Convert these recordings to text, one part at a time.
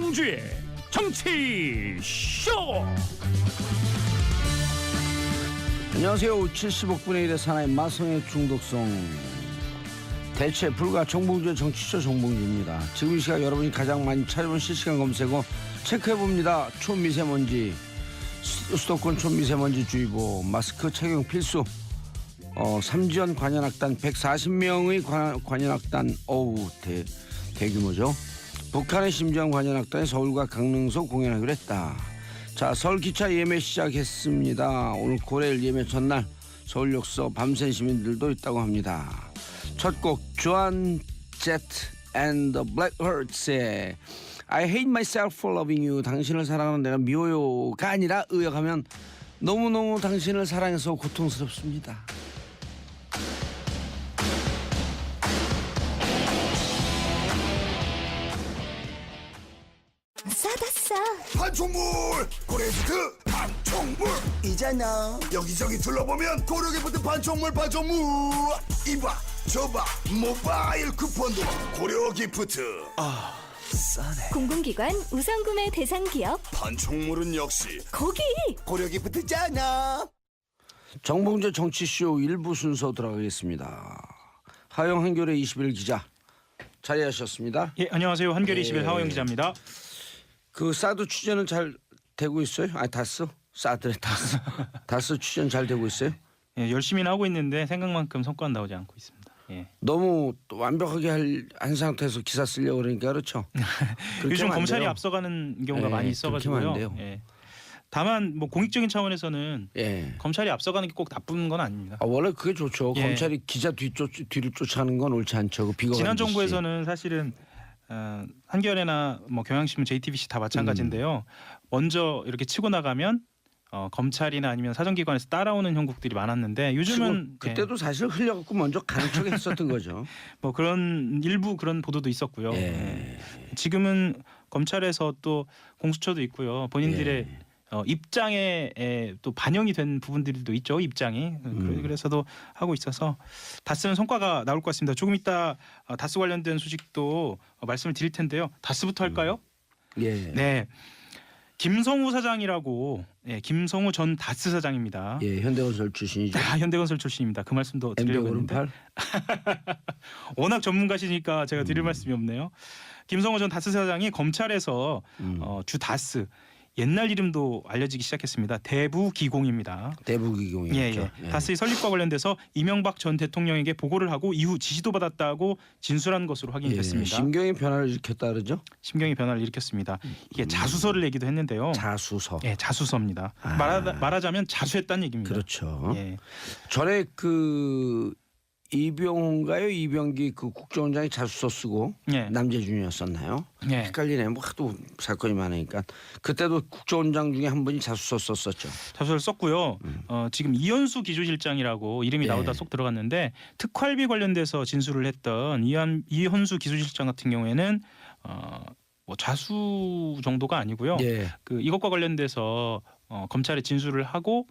이병주의 정치쇼. 안녕하세요. 75분의 1의 사나이 마성의 중독성 대체 불가 정봉주의 정치쇼 정봉주입니다. 지금 이 시각 여러분이 가장 많이 찾아본 실시간 검색어 체크해봅니다. 초미세먼지, 수도권 초미세먼지 주의보, 마스크 착용 필수, 삼지연 관현악단 140명의 관현악단, 어우 대규모죠. 북한의 심지연 관현악단이 서울과 강릉서 공연하기로 했다. 자, 서울 기차 예매 시작했습니다. 오늘 고래일 예매 전날 서울역서 밤샌 시민들도 있다고 합니다. 첫 곡 조한 제트 and the Blackhearts의 I hate myself for loving you. 당신을 사랑하는 내가 미워요가 아니라 의역하면 너무너무 당신을 사랑해서 고통스럽습니다. 싸다 싸. 판촉물 고래기프트 판촉물이잖아. 여기저기 둘러보면 고래기프트 판촉물 이봐 저봐 모바일 쿠폰도 고래기프트. 싸네. 공공기관 우선구매 대상 기업 판촉물은 역시 거기 고래기프트잖아. 정봉재 정치쇼 일부 순서 들어가겠습니다. 하영 한겨레 21 기자 자리하셨습니다. 예, 안녕하세요. 한겨레 21 예. 하호영 기자입니다. 그 사드 취재는 잘 되고 있어요? 아니 다스? 사드래 다스. 다스 취재는 잘 되고 있어요? 예, 열심히는 하고 있는데 생각만큼 성과는 나오지 않고 있습니다. 예. 너무 또 완벽하게 한 상태에서 기사 쓰려고 그러니까 그렇죠. 요즘 하면 안 검찰이 돼요. 앞서가는 경우가 예, 많이 그렇게 하면 있어가지고요. 안 돼요. 예. 다만 뭐 공익적인 차원에서는 예. 검찰이 앞서가는 게 꼭 나쁜 건 아닙니다. 원래 그게 좋죠. 예. 검찰이 기자 뒤를 쫓아가는 건 옳지 않죠. 그 비겁한 지난 짓이. 정부에서는 사실은 한겨레나 뭐 경향신문, JTBC 다 마찬가지인데요. 먼저 이렇게 치고 나가면 검찰이나 아니면 사정기관에서 따라오는 형국들이 많았는데 요즘은 그때도 사실 흘려갖고 먼저 가는 척 했었던 거죠. 뭐 그런 일부 그런 보도도 있었고요. 예. 지금은 검찰에서 또 공수처도 있고요. 본인들의 예. 입장에 또 반영이 된 부분들도 있죠. 입장이 그래서도 하고 있어서 다스는 성과가 나올 것 같습니다. 조금 이따 다스 관련된 소식도 말씀을 드릴 텐데요. 다스부터 할까요? 예. 네. 김성우 사장이라고, 김성우 전 다스 사장입니다. 예, 현대건설 출신이죠. 현대건설 출신입니다. 그 말씀도 드리려고 했는데 M108. 워낙 전문가시니까 제가 드릴 말씀이 없네요. 김성우 전 다스 사장이 검찰에서 주 다스 옛날 이름도 알려지기 시작했습니다. 대부기공입니다. 대부기공이었죠. 예. 다스의 설립과 관련돼서 이명박 전 대통령에게 보고를 하고 이후 지시도 받았다고 진술한 것으로 확인이 됐습니다. 심경의 변화를 일으켰다 그러죠? 심경의 변화를 일으켰습니다. 이게 자수서를 내기도 했는데요. 자수서. 예, 자수서입니다. 말하자면 자수했다는 얘기입니다. 그렇죠. 예. 전에 그 이병호인가요? 이병기 그 국정원장이 자수서 쓰고 예. 남재준이었었나요? 예. 헷갈리네. 뭐 하도 사건이 많으니까 그때도 국정원장 중에 한 분이 자수서 썼었죠. 자수서를 썼고요. 지금 이현수 기조실장이라고 이름이 네. 나오다 쏙 들어갔는데 특활비 관련돼서 진술을 했던 이현수 기조실장 같은 경우에는 뭐 자수 정도가 아니고요. 예. 그 이것과 관련돼서 검찰에 진술을 하고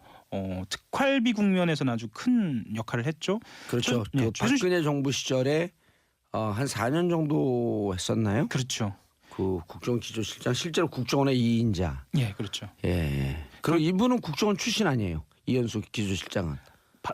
특활비 국면에서는 아주 큰 역할을 했죠. 그렇죠. 그 박근혜 정부 시절에 한 4년 정도 했었나요? 그렇죠. 그 국정기조실장 실제로 국정원의 2인자. 예, 그렇죠. 예. 그리고 이분은 국정원 출신 아니에요. 이현수 기조실장은.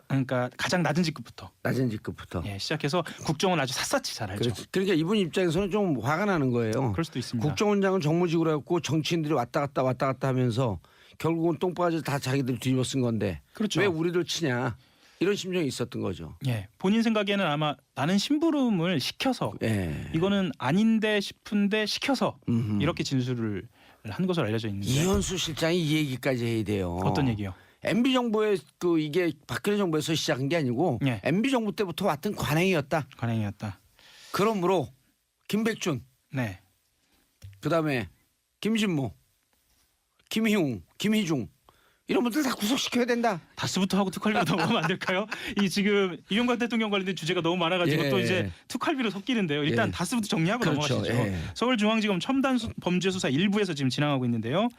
그러니까 가장 낮은 직급부터 낮은 직급부터. 시작해서 국정원 아주 샅샅이 잘 알죠. 그러니까 이분 입장에서는 좀 화가 나는 거예요. 그럴 수도 있습니다. 국정원장은 정무직으로 해갖고 정치인들이 왔다 갔다 하면서 결국은 똥바지 다 자기들 뒤집어 쓴 건데 그렇죠. 왜 우리를 치냐 이런 심정이 있었던 거죠. 예, 본인 생각에는 아마 나는 심부름을 시켜서 예. 이거는 아닌데 싶은데 시켜서 음흠. 이렇게 진술을 한 것으로 알려져 있는데 이현수 실장이 이 얘기까지 해야 돼요. 어떤 얘기요? MB 정부의 그 이게 박근혜 정부에서 시작한 게 아니고 예. MB 정부 때부터 왔던 관행이었다. 관행이었다. 그러므로 김백준, 네, 그다음에 김신모, 김희웅, 김희중 이런 분들 다 구속시켜야 된다. 다스부터 하고 특활비로 넘어가면 안 될까요? 이 지금 이명박 대통령 관련된 주제가 너무 많아가지고 예. 또 이제 특활비로 섞이는데요. 일단 예. 다스부터 정리하고 그렇죠. 넘어가시죠. 예. 서울중앙지검 첨단 범죄 수사 1부에서 지금 진행하고 있는데요.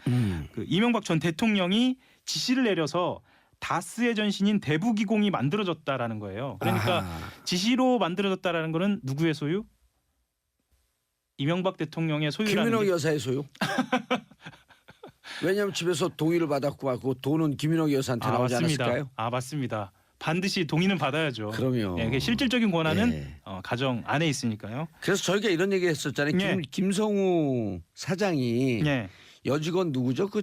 그 이명박 전 대통령이 지시를 내려서 다스의 전신인 대부기공이 만들어졌다라는 거예요. 그러니까 아하. 지시로 만들어졌다라는 거는 누구의 소유? 이명박 대통령의 소유라는 김인옥 게 여사의 소유. 왜냐하면 집에서 동의를 받았고 하고 돈은 김인옥 여사한테 나오지 맞습니다. 않았을까요? 맞습니다. 반드시 동의는 받아야죠. 그럼요. 예, 그 실질적인 권한은 예. 가정 안에 있으니까요. 그래서 저희가 이런 얘기 했었잖아요. 예. 김성우 사장이 예. 여직원 누구죠? 그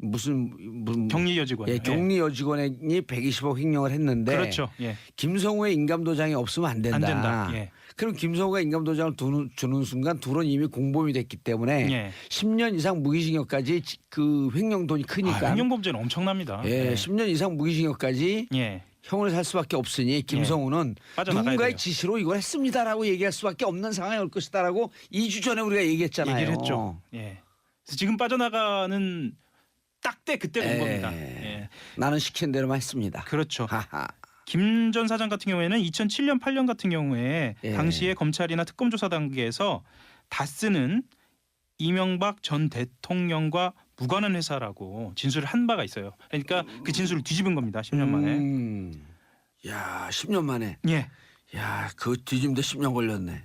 무슨 격리 여직원. 예, 격리 여직원이 120억 횡령을 했는데 그렇죠. 예. 김성우의 인감도장이 없으면 안 된다. 안 된다. 예. 그럼 김성우가 인감도장을 주는 순간 둘은 이미 공범이 됐기 때문에 예. 10년 이상 무기징역까지 그 횡령 돈이 크니까 횡령 범죄는 엄청납니다. 예, 10년 이상 무기징역까지 예. 형을 살 수밖에 없으니 김성우는 빠져나가야 누군가의 돼요. 지시로 이걸 했습니다라고 얘기할 수밖에 없는 상황이 올 것이다라고 2주 전에 우리가 얘기했잖아요. 얘기를 했죠. 예. 그래서 지금 빠져나가는 딱때 그때 온 예. 겁니다. 예. 나는 시킨 대로만 했습니다. 그렇죠. 하하. 김 전 사장 같은 경우에는 2007년 8년 같은 경우에 예. 당시에 검찰이나 특검 조사 단계에서 다스는 이명박 전 대통령과 무관한 회사라고 진술을 한 바가 있어요. 그러니까 그 진술을 뒤집은 겁니다. 10년 만에. 야, 10년 만에. 예. 야, 그 뒤집는데 10년 걸렸네.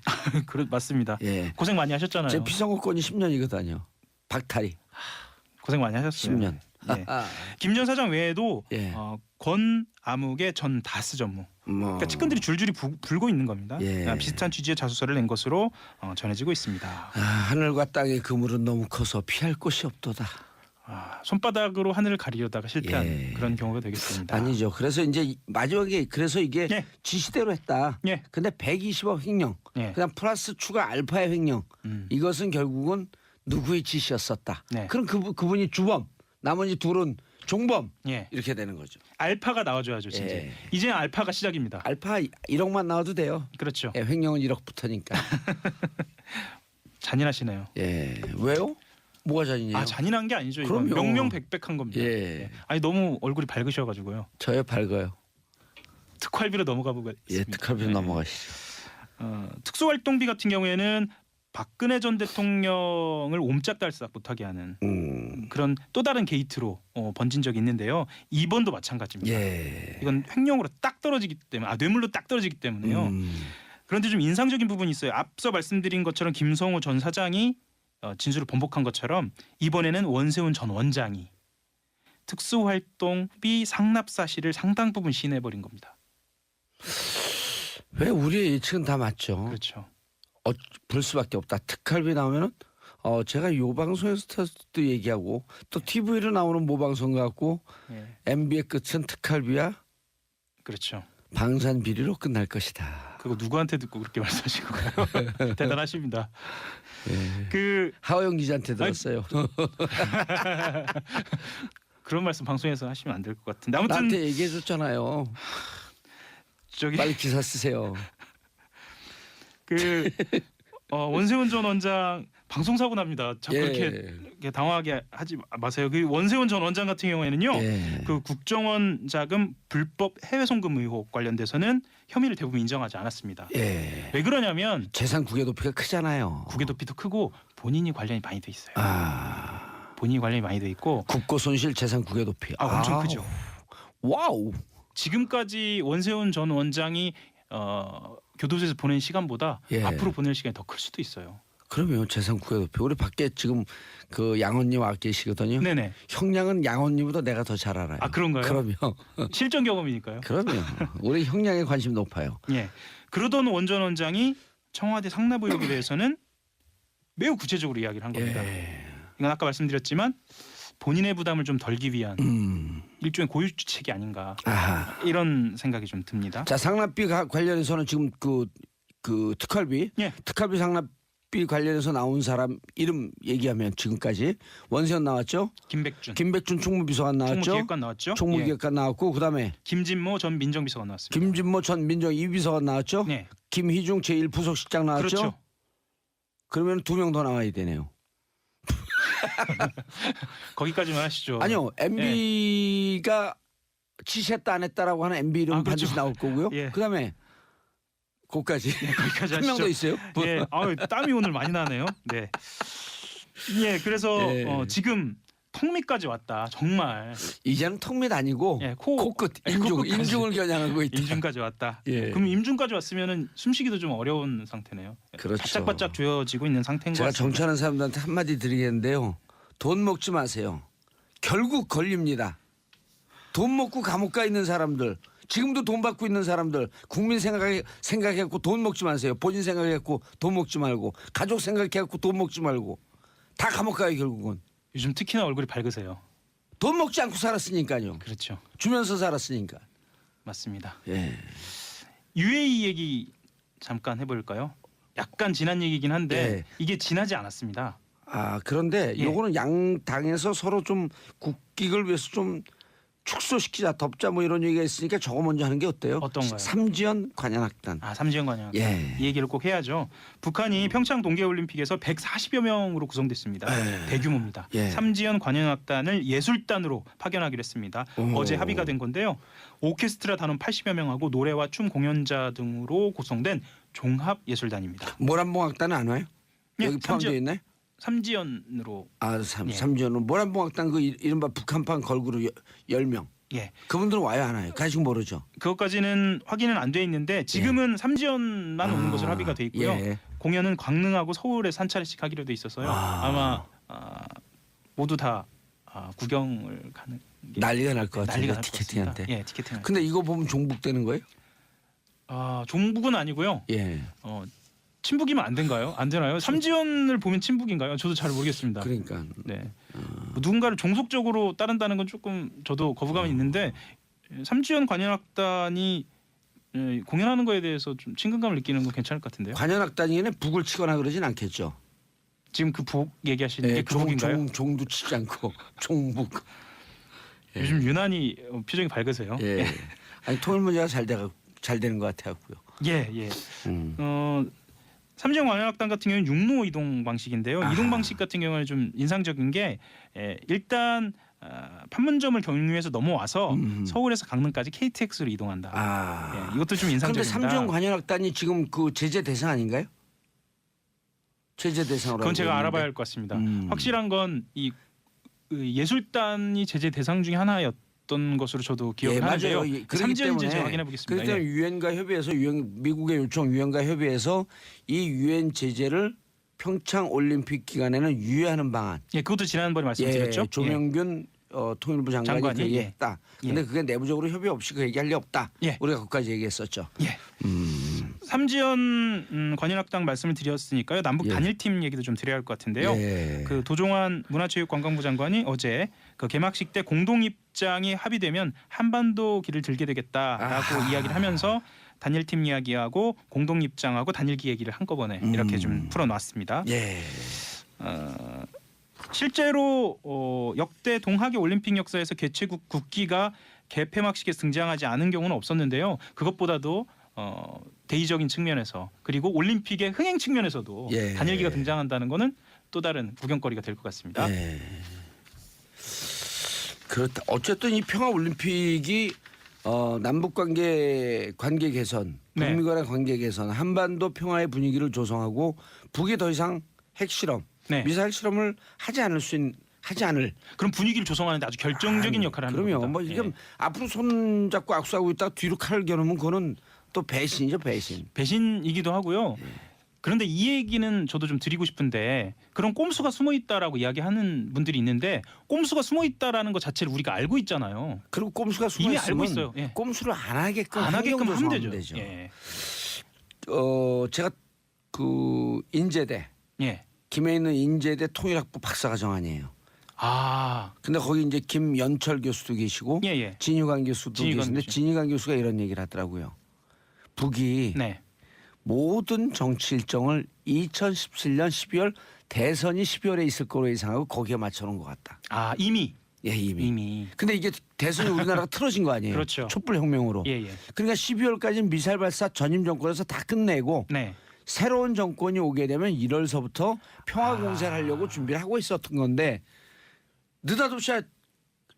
맞습니다. 예. 고생 많이 하셨잖아요. 제 피선거권이 10년이거든요. 박탈이 고생 많이 하셨어요. 10년. 예. 김 전 사장 외에도 예. 권 아무개 전 다스 전무. 그러니까 측근들이 줄줄이 불고 있는 겁니다. 예. 비슷한 취지의 자소서를 낸 것으로 전해지고 있습니다. 하늘과 땅의 그물은 너무 커서 피할 곳이 없도다. 손바닥으로 하늘을 가리려다가 실패한 예. 그런 경우가 되겠습니다. 아니죠. 그래서 이제 마지막에 그래서 이게 예. 지시대로 했다. 예. 근데 120억 횡령, 예. 그다음 플러스 추가 알파의 횡령. 이것은 결국은 누구의 지시였었다. 네. 그럼 그분이 주범, 나머지 둘은 종범 예. 이렇게 되는 거죠. 알파가 나와줘야죠, 진짜. 예. 이제 알파가 시작입니다. 알파 1억만 나와도 돼요. 그렇죠. 예, 횡령은 1억부터니까. 잔인하시네요. 예, 왜요? 뭐가 잔인해요? 잔인한 게 아니죠. 이건 그럼요. 명명백백한 겁니다. 예. 아니 너무 얼굴이 밝으셔가지고요. 저요 밝아요. 특활비로 넘어가 보겠습니다. 예, 특활비 네. 넘어가시죠. 특수활동비 같은 경우에는 박근혜 전 대통령을 옴짝달싹 못하게 하는 그런 또 다른 게이트로 번진 적이 있는데요. 이번도 마찬가지입니다. 예. 이건 횡령으로 딱 떨어지기 때문에 뇌물로 딱 떨어지기 때문에요. 그런데 좀 인상적인 부분이 있어요. 앞서 말씀드린 것처럼 김성우 전 사장이 진술을 번복한 것처럼 이번에는 원세훈 전 원장이 특수활동비 상납 사실을 상당 부분 시인해버린 겁니다. 왜 우리의 예측은 다 맞죠. 그렇죠. 볼 수밖에 없다. 특활비 나오면은 제가 요 방송에서도 얘기하고 또 TV로 나오는 모방송 같고 예. MB의 끝은 특활비야 그렇죠. 방산 비리로 끝날 것이다. 그거 누구한테 듣고 그렇게 말씀하시고 가요? 대단하십니다. 예. 그 하호영 기자한테 들었어요. 그런 말씀 방송에서 하시면 안 될 것 같은데 아무튼 나한테 얘기해줬잖아요. 저기 빨리 기사 쓰세요. 그 원세훈 전 원장 방송 사고 납니다. 자꾸 예. 이렇게 당황하게 하지 마세요. 그 원세훈 전 원장 같은 경우에는요. 예. 그 국정원 자금 불법 해외 송금 의혹 관련돼서는 혐의를 대부분 인정하지 않았습니다. 예. 왜 그러냐면 재산 국외 도피가 크잖아요. 국외 도피도 크고 본인이 관련이 많이 돼 있어요. 본인이 관련이 많이 돼 있고 국고 손실 재산 국외 도피. 엄청 크죠. 와우. 지금까지 원세훈 전 원장이 교도소에서 보낸 시간보다 예. 앞으로 보낼 시간이 더 클 수도 있어요. 그러면 재산 국외 도피. 우리 밖에 지금 그 양언님 와 계시거든요. 네네. 형량은 양언님보다 내가 더 잘 알아요. 그런가요? 그러면 실전 경험이니까요. 그러면 우리 형량에 관심 높아요. 예. 그러던 원 전 원장이 청와대 상납 의혹에 대해서는 매우 구체적으로 이야기를 한 겁니다. 예. 이건 아까 말씀드렸지만 본인의 부담을 좀 덜기 위한 일종의 고유주책이 아닌가 아하. 이런 생각이 좀 듭니다. 자, 상납비 관련해서는 지금 그 특활비, 예. 특활비 상납비 관련해서 나온 사람 이름 얘기하면 지금까지 원세훈 나왔죠. 김백준 총무비서관 나왔죠. 총무기획관 나왔죠. 총무기획관 나왔고 그다음에 김진모 전 민정비서관 나왔습니다. 김진모 전 민정 2비서관 나왔죠. 네. 김희중 제1부속실장 나왔죠. 그렇죠. 그러면 2명 더 나와야 되네요. 거기까지만 하시죠. 아니요, MB가 지시했다 안 했다라고 하는 MB 이름은 그렇죠. 반드시 나올 거고요. 예. 그다음에 거기까지 거기까지 한 명 하시죠. 더 있어요. 예, 땀이 오늘 많이 나네요. 네. 예, 그래서 예. 지금 턱밑까지 왔다. 정말 이제는 턱밑 아니고 예, 코끝 인중을 겨냥하고 있다. 임중까지 왔다. 예. 그럼 임중까지 왔으면은 숨쉬기도 좀 어려운 상태네요. 그렇죠. 바짝바짝 조여지고 있는 상태인 것 제가 같습니다. 정치하는 사람들한테 한마디 드리겠는데요. 돈 먹지 마세요. 결국 걸립니다. 돈 먹고 감옥 가 있는 사람들, 지금도 돈 받고 있는 사람들, 국민 생각해갖고 돈 먹지 마세요. 본인 생각해갖고 돈 먹지 말고, 가족 생각해갖고 돈 먹지 말고, 다 감옥 가요 결국은. 요즘 특히나 얼굴이 밝으세요. 돈 먹지 않고 살았으니까요. 그렇죠. 주면서 살았으니까. 맞습니다. 예. UAE 얘기 잠깐 해볼까요? 약간 지난 얘기긴 한데 예. 이게 지나지 않았습니다. 아 그런데 예. 요거는 양 당에서 서로 좀 국익을 위해서 좀 축소시키자, 덮자 뭐 이런 얘기가 있으니까 저거 먼저 하는 게 어때요? 어떤가요? 삼지연 관현악단. 아 삼지연 관련 예. 이 얘기를 꼭 해야죠. 북한이 평창 동계올림픽에서 140여 명으로 구성됐습니다. 대규모입니다. 예. 삼지연 관현악단을 예술단으로 파견하기로 했습니다. 오. 어제 합의가 된 건데요. 오케스트라 단원 80여 명하고 노래와 춤 공연자 등으로 구성된 종합 예술단입니다. 모란봉악단은 안 와요? 예, 여기 포함되어 있나요? 삼지연으로 아, 예. 삼지연은 모란봉악단 그 이른바 북한판 걸그룹 10명. 예. 그분들은 와요 안 와요? 아직 모르죠. 그것까지는 확인은 안 돼 있는데 지금은 삼지연만 오는 것으로 합의가 돼 있고요. 예. 공연은 광능하고 서울에서 한 차례씩 하기로 돼 있어서요. 아마 모두 다 구경을 가는 게 난리가 날 것 같은데 난리가 날 것 같습니다. 티켓팅한테. 예, 티켓팅. 근데 이거 보면 종북되는 거예요? 종북은 아니고요. 예. 친북이면 안 된가요? 안 되나요? 삼지연을 보면 친북인가요? 저도 잘 모르겠습니다. 그러니까 네. 뭐 누군가를 종속적으로 따른다는 건 조금 저도 거부감이 있는데 삼지연 관현악단이 공연하는 거에 대해서 좀 친근감을 느끼는 건 괜찮을 것 같은데요. 관현악단이네 북을 치거나 그러진 않겠죠. 지금 그 북 얘기하시는 예, 게 그 북인가요? 종도 치지 않고 종북. 요즘 유난히 표정이 밝으세요. 예. 아니 통일 문제가 잘 되는 것 같아갖고요. 예, 예. 삼지연 관현악단 같은 경우는 육로 이동 방식인데요. 이동 방식 같은 경우는 좀 인상적인 게 일단 판문점을 경유해서 넘어와서 서울에서 강릉까지 KTX로 이동한다. 예, 이것도 좀 그런데 인상적입니다. 삼지연 관현악단이 지금 그 제재 대상 아닌가요? 제재 대상으로. 그건 제가 알고 알아봐야 있는데. 할 것 같습니다. 음. 확실한 건 이 예술단이 제재 대상 중에 하나였던 것으로 저도 기억을 예, 하는데요. 맞아요. 그렇기 삼지연인지 때문에 제가 확인해 보겠습니다. 그렇기 때문에 예. 유엔과 협의해서 미국의 요청 유엔과 협의해서 이 유엔 제재를 평창 올림픽 기간에는 유예하는 방안. 예, 그것도 지난번에 말씀드렸죠. 예, 조명균 통일부 장관이 장관이, 그 얘기했다. 근데 예. 그게 내부적으로 협의 없이 그 얘기할 리 없다. 예. 우리가 거기까지 얘기했었죠. 예. 삼지연 관현악단 말씀을 드렸으니까요. 남북 예. 단일팀 얘기도 좀 드려야 할 것 같은데요. 예. 그 도종환 문화체육관광부 장관이 어제 그 개막식 때 공동 입장이 합의되면 한반도 길을 들게 되겠다라고 이야기를 하면서 단일팀 이야기하고 공동 입장하고 단일기 얘기를 한꺼번에 이렇게 좀 풀어놨습니다. 예. 실제로 역대 동학의 올림픽 역사에서 개최국 국기가 개폐막식에 등장하지 않은 경우는 없었는데요. 그것보다도 대의적인 측면에서 그리고 올림픽의 흥행 측면에서도 예. 단일기가 등장한다는 것은 또 다른 구경거리가 될 것 같습니다. 예. 그렇다. 어쨌든 이 평화 올림픽이 남북 관계 개선, 네. 북미 간의 관계 개선, 한반도 평화의 분위기를 조성하고 북이 더 이상 핵실험, 네. 미사일 실험을 하지 않을. 그럼 분위기를 조성하는데 아주 결정적인 역할을 하는 겁니다. 그럼요. 뭐 이게 예. 앞으로 손 잡고 악수하고 있다가 뒤로 칼을 겨누면 그거는 또 배신이죠, 배신. 배신이기도 하고요. 그런데 이 얘기는 저도 좀 드리고 싶은데 그런 꼼수가 숨어 있다라고 이야기하는 분들이 있는데 꼼수가 숨어 있다라는 것 자체를 우리가 알고 있잖아요. 그리고 꼼수가 숨어 이미 있으면 알고 있어요. 예. 꼼수를 안 하게끔 안 하게끔 하면 조성하면 되죠. 예. 제가 그 인제대 예. 김해 있는 인제대 통일학부 박사과정아니에요. 아, 근데 거기 이제 김연철 교수도 계시고 예, 예. 진유관 교수도 진유관 계신데 교수. 진유관 교수가 이런 얘기를 하더라고요. 북이 네. 모든 정치 일정을 2017년 12월 대선이 12월에 있을 거로 예상하고 거기에 맞춰놓은 것 같다. 아, 이미. 예, 이미. 이미. 근데 이게 대선이 우리나라가 틀어진 거 아니에요? 그렇죠. 촛불혁명으로. 예, 예. 그러니까 12월까지는 미사일 발사 전임 정권에서 다 끝내고 네. 새로운 정권이 오게 되면 1월서부터 평화 공세를 하려고 준비를 하고 있었던 건데 느닷없이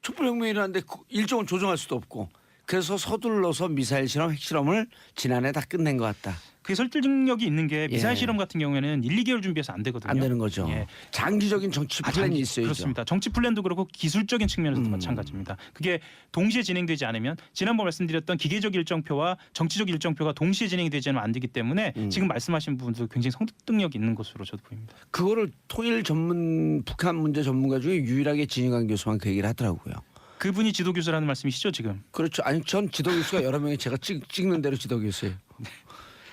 촛불혁명이 일어났는데 일정을 조정할 수도 없고 그래서 서둘러서 미사일 실험, 핵실험을 지난해 다 끝낸 것 같다. 그게 설득력이 있는 게 미사일 예. 실험 같은 경우에는 1, 2개월 준비해서 안 되거든요. 안 되는 거죠. 예. 장기적인 정치 플랜이 있어야죠. 그렇습니다. 정치 플랜도 그렇고 기술적인 측면에서도 마찬가지입니다. 그게 동시에 진행되지 않으면 지난번 말씀드렸던 기계적 일정표와 정치적 일정표가 동시에 진행이 되지 않으면 안 되기 때문에 지금 말씀하신 부분도 굉장히 설득력 있는 것으로 저도 보입니다. 그거를 통일 전문 북한 문제 전문가 중에 유일하게 진익환 교수만 그 얘기를 하더라고요. 그분이 지도 교수라는 말씀이시죠 지금? 그렇죠. 아니 전 지도 교수가 여러 명이 제가 찍는 대로 지도 교수예요.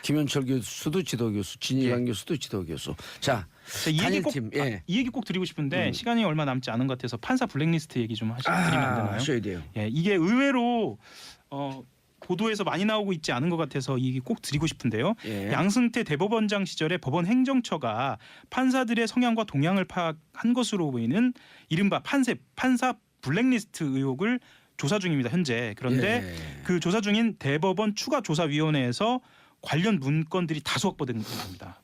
김현철 교수도 지도 교수, 진익환 교수도 지도 교수. 자, 이 얘기 꼭 단일팀, 예. 이 얘기 꼭 드리고 싶은데 시간이 얼마 남지 않은 것 같아서 판사 블랙리스트 얘기 좀 드리면 안 되나요? 하셔야 돼요. 예, 이게 의외로 보도에서 많이 나오고 있지 않은 것 같아서 이게 꼭 드리고 싶은데요. 예. 양승태 대법원장 시절에 법원 행정처가 판사들의 성향과 동향을 파악한 것으로 보이는 이른바 판사 블랙리스트 의혹을 조사 중입니다. 현재. 그런데 예. 그 조사 중인 대법원 추가조사위원회에서 관련 문건들이 다수 확보된 겁니다.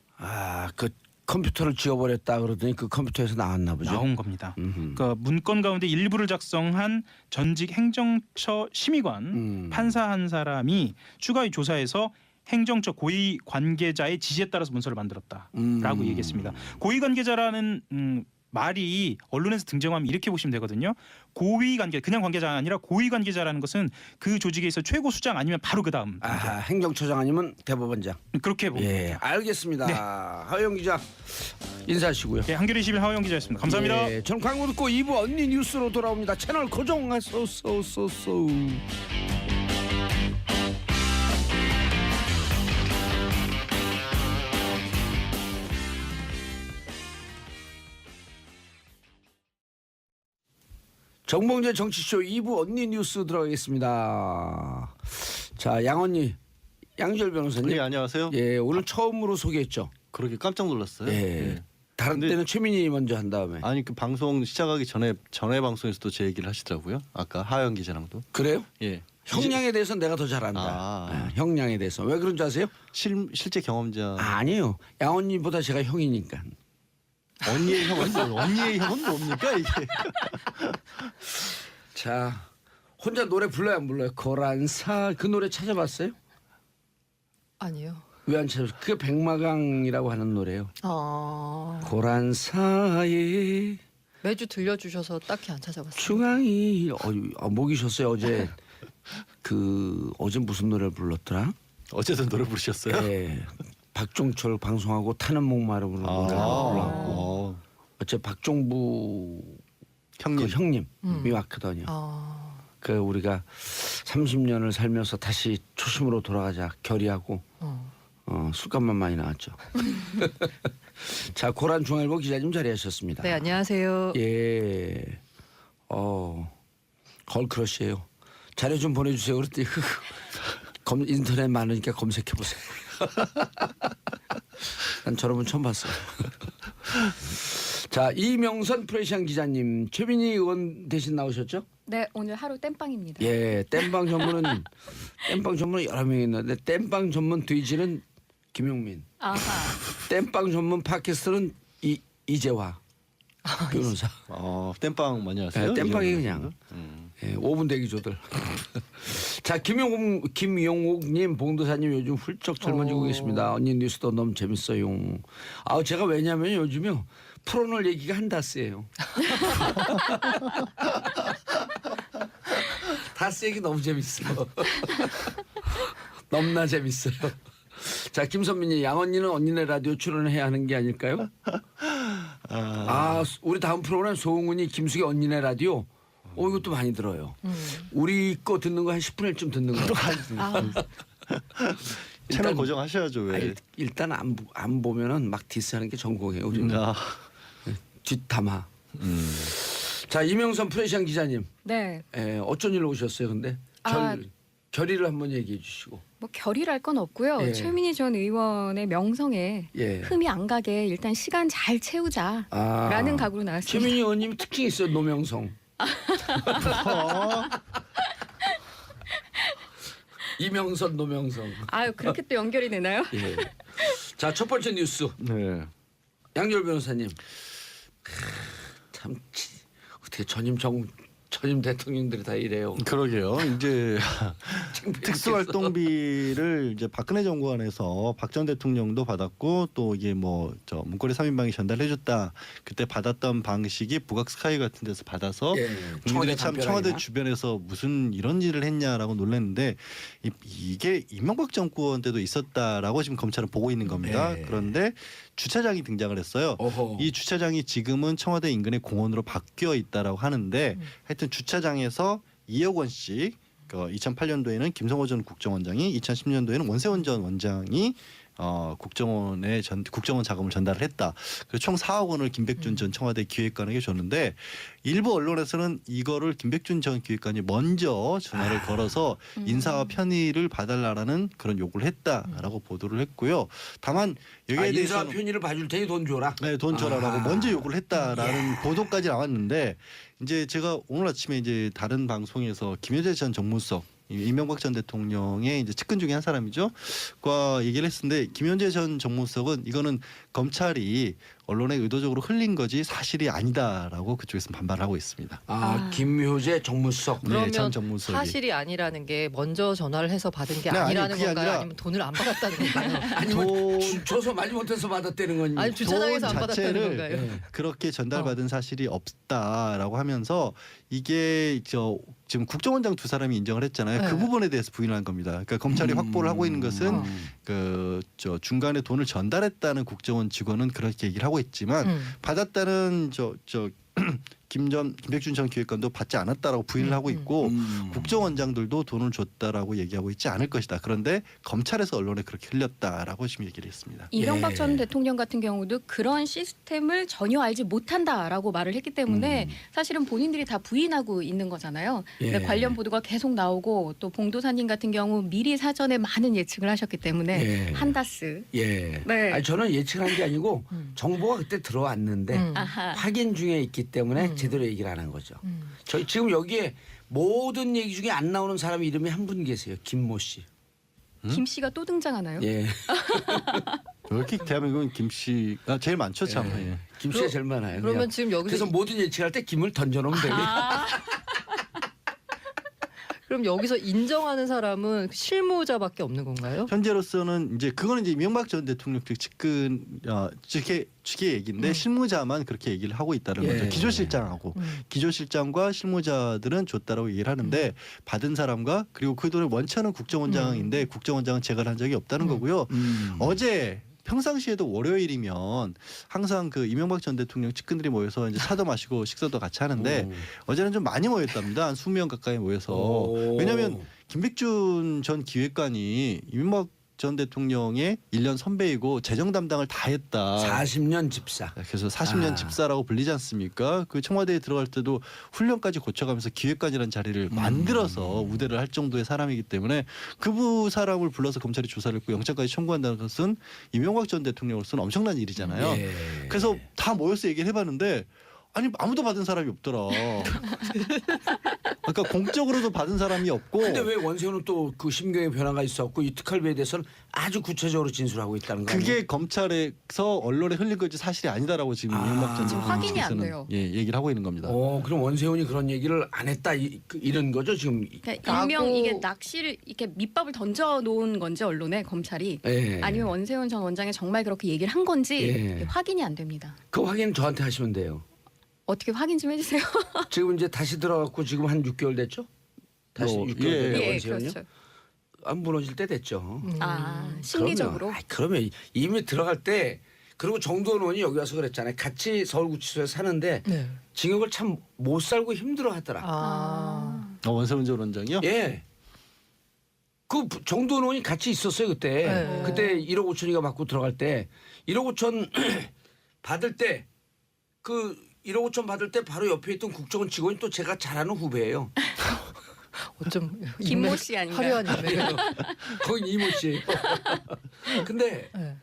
그 컴퓨터를 지워버렸다 그러더니 그 컴퓨터에서 나왔나 보죠. 나온 겁니다. 그러니까 문건 가운데 일부를 작성한 전직 행정처 심의관 판사 한 사람이 추가위 조사에서 행정처 고위 관계자의 지시에 따라서 문서를 만들었다라고 얘기했습니다. 고위 관계자라는 말이 언론에서 등장하면 이렇게 보시면 되거든요. 고위 관계, 그냥 관계자가 아니라 고위 관계자라는 것은 그 조직에 있어 최고 수장 아니면 바로 그 다음. 행정처장 아니면 대법원장. 그렇게 봅니다. 예, 알겠습니다. 하영 기자 인사하시고요. 예, 한겨레 21 하호영 기자였습니다. 감사합니다. 예, 전 광고 듣고 2부 언니 뉴스로 돌아옵니다. 채널 고정하소서. 정봉재 정치쇼 2부 언니 뉴스 들어가겠습니다. 자, 양언니, 양지열 변호사님. 네, 안녕하세요. 예, 오늘 처음으로 소개했죠. 그렇게 깜짝 놀랐어요. 예. 다른 근데- 때는 최민희 먼저 한 다음에. 아니 그 방송 시작하기 전에 방송에서도 제 얘기를 하시더라고요. 아까 하영 기자랑도. 그래요? 예. 형량에 대해서 내가 더 잘한다. 아. 예, 형량에 대해서. 왜 그런지 아세요? 실제 경험자. 아니에요. 양언니보다 제가 형이니까. 언니의 형은 뭡니까 이게? 자, 혼자 노래 불러요 안 불러요? 거란사 그 노래 찾아봤어요? 아니요. 왜 안 찾아봤어요? 그게 백마강이라고 하는 노래예요. 아, 고란사의 매주 들려주셔서 딱히 안 찾아봤어요. 중앙이 목이 쉬었어요 어제. 어제 무슨 노래를 불렀더라? 어제도 노래 부르셨어요? 예, 박종철 방송하고 타는 목마름으로 노래를 불렀고 어째 박종부 형님. 그 형님이 왔거든요. 아, 그 우리가 30년을 살면서 다시 초심으로 돌아가자 결의하고 술값만 많이 나왔죠. 자, 고란중앙일보 기자님 자리하셨습니다. 네, 안녕하세요. 예, 걸크러쉬예요. 자료 좀 보내주세요. 그랬더니 인터넷 많으니까 검색해 보세요. 난 저런 분 처음 봤어요. 자, 이명선 프레시안 기자님, 최민희 의원 대신 나오셨죠? 네, 오늘 하루 땜빵입니다. 예, 땜빵 전문은 여러 명이 있는데 땜빵 전문 뒤지는 김용민, 아하. 땜빵 전문 팟캐스트는 이재화 변호사. 땜빵 많이 하세요? 예, 땜빵이 이런 그냥 분들? 예, 5분 대기조들. 자, 김용옥님, 봉도사님 요즘 훌쩍 젊어지고 계십니다. 언니 뉴스도 너무 재밌어요. 제가 왜냐면 요즘요 프로널 얘기가 한다스예요. 다스 얘기 너무 재밌어. 너무나 재밌어요. 자, 김선민님, 양언니는 언니네 라디오 출연해야 하는 게 아닐까요? 우리 다음 프로그램 소흥훈이 김숙의 언니네 라디오. 이것도 많이 들어요. 우리 거 듣는 거 한 10분의 1쯤 듣는 거. 채널 고정하셔야죠 왜? 일단 안 보면은 막 디스하는 게 전공이에요. 우리는. 뒷담화. 자, 이명선 프레시안 기자님. 네. 어쩐 일로 오셨어요, 근데? 결의를 한번 얘기해 주시고. 뭐 결의랄 건 없고요. 예. 최민희 전 의원의 명성에 예. 흠이 안 가게 일단 시간 잘 채우자라는 각오로 나왔습니다. 최민희 의원님 특징이 있어요, 노명성. 이명선, 노명성. 아유, 그렇게 또 연결이 되나요? 예. 자, 첫 번째 뉴스. 네. 양열 변호사님. 참 어떻게 전임 전임 대통령들이 다 이래요. 그러게요. 이제 창피했겠어. 특수활동비를 이제 박근혜 정부 안에서 박 전 대통령도 받았고 또 이게 뭐 저 문고리 3인방이 전달해줬다. 그때 받았던 방식이 북악스카이 같은 데서 받아서 예, 국민들이 참 청와대 담벼락이나? 주변에서 무슨 이런 일을 했냐라고 놀랐는데 이게 이명박 정권 때도 있었다라고 지금 검찰은 보고 있는 겁니다. 예. 그런데 주차장이 등장을 했어요. 어허. 이 주차장이 지금은 청와대 인근의 공원으로 바뀌어 있다라고 하는데 하여튼 주차장에서 2억 원씩 2008년도에는 김성호 전 국정원장이 2010년도에는 원세훈 전 원장이 국정원 자금을 전달을 했다. 그래서 총 4억 원을 김백준 전 청와대 기획관에게 줬는데 일부 언론에서는 이거를 김백준 전 기획관이 먼저 전화를 걸어서 인사와 편의를 봐달라는 그런 요구를 했다라고 보도를 했고요. 다만 여기에 인사 대해서는 편의를 봐줄 테니 돈 줘라. 네, 돈 줘라라고 먼저 요구를 했다라는 예. 보도까지 나왔는데 이제 제가 오늘 아침에 이제 다른 방송에서 김여재 전 정무수석 이명박 전 대통령의 이제 측근 중에 한 사람이죠. 과 얘기를 했는데 김현재 전 정무수석은 이거는 검찰이 언론에 의도적으로 흘린 거지 사실이 아니다라고 그쪽에서 반발을 하고 있습니다. 김효재 정무수석. 네, 그러면 전 정무수석이. 사실이 아니라는 게 먼저 전화를 해서 받은 게 네, 아니, 아니라는 그게 건가요? 아니라- 아니면 돈을 안 받았다는 건가요? 아니면 줘서 말지 못해서 받았다는 건. 아니 주차장에서 안 돈 받았다는 자체를 건가요? 그렇게 전달받은 사실이 없다라고 하면서 이게 지금 국정원장 두 사람이 인정을 했잖아요. 네. 그 부분에 대해서 부인한 겁니다. 그러니까 검찰이 확보를 하고 있는 것은 중간에 돈을 전달했다는 국정원 직원은 그렇게 얘기를 하고 있지만 받았다는 김백준 전 기획관도 받지 않았다라고 부인을 하고 있고 국정원장들도 돈을 줬다라고 얘기하고 있지 않을 것이다. 그런데 검찰에서 언론에 그렇게 흘렸다라고 지금 얘기를 했습니다. 이명박 예. 전 대통령 같은 경우도 그런 시스템을 전혀 알지 못한다라고 말을 했기 때문에 사실은 본인들이 다 부인하고 있는 거잖아요. 근데 예. 관련 보도가 계속 나오고 또 봉도사님 같은 경우 미리 사전에 많은 예측을 하셨기 때문에 예. 한다스. 예. 네. 아니 저는 예측한 게 아니고 정보가 그때 들어왔는데 아하. 확인 중에 있기 때문에 제대로 얘기를 안 한 거죠. 저희 지금 여기에 모든 얘기 중에 안 나오는 사람 이름이 한 분 계세요. 김모 씨. 김 씨가 또 등장하나요? 예. 왜 이렇게 대한민국은 김 씨가 제일 많죠, 참. 예. 예. 김 씨가 제일 많아요. 그러면 그냥. 지금 여기서 그래서 모든 예측할 때 김을 던져놓으면 돼요. 그럼 여기서 인정하는 사람은 실무자밖에 없는 건가요? 현재로서는 이제 그거는 이제 이명박 전 대통령 측 측근 측의 얘기인데 실무자만 그렇게 얘기를 하고 있다는 예. 거죠. 기조실장하고 기조실장과 실무자들은 줬다라고 얘기를 하는데 받은 사람과 그리고 그 돈을 원천은 국정원장인데 국정원장은 제거를 한 적이 없다는 거고요. 어제 평상시에도 월요일이면 항상 그 이명박 전 대통령 측근들이 모여서 이제 차도 마시고 식사도 같이 하는데 어제는 좀 많이 모였답니다. 한 20명 가까이 모여서. 오. 왜냐하면 김백준 전 기획관이 이명박 전 대통령의 1년 선배이고 재정 담당을 다 했다. 40년 집사. 그래서 40년 집사라고 불리지 않습니까? 그 청와대에 들어갈 때도 훈련까지 거쳐가면서 기획관이라는 자리를 만들어서 우대를 할 정도의 사람이기 때문에 그 사람을 불러서 검찰이 조사를 했고 영장까지 청구한다는 것은 이명박 전 대통령으로서는 엄청난 일이잖아요. 예. 그래서 다 모여서 얘기를 해봤는데 아니 아무도 받은 사람이 없더라. 그러니까 공적으로도 받은 사람이 없고. 근데 왜 원세훈은 또 그 심경의 변화가 있었고 이 특활비에 대해서는 아주 구체적으로 진술하고 있다는 거예요? 그게 검찰에서 언론에 흘린 거지 사실이 아니다라고 지금 이명박 전 지금 대통령 확인이 안 측에서는 돼요. 얘기를 하고 있는 겁니다. 그럼 원세훈이 그런 얘기를 안 했다 이런 거죠 지금? 그러니까 일명 나고- 이게 낚시를 이렇게 밑밥을 던져 놓은 건지 언론에 검찰이 예. 아니면 원세훈 전 원장이 정말 그렇게 얘기를 한 건지 예. 확인이 안 됩니다. 그 확인 저한테 하시면 돼요. 어떻게 확인 좀 해주세요. 지금 이제 다시 들어갔고 지금 한 6개월 됐죠? 다시 6개월 됐네요 예, 원세훈이요? 그렇죠. 안 무너질 때 됐죠. 심리적으로. 그러면 이미 들어갈 때 그리고 정도원 의원이 여기 와서 그랬잖아요. 같이 서울구치소에 사는데 네. 징역을 참 못 살고 힘들어하더라. 원세훈 전 원장이요? 예. 그 정도원 의원이 같이 있었어요 그때. 네. 그때 1억 5천이가 받고 들어갈 때 1억 5천 받을 때 그 1억 5천 받을 때 바로 옆에 있던 국정원 직원이 또 제가 잘 아는 후배예요. 어쩜 김모 인맥- 씨 아닌가요? 화려한 인맥을. 거긴 이모 씨. 근데 네.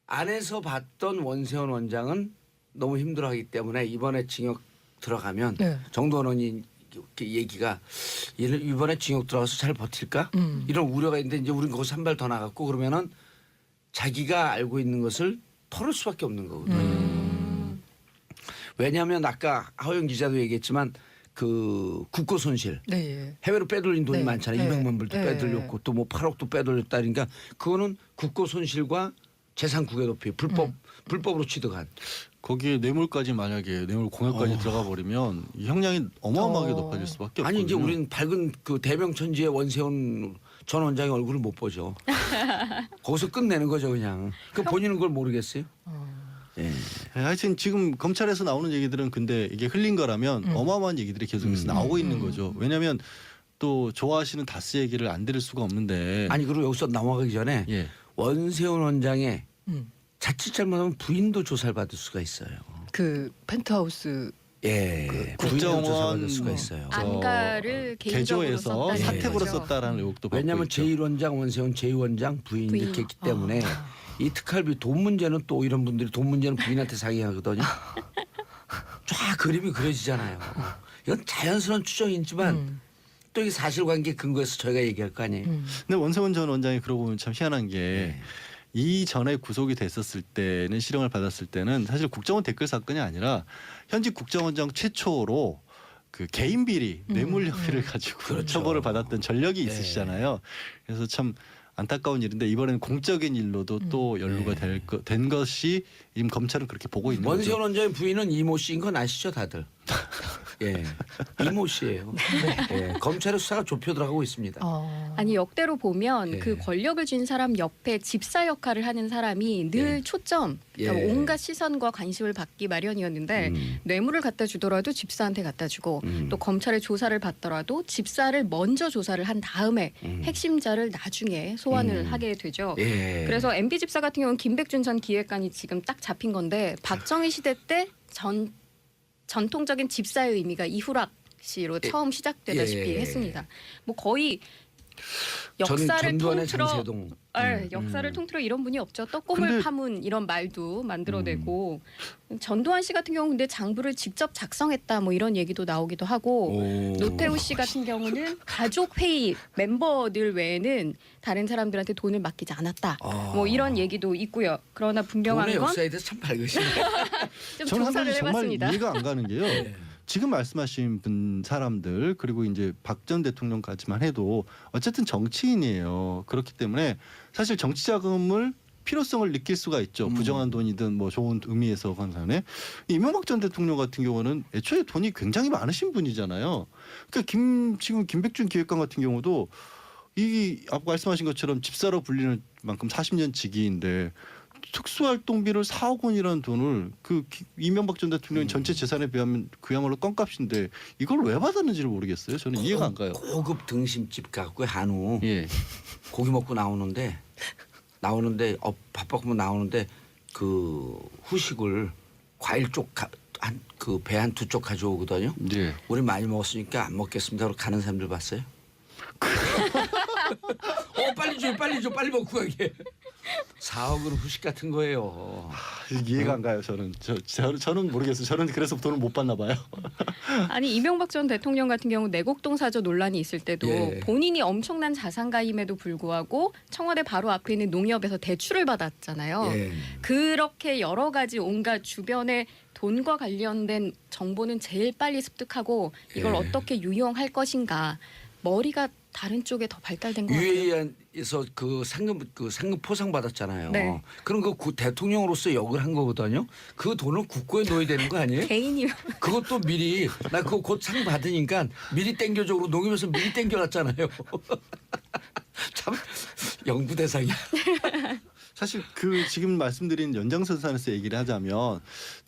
안에서 봤던 원세훈 원장은 너무 힘들어하기 때문에 이번에 징역 들어가면 네. 정도원 의원이 이렇게 얘기가 이번에 징역 들어가서 잘 버틸까 이런 우려가 있는데 이제 우린 거기서 한 발 더 나갔고 그러면은 자기가 알고 있는 것을 털을 수밖에 없는 거거든요. 왜냐하면 아까 하호영 기자도 얘기했지만 그 국고 손실 네. 해외로 빼돌린 돈이 네. 많잖아요. 네. 200만 불도 네. 빼돌렸고 또 뭐 8억도 빼돌렸다 그러니까 그거는 국고 손실과 재산 국외 도피 불법으로 취득한 거기에 뇌물까지 만약에 뇌물 공여까지 들어가 버리면 이 형량이 어마어마하게 높아질 수밖에 없거든요. 아니 이제 우리는 밝은 그 대명천지의 원세훈 전 원장의 얼굴을 못 보죠. 거기서 끝내는 거죠 그냥. 그 본인은 그걸 모르겠어요. 예. 하여튼 지금 검찰에서 나오는 얘기들은 근데 이게 흘린 거라면 어마어마한 얘기들이 계속해서 나오고 있는 거죠. 왜냐하면 또 좋아하시는 다스 얘기를 안 들을 수가 없는데. 아니 그리고 여기서 넘어가기 전에 예. 원세훈 원장의 음. 자칫 잘못하면 부인도 조사를 받을 수가 있어요. 그 펜트하우스 예. 부인도 국정원 조사받을 수가 있어요. 안가를 개인적으로 개조해서 썼다는 사택으로 거죠. 썼다라는 의혹도 받고 왜냐하면 있죠. 제1원장 원세훈 제2원장 부인이 부인. 이렇게 했기 때문에 이 특활비 돈 문제는 또 이런 분들이 돈 문제는 부인한테 상의하거든요. 쫙 그림이 그려지잖아요. 이건 자연스러운 추정이지만 또 이게 사실관계 근거에서 저희가 얘기할 거 아니에요. 근데 원세훈 전 원장이 그러고 보면 참 희한한 게 이전에 구속이 됐었을 때는 실형을 받았을 때는 사실 국정원 댓글 사건이 아니라 현직 국정원장 최초로 그 개인 비리 뇌물 혐의를 가지고 그렇죠. 처벌을 받았던 전력이 있으시잖아요. 그래서 참 안타까운 일인데 이번에는 공적인 일로도 또 연루가 된 것이 지금 검찰은 그렇게 보고 있는 거죠. 원세훈 원장의 부인은 이모 씨인 건 아시죠 다들? 예, 이모 씨예요. 예, 검찰의 수사가 좁혀 들어가고 있습니다. 아니 역대로 보면 예. 그 권력을 쥔 사람 옆에 집사 역할을 하는 사람이 늘 예. 초점, 그러니까 예. 온갖 시선과 관심을 받기 마련이었는데 뇌물을 갖다 주더라도 집사한테 갖다 주고 또 검찰의 조사를 받더라도 집사를 먼저 조사를 한 다음에 핵심자를 나중에 소환을 하게 되죠. 예. 그래서 MB 집사 같은 경우는 김백준 전 기획관이 지금 딱 잡힌 건데 박정희 시대 때 전통적인 집사의 의미가 이후락 씨로 처음 시작되다시피 예. 했습니다. 뭐 거의 역사를 전두환의 통틀어 장세동. 역사를 통틀어 이런 분이 없죠. 떡고물 근데- 파문 이런 말도 만들어내고 전두환 씨 같은 경우 근데 장부를 직접 작성했다 뭐 이런 얘기도 나오기도 하고 오. 노태우 씨 같은 경우는 가족 회의 멤버들 외에는 다른 사람들한테 돈을 맡기지 않았다. 뭐 이런 얘기도 있고요. 그러나 분명한 돈의 건 역사에 대해서 참 밝으시네. 좀 저는 한 조사를 가지 정말 해봤습니다. 이해가 안 가는 게요. 지금 말씀하신 분 사람들 그리고 이제 박 전 대통령까지만 해도 어쨌든 정치인이에요. 그렇기 때문에 사실 정치 자금을 필요성을 느낄 수가 있죠. 부정한 돈이든 뭐 좋은 의미에서 관상에 이명박 전 대통령 같은 경우는 애초에 돈이 굉장히 많으신 분이잖아요. 그러니까 지금 김백준 기획관 같은 경우도 이 아까 말씀하신 것처럼 집사로 불리는 만큼 40년 직위인데 특수활동비를 4억 원이라는 돈을 이명박 전 대통령 전체 재산에 비하면 그야말로 껌값인데 이걸 왜 받았는지를 모르겠어요. 저는 이해가 안 가요. 고급 등심집 갖고 한우 예. 고기 먹고 나오는데 바빠면 나오는데 그 후식을 과일 쪽 그 배 한 두 쪽 가져오거든요. 예. 우리 많이 먹었으니까 안 먹겠습니다. 그러고 가는 사람들 봤어요? 빨리 줘 빨리 먹고 가게. 4억으로 후식 같은 거예요. 이해가 안 가요. 저는 모르겠어요. 저는 그래서 돈을 못 받나 봐요. 아니 이명박 전 대통령 같은 경우 내곡동 사저 논란이 있을 때도 예. 본인이 엄청난 자산가임에도 불구하고 청와대 바로 앞에 있는 농협에서 대출을 받았잖아요. 예. 그렇게 여러 가지 온갖 주변에 돈과 관련된 정보는 제일 빨리 습득하고 이걸 예. 어떻게 유용할 것인가 머리가 다른 쪽에 더 발달된 것 같아요. UAE에서 그 상금 포상 받았잖아요. 네. 그럼 그 대통령으로서 역을 한 거거든요. 그 돈을 국고에 넣어야 되는 거 아니에요? 개인이 그것도 미리 나 그거 곧 상 받으니까 미리 땡겨적으로 농협에서 미리 땡겨놨잖아요. 참 영부대상이야. 사실 지금 말씀드린 연장선상에서 얘기를 하자면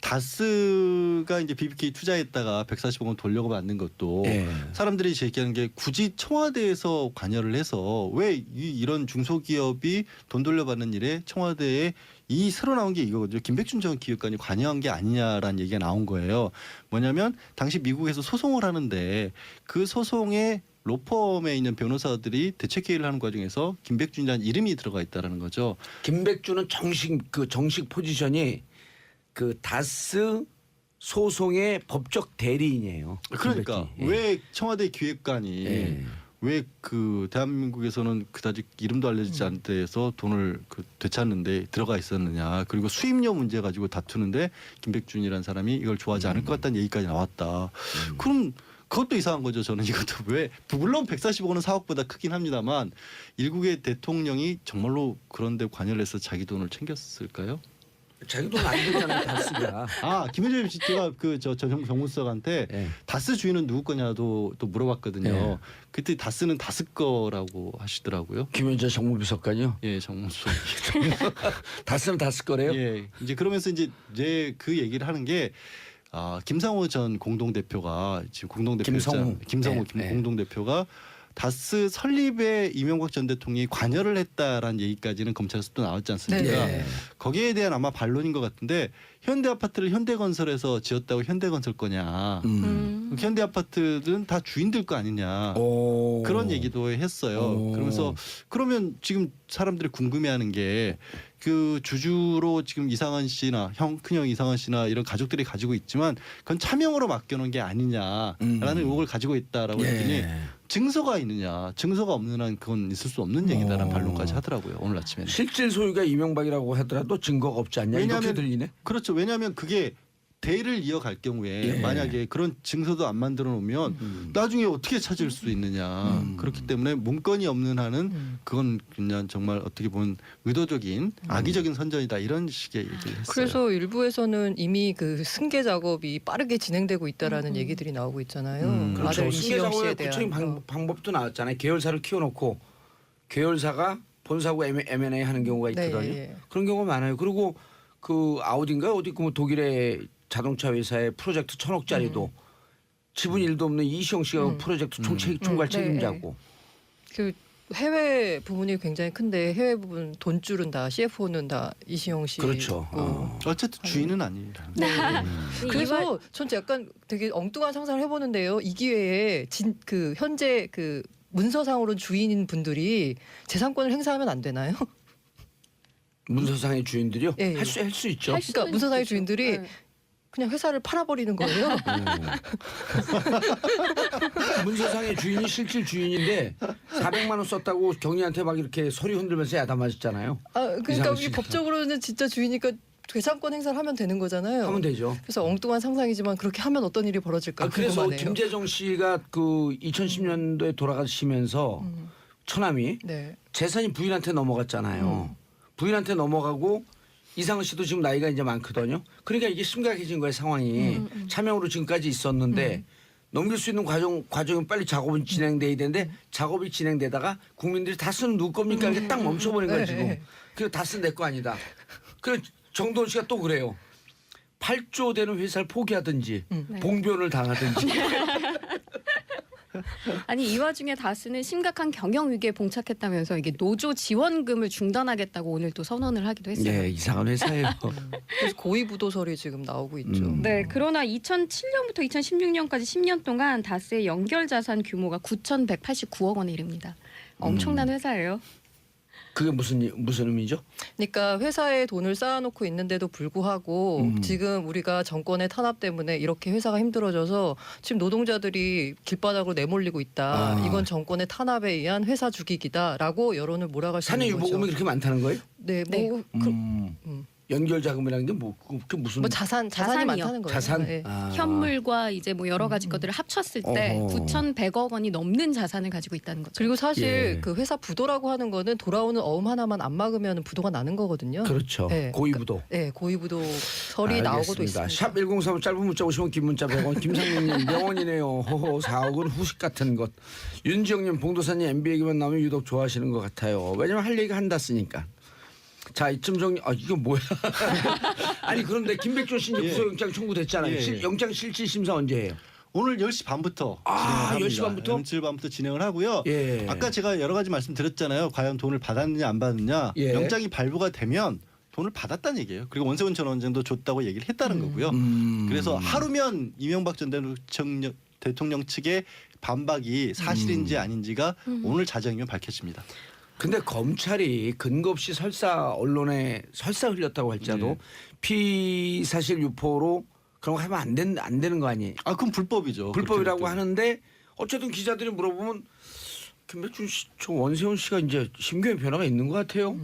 다스가 이제 BBK 투자했다가 140억 원 돌려고 만든 것도 예. 사람들이 제기하는 게 굳이 청와대에서 관여를 해서 왜 이런 중소기업이 돈 돌려받는 일에 청와대에 이 새로 나온 게 이거거든요. 김백준 전 기획관이 관여한 게 아니냐라는 얘기가 나온 거예요. 뭐냐면 당시 미국에서 소송을 하는데 그 소송에 로펌에 있는 변호사들이 대책회의를 하는 과정에서 김백준이라는 이름이 들어가 있다라는 거죠. 김백준은 정식 포지션이 그 다스 소송의 법적 대리인이에요. 그러니까 김백준이. 예. 왜 청와대 기획관이 예. 왜 대한민국에서는 그다지 이름도 알려지지 않은 데에서 돈을 되찾는데 들어가 있었느냐. 그리고 수입료 문제 가지고 다투는데 김백준이라는 사람이 이걸 좋아하지 않을 것 같다는 얘기까지 나왔다. 그럼 그것도 이상한 거죠. 저는 이것도 왜 물론 140억 원은 4억보다 크긴 합니다만 일국의 대통령이 정말로 그런데 관여를 해서 자기 돈을 챙겼을까요? 자기 돈 안 되잖아요. 다스가. 김현준 씨가 저 정무수석한테 네. 다스 주인은 누구 거냐도 또 물어봤거든요. 네. 그때 다스는 다스 거라고 하시더라고요. 김현재 정무비서관이요. 예, 정무수석. 다스는 다스 거래요. 예, 이제 그러면서 이제 그 얘기를 하는 게 김상호 전 공동대표가 지금 공동대표 김성호 네. 공동대표가 다스 설립에 이명박 전 대통령이 관여를 했다라는 얘기까지는 검찰에서 또 나왔지 않습니까? 네. 거기에 대한 아마 반론인 것 같은데 현대 아파트를 현대건설에서 지었다고 현대건설 거냐? 현대 아파트들은 다 주인들 거 아니냐? 오. 그런 얘기도 했어요. 오. 그러면서 그러면 지금 사람들이 궁금해하는 게 그 주주로 지금 이상한 씨나 큰형 이상한 씨나 이런 가족들이 가지고 있지만 그건 차명으로 맡겨놓은 게 아니냐라는 의혹을 가지고 있다라고 했더니 예. 증서가 있느냐? 증서가 없는 한 그건 있을 수 없는 얘기다라는 반론까지 하더라고요. 오늘 아침에는. 실질 소유가 이명박이라고 하더라도 증거가 없지 않냐 이렇게 왜냐하면 들리네. 그렇죠. 왜냐하면 그게 대를 이어갈 경우에 예. 만약에 그런 증서도 안 만들어 놓으면 나중에 어떻게 찾을 수 있느냐. 그렇기 때문에 문건이 없는 한은 그건 그냥 정말 어떻게 보면 의도적인 악의적인 선전이다 이런 식의 얘기를 했어요. 그래서 일부에서는 이미 그 승계 작업이 빠르게 진행되고 있다라는 얘기들이 나오고 있잖아요. 그렇죠. 아들 이시영 씨에 승계작업의 대한 구체적인 방법도 나왔잖아요. 계열사를 키워놓고 계열사가 본사하고 M&A 하는 경우가 네, 있거든요. 예. 그런 경우가 많아요. 그리고 그 아우디인가 어디 그 뭐 독일의 자동차 회사의 프로젝트 1,000억짜리도 지분 일도 없는 이시영 씨가 프로젝트 총괄 네, 책임자고. 그 해외 부분이 굉장히 큰데 해외 부분 돈줄은 다 CFO는 다 이시영 씨. 그렇죠. 어쨌든 주인은 아니에요. 그래서 전 약간 되게 엉뚱한 상상을 해보는데요. 이 기회에 그 현재 그 문서상으로 주인인 분들이 재산권을 행사하면 안 되나요? 문서상의 주인들이요? 예, 예. 할 수 있죠. 할 수- 그러니까 문서상의 있겠죠. 주인들이 네. 그냥 회사를 팔아버리는 거예요. 문서상의 주인이 실질 주인인데 400만 원 썼다고 경리한테 막 이렇게 서류 흔들면서 야단맞았잖아요. 그러니까 이상한 우리 식이다. 법적으로는 진짜 주인이니까 재산권 행사를 하면 되는 거잖아요. 하면 되죠. 그래서 엉뚱한 상상이지만 그렇게 하면 어떤 일이 벌어질까 그래서 궁금하네요. 김재정 씨가 그 2010년도에 돌아가시면서 처남이 네. 재산이 부인한테 넘어갔잖아요. 부인한테 넘어가고 이상은 씨도 지금 나이가 이제 많거든요. 그러니까 이게 심각해진 거예요 상황이. 차명으로 지금까지 있었는데 넘길 수 있는 과정은 빨리 작업은 진행돼야 되는데 작업이 진행되다가 국민들이 다스는 누구 겁니까? 이렇게 딱 멈춰버린 거예요 지금. 네. 그리고 다스는 내 거 아니다. 그래 정도원 씨가 또 그래요. 8조 되는 회사를 포기하든지 봉변을 당하든지. 아니 이 와중에 다스는 심각한 경영 위기에 봉착했다면서 이게 노조 지원금을 중단하겠다고 오늘 또 선언을 하기도 했어요. 네 이상한 회사예요. 그래서 고위부도설이 지금 나오고 있죠. 네, 그러나 2007년부터 2016년까지 10년 동안 다스의 연결 자산 규모가 9,189억 원에 이릅니다. 엄청난 회사예요. 그게 무슨 의미죠? 그러니까 회사에 돈을 쌓아놓고 있는데도 불구하고 지금 우리가 정권의 탄압 때문에 이렇게 회사가 힘들어져서 지금 노동자들이 길바닥으로 내몰리고 있다. 이건 정권의 탄압에 의한 회사 죽이기다라고 여론을 몰아갈 수 사내 있는 거죠. 유보금이 그렇게 많다는 거예요? 네, 네. 연결 자금이라는 게 뭐 그 무슨 뭐 자산이 자산이요. 많다는 거예요. 자산? 네. 현물과 이제 뭐 여러 가지 것들을 합쳤을 때 어허. 9,100억 원이 넘는 자산을 가지고 있다는 거죠. 그리고 사실 예. 그 회사 부도라고 하는 거는 돌아오는 어음 하나만 안 막으면 부도가 나는 거거든요. 그렇죠. 네. 고위부도. 네, 고위부도 설이 나오고도 있습니다. 샵 1035 짧은 문자 50원 긴 문자 100원 김상민님 명언이네요. 호호 4억은 후식 같은 것. 윤지영님 봉도사님 MB 얘기만 나오면 유독 좋아하시는 것 같아요. 왜냐면 할 얘기가 한다 쓰니까. 자 이쯤 정리. 이거 뭐야? 아니 그런데 김백준 씨 이제 예. 구속영장 청구됐잖아요. 예. 영장 실질 심사 언제예요? 오늘 10시 반부터 10시 반부터? 10시 반부터 진행을 하고요. 예. 아까 제가 여러 가지 말씀드렸잖아요. 과연 돈을 받았느냐 안 받았느냐. 예. 영장이 발부가 되면 돈을 받았다는 얘기예요. 그리고 원세훈 전 원장도 줬다고 얘기를 했다는 거고요. 그래서 하루면 이명박 전 대통령 측의 반박이 사실인지 아닌지가 오늘 자정이면 밝혀집니다. 근데 검찰이 근거 없이 언론에 설사 흘렸다고 할지라도 피사실 유포로 그런 거 하면 안 되는 거 아니에요? 그건 불법이죠. 불법이라고 그렇게 하는데 어쨌든 기자들이 물어보면 김백준 씨, 저 원세훈 씨가 이제 심경의 변화가 있는 것 같아요.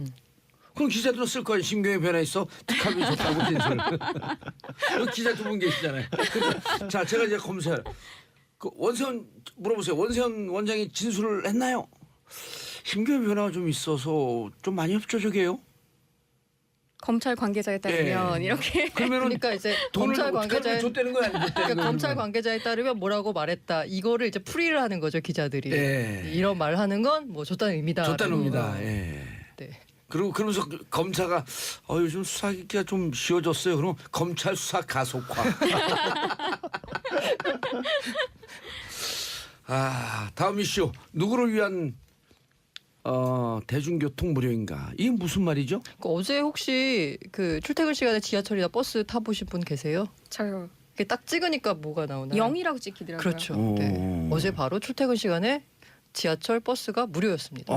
그럼 기자들은 쓸 거예요. 심경의 변화 있어. 특합이 좋다고 진술. 여기 기자 두 분 계시잖아요. 자, 제가 이제 검사를 그 원세훈 물어보세요. 원세훈 원장이 진술을 했나요? 심경의 변화가 좀 있어서 좀 많이 협조적이에요. 검찰 관계자에 따르면 예. 이렇게 그러면은 그러니까 이제 돈을 검찰 어떻게 관계자의 줬다는 거야? 그러니까 검찰 관계자에 따르면 뭐라고 말했다. 이거를 이제 풀이를 하는 거죠 기자들이. 예. 이런 말을 하는 건 뭐 줬다는 의미다. 줬다는 겁니다. 예. 네. 그리고 그러면서 검사가 요즘 수사기가 좀 쉬워졌어요. 그럼 검찰 수사 가속화. 다음 이슈 누구를 위한 대중교통 무료인가? 이게 무슨 말이죠? 그 어제 혹시 그 출퇴근 시간에 지하철이나 버스 타보신 분 계세요? 저요. 이게 딱 찍으니까 뭐가 나오나요? 0이라고 찍히더라고요. 그렇죠. 오. 네. 어제 바로 출퇴근 시간에 지하철 버스가 무료였습니다.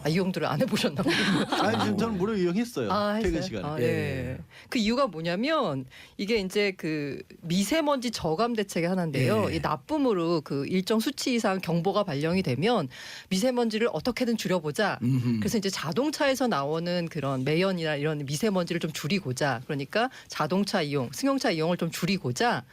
이용들을 안 해보셨나 보네요. 아니 저는 무료 이용했어요. 퇴근 했어요? 시간에. 아, 네. 그 이유가 뭐냐면 이게 이제 그 미세먼지 저감 대책의 하나인데요. 예. 이 나쁨으로 그 일정 수치 이상 경보가 발령이 되면 미세먼지를 어떻게든 줄여보자. 그래서 이제 자동차에서 나오는 그런 매연이나 이런 미세먼지를 좀 줄이고자, 그러니까 자동차 이용, 승용차 이용을 좀 줄이고자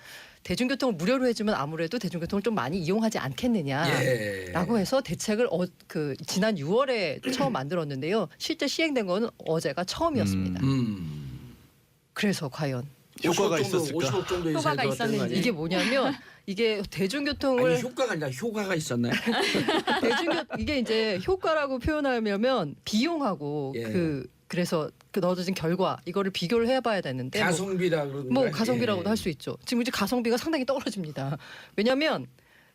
대중교통을 무료로 해주면 아무래도 대중교통을 좀 많이 이용하지 않겠느냐. 예. 라고 해서 대책을 그 지난 6월에 처음 만들었는데요. 실제 시행된 거는 어제가 처음이었습니다. 그래서 과연 효과가 50억 정도, 있었을까? 50억 정도 효과가 이상이 들어갔다는 거 있었는지. 아니에요? 이게 뭐냐면 이게 대중교통을 아니 효과가 아니라 효과가 있었나요? 이게 이제 효과라고 표현하려면 비용하고 예. 그래서 그 넣어진 결과 이거를 비교를 해봐야 되는데 가성비라 그러는 뭐 거야? 가성비라고도 예. 할 수 있죠. 지금 이제 가성비가 상당히 떨어집니다. 왜냐하면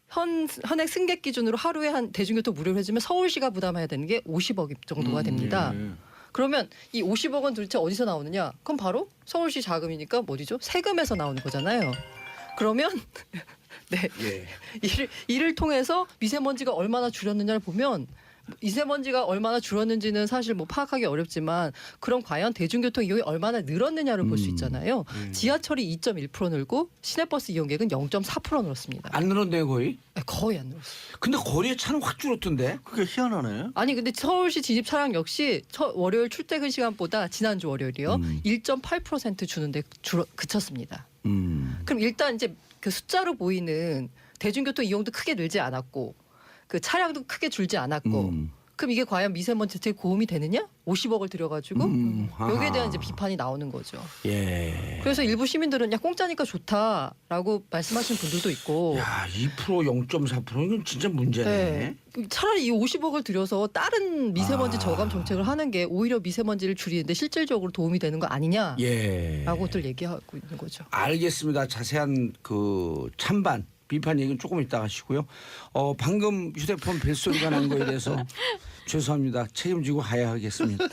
현행 승객 기준으로 하루에 한 대중교통 무료로 해주면 서울시가 부담해야 되는 게 50억 정도가 됩니다. 예. 그러면 이 50억은 도대체 어디서 나오느냐? 그럼 바로 서울시 자금이니까 뭐죠? 세금에서 나오는 거잖아요. 그러면 네 예. 이를 통해서 미세먼지가 얼마나 줄였느냐를 보면 미세먼지가 얼마나 줄었는지는 사실 뭐 파악하기 어렵지만 그럼 과연 대중교통 이용이 얼마나 늘었느냐를 볼 수 있잖아요. 지하철이 2.1% 늘고 시내버스 이용객은 0.4% 늘었습니다. 안 늘었네요 거의. 네, 거의 안 늘었어요. 근데 거리에 차는 확 줄었던데. 그게 희한하네. 아니 근데 서울시 진입 차량 역시 월요일 출퇴근 시간보다 지난주 월요일이요 1.8% 주는데 그쳤습니다. 그럼 일단 이제 그 숫자로 보이는 대중교통 이용도 크게 늘지 않았고 그 차량도 크게 줄지 않았고 그럼 이게 과연 미세먼지 대책에 도움이 되느냐? 50억을 들여가지고 여기에 대한 이제 비판이 나오는 거죠. 예. 그래서 일부 시민들은 야 공짜니까 좋다라고 말씀하시는 분들도 있고 야, 2% 0.4% 이건 진짜 문제네. 네. 차라리 이 50억을 들여서 다른 미세먼지 저감 정책을 하는 게 오히려 미세먼지를 줄이는데 실질적으로 도움이 되는 거 아니냐라고들 예. 얘기하고 있는 거죠. 알겠습니다. 자세한 그 찬반 비판 얘기는 조금 이따 하시고요. 방금 휴대폰 벨소리가 난 거에 대해서 죄송합니다. 책임지고 하야하겠습니다.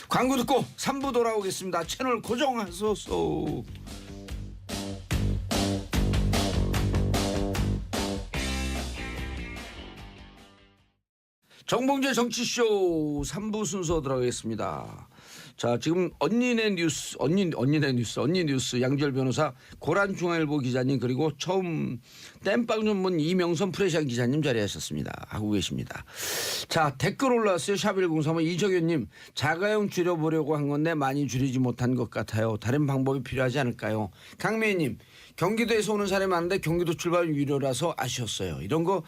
광고 듣고 3부 돌아오겠습니다. 채널 고정하소서. 정봉재 정치쇼 3부 순서 들어가겠습니다. 자, 지금 언니 뉴스 양지열 변호사, 고란중앙일보 기자님, 그리고 처음 땜빵 전문 이명선 프레시안 기자님 자리하셨습니다. 하고 계십니다. 자, 댓글 올라왔어요. 샵1035 이정현님, 자가용 줄여보려고 한 건데 많이 줄이지 못한 것 같아요. 다른 방법이 필요하지 않을까요? 강매님, 경기도에서 오는 사람이 많은데 경기도 출발 유료라서 아쉬웠어요. 이런 거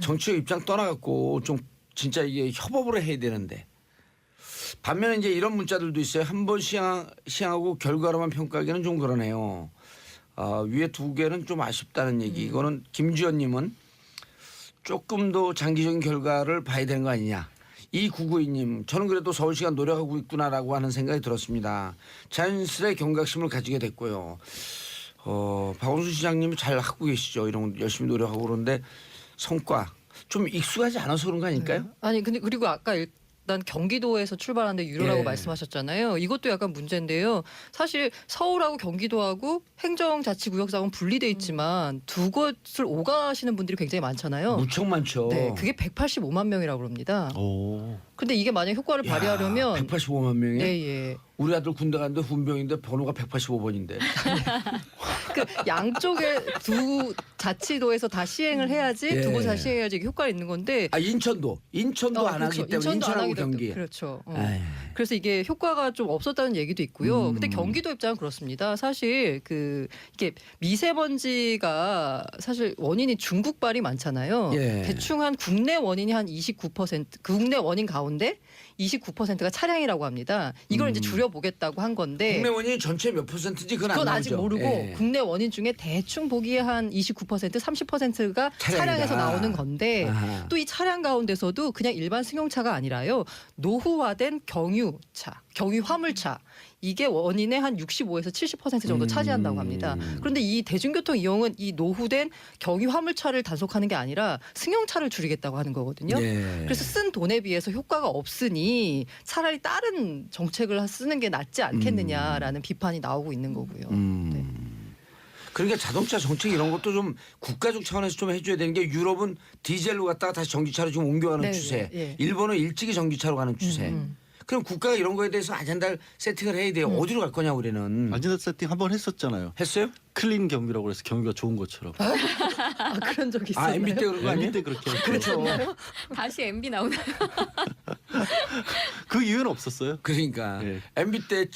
정치적 입장 떠나갖고 좀 진짜 이게 협업으로 해야 되는데. 반면에 이제 이런 문자들도 있어요. 한 번 시행하고 결과로만 평가하기는 좀 그러네요. 위에 두 개는 좀 아쉽다는 얘기. 이거는 김주현님은 조금 더 장기적인 결과를 봐야 되는 거 아니냐. 2992님, 저는 그래도 서울시가 노력하고 있구나라고 하는 생각이 들었습니다. 자연스레 경각심을 가지게 됐고요. 박원순 시장님이 잘 하고 계시죠. 이런 거 열심히 노력하고 그러는데 성과 좀 익숙하지 않아서 그런 거 아닐까요? 아니 근데 그리고 아까 일단 경기도에서 출발하는데 유료라고 예. 말씀하셨잖아요. 이것도 약간 문제인데요. 사실 서울하고 경기도하고 행정자치구역상은 분리돼 있지만 두 곳을 오가시는 분들이 굉장히 많잖아요. 무척 많죠. 네, 그게 185만 명이라고 그럽니다. 오. 근데 이게 만약 효과를 발휘하려면 185만 명이? 네, 예. 우리 아들 군대 갔는데 훈병인데 번호가 185번인데. 그 양쪽에 두 자치도에서 다 시행을 해야지 예. 두 곳 다 시행해야지 이게 효과가 있는 건데 인천도 안 그렇죠. 하기 때문에 인천도 안 인천하고 하기 때문에 경기. 그렇죠. 에이. 그래서 이게 효과가 좀 없었다는 얘기도 있고요. 근데 음. 경기도 입장은 그렇습니다. 사실 이게 미세먼지가 사실 원인이 중국발이 많잖아요. 예. 대충 한 국내 원인이 한 29%, 국내 원인 가운데 29%가 차량이라고 합니다. 이걸 이제 줄여보겠다고 한 건데 국내 원인이 전체 몇 %인지 그건 안 그건 나오죠. 아직 모르고 예. 국내 원인 중에 대충 보기에 한 29%, 30%가 차량이다. 차량에서 나오는 건데 아하. 또 이 차량 가운데서도 그냥 일반 승용차가 아니라요. 노후화된 경유차, 경유 화물차 이게 원인의 한 65에서 70% 정도 차지한다고 합니다. 그런데 이 대중교통 이용은 이 노후된 경유 화물차를 단속하는 게 아니라 승용차를 줄이겠다고 하는 거거든요. 예. 그래서 쓴 돈에 비해서 효과가 없으니 차라리 다른 정책을 쓰는 게 낫지 않겠느냐라는 비판이 나오고 있는 거고요. 네. 그러니까 자동차 정책 이런 것도 좀 국가적 차원에서 좀 해줘야 되는 게 유럽은 디젤로 갔다가 다시 전기차로 좀 옮겨가는 네, 추세. 예. 일본은 일찍이 전기차로 가는 추세. 그럼 국가가 이런 거에 대해서 아젠다를 세팅을 해야 돼요. 어디로 갈 거냐 우리는. 아젠다 세팅 한번 했었잖아요. 했어요? 클린 경유라고 해서 경유가 좋은 것처럼. 아 그런 적이 있었나요? 아 MB 때 그런 거 아니에요? MB 때 그렇게 했죠. 그렇죠. 다시 MB 나오나요? 그 이유는 없었어요. 그러니까 예. MB 때